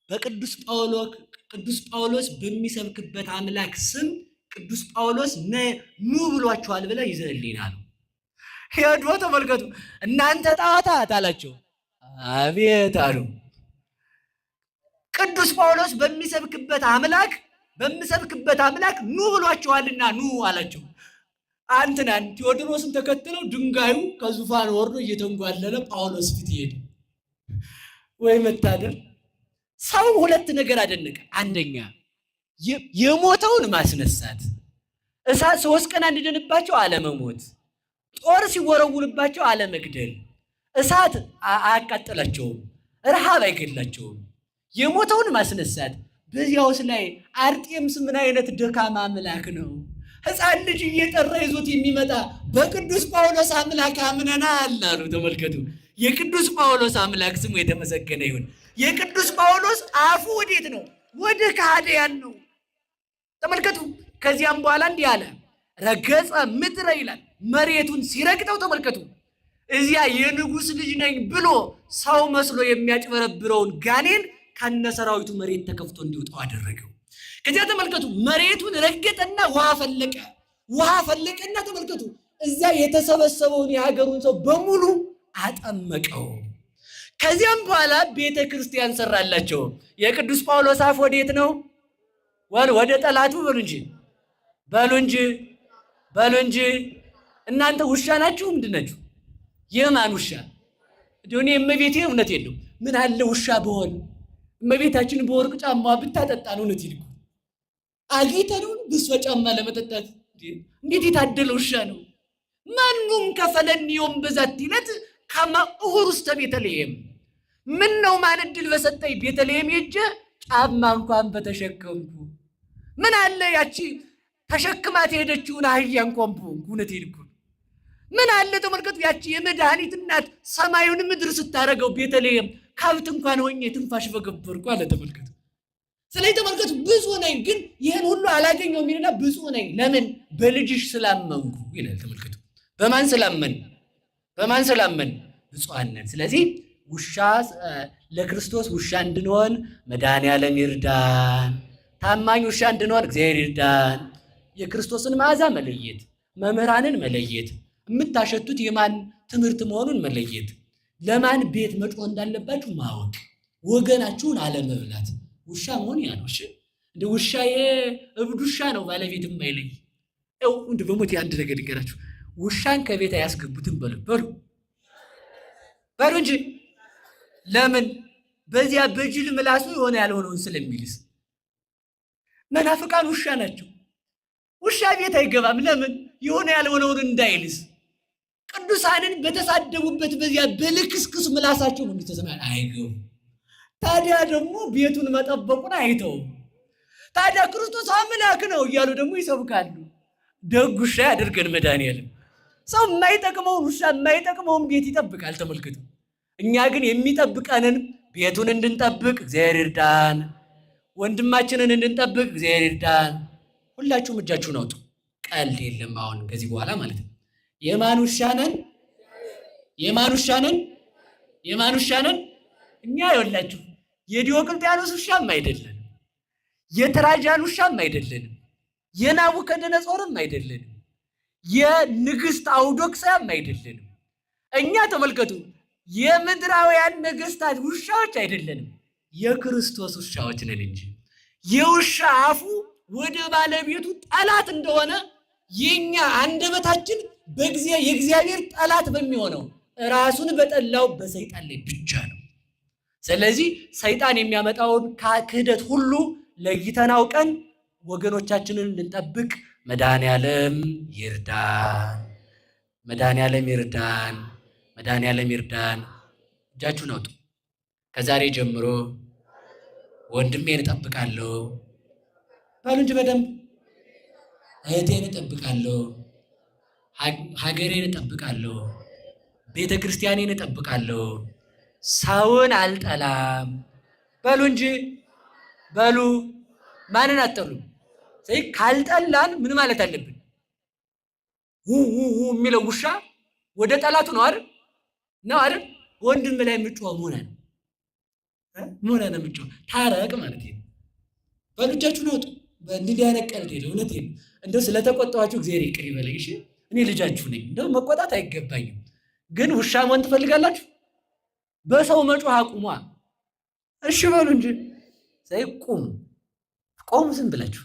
በቅዱስ ጳውሎስ በሚሰብክበት አምላክ ስም ቅዱስ ጳውሎስ ኑ ብሏቸዋል ብለህ ይዘህልኝ አሉ። ሄዶ ተመልከቱ፣ እናንተ ጣዖታት አላቸው። አቤት አሉ። ቅዱስ ጳውሎስ በምሰብክበት አምላክ ኑ ብሏቸዋልና ኑ አላቸው። አንተናን ቴዎድሮስን ተከትለው ድንጋዩ ከዙፋን ወርዶ እየተንጓለለ ጳውሎስ ፊት ይሄድ። ወይ መታደር! ሰው ሁለት ነገር አደነቀ። አንደኛ የሞተውን ማስነሳት፣ እሳት 3 ቀን እንዲደንባቸው አለመሞት፣ ጦር ሲወረውልባቸው አለመግደል። እሳት አያቃጥላቸውም፣ ረሃብ አይገድላቸውም። የሞተውን ማስነሳት። በዚያውስ ላይ አርጤምስ ምን አይነት ደካማ አምላክ ነው! ሕፃን ልጅ እየጠራ ይዞት የሚመጣ በቅዱስ ጳውሎስ አምላክ አምነናል አሉ። ተመልከቱ፣ የቅዱስ ጳውሎስ አምላክ ስሙ የተመሰገነ ይሁን። የቅዱስ ጳውሎስ አፉ ወዴት ነው? ወደ ከሃዲያን ነው። ተመልከቱ። ከዚያም በኋላ እንዲህ አለ፣ ረገጸ ምድረ ይላል። መሬቱን ሲረግጠው ተመልከቱ። እዚያ የንጉሥ ልጅ ነኝ ብሎ ሰው መስሎ የሚያጭበረብረውን ጋኔን ከነሰራዊቱ መሬት ተከፍቶ እንዲወጣው አደረገው። ከዚያ ተመልከቱ፣ መሬቱን ረገጠና ውሃ ፈለቀና ተመልከቱ፣ እዚያ የተሰበሰበውን የሀገሩን ሰው በሙሉ አጠመቀው። ከዚያም በኋላ ቤተ ክርስቲያን ሰራላቸው። የቅዱስ ጳውሎስ አፍ ወዴት ነው? ወደ ጠላቱ በሉ እንጂ እናንተ ውሻ ናችሁ። ምንድን ናችሁ? የማን ውሻ? እኔ እመቤቴ እውነት የለው ምን አለ ውሻ በሆን እመቤታችን በወርቅ ጫማ ብታጠጣን እውነት ይልኩ አጌተኑን ብሷ ጫማ ለመጠጣት እንዴት የታደለ ውሻ ነው። ማኑም ከፈለኒዮም በዛት ይለት ከማ እሁር ውስተ ቤተልሔም። ምን ነው ማን እድል በሰጠኝ ቤተልሔም ሄጄ ጫማ እንኳን በተሸከምኩ። ምን አለ ያቺ ተሸክማት የሄደችውን አህያ እንኳን በሆንኩ። እውነት ይልኩ ምን አለ ተመልከቱ፣ ያቺ የመድኃኒት እናት ሰማዩን ምድር ስታረገው ቤተልሔም ከብት እንኳን ሆኜ ትንፋሽ በገበርኩ አለ። ተመልከቱ። ስለዚህ ተመልከቱ፣ ብፁዕ ነኝ ግን ይህን ሁሉ አላገኘው የሚልና ብፁዕ ነኝ ለምን? በልጅሽ ስላመንኩ ይላል። ተመልከቱ፣ በማን ስላመን? ብፁዓን ነን። ስለዚህ ውሻ ለክርስቶስ ውሻ እንድንሆን መድኃኔዓለም ይርዳን። ታማኝ ውሻ እንድንሆን እግዚአብሔር ይርዳን። የክርስቶስን መዓዛ መለየት፣ መምህራንን መለየት፣ የምታሸቱት የማን ትምህርት መሆኑን መለየት፣ ለማን ቤት መጮህ እንዳለባችሁ ማወቅ፣ ወገናችሁን አለመብላት። ውሻ መሆን ያ ነው። እሺ እንደ ውሻ የእብድ ውሻ ነው ባለቤት የማይለይ እንደ በሞት አንድ ነገር ልንገራችሁ፣ ውሻን ከቤት አያስገቡትም በሉ እንጂ ለምን? በዚያ በጅል ምላሱ የሆነ ያልሆነውን ስለሚልስ። መናፍቃን ውሻ ናቸው። ውሻ ቤት አይገባም። ለምን? የሆነ ያልሆነውን እንዳይልስ። ቅዱሳንን በተሳደቡበት በዚያ በልክስክስ ምላሳቸው መንግሥተ ሰማያት አይገቡም። ታዲያ ደግሞ ቤቱን መጠበቁን አይተውም። ታዲያ ክርስቶስ አምላክ ነው እያሉ ደግሞ ይሰብካሉ። ደግ ውሻ ያድርገን መድኃኒዓለም። ሰው የማይጠቅመውን ውሻ የማይጠቅመውን ቤት ይጠብቃል። ተመልከቱ። እኛ ግን የሚጠብቀንን ቤቱን እንድንጠብቅ እግዚአብሔር ይርዳን። ወንድማችንን እንድንጠብቅ እግዚአብሔር ይርዳን። ሁላችሁም እጃችሁን አውጡ። ቀልድ የለም አሁን ከዚህ በኋላ ማለት ነው። የማን ውሻ ነን? የማን ውሻ ነን? የማን ውሻ ነን? እኛ ይኸውላችሁ የዲዮቅልጥያኖስ ውሻም አይደለንም፣ የትራጃን ውሻም አይደለንም፣ የናቡከደነጾርም አይደለንም፣ የንግሥት አውዶክሳም አይደለንም። እኛ ተመልከቱ የምድራውያን ነገሥታት ውሻዎች አይደለንም፣ የክርስቶስ ውሻዎች ነን እንጂ። የውሻ አፉ ወደ ባለቤቱ ጠላት እንደሆነ የኛ አንደበታችን የእግዚአብሔር ጠላት በሚሆነው ራሱን በጠላው በሰይጣን ላይ ብቻ ነው። ስለዚህ ሰይጣን የሚያመጣውን ክህደት ሁሉ ለይተን አውቀን ወገኖቻችንን እንድንጠብቅ መድኃኔዓለም ይርዳን። መድኃኔዓለም ይርዳን። መድኃኔዓለም ይርዳን። እጃችሁን አውጡ። ከዛሬ ጀምሮ ወንድሜን እጠብቃለሁ ባሉ እንጂ በደንብ እህቴን እጠብቃለሁ፣ ሀገሬን እጠብቃለሁ፣ ቤተ ክርስቲያኔን እጠብቃለሁ፣ ሰውን አልጠላም በሉ እንጂ በሉ። ማንን አጠሉ? ካልጠላን ምን ማለት አለብን? የሚለው ውሻ ወደ ጠላቱ ነው አይደል? ነው አይደል? ወንድም ላይ የምጮኸው ምን ሆነ ነው የምጮኸው? ታረቅ ማለት ነው። በሉ እጃችሁን አውጡ። እንዲህ አይነት ቀልድ የለ። እውነቴን ነው። እንደው ስለተቆጣኋችሁ እግዚአብሔር ይቅር ይበለኝ። እሺ እኔ ልጃችሁ ነኝ። እንደው መቆጣት አይገባኝም። ግን ውሻ መሆን ትፈልጋላችሁ? በሰው መጮህ አቁሟ። እሺ በሉ እንጂ ቁሙ። ቆሙ ዝም ብላችሁ።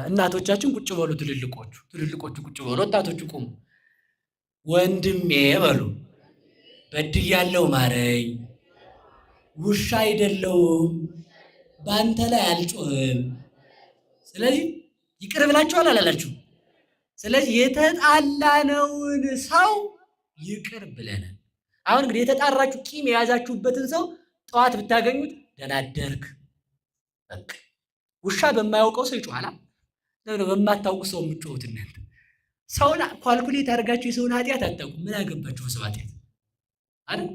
እናቶቻችን ቁጭ በሉ፣ ትልልቆቹ ቁጭ በሉ፣ ወጣቶቹ ቁሙ። ወንድሜ በሉ በድያለሁ ማረኝ፣ ውሻ አይደለሁም፣ በአንተ ላይ አልጮህም። ስለዚህ ይቅር ብላችኋል አላላችሁ? ስለዚህ የተጣላነውን ሰው ይቅር ብለናል። አሁን እንግዲህ የተጣራችሁ ቂም የያዛችሁበትን ሰው ጠዋት ብታገኙት ደህና አደርክ በቃ። ውሻ በማያውቀው ሰው ይጮሃል። በማታውቁ ሰው የምትጮሁት እናንተ ሰውን ኳልኩሌት አድርጋችሁ የሰውን ኃጢአት አታውቁም። ምን አገባችሁ ሰው ኃጢአት አይደል?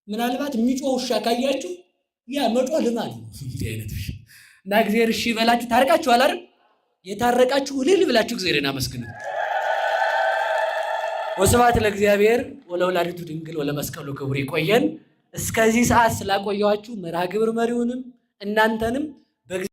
ምናልባት የሚጮህ ውሻ ካያችሁ ያ መጮህ ልማድ ነው። እንዲህ አይነት ውሻ እና እግዚአብሔር እሺ በላችሁ ታርቃችኋል አይደል? የታረቃችሁ እልል ብላችሁ እግዚአብሔርን አመስግኑ። ወስብሐት ለእግዚአብሔር ወለወላዲቱ ድንግል ወለመስቀሉ ክቡር። ይቆየን። እስከዚህ ሰዓት ስላቆየኋችሁ መርሐ ግብር መሪውንም እናንተንም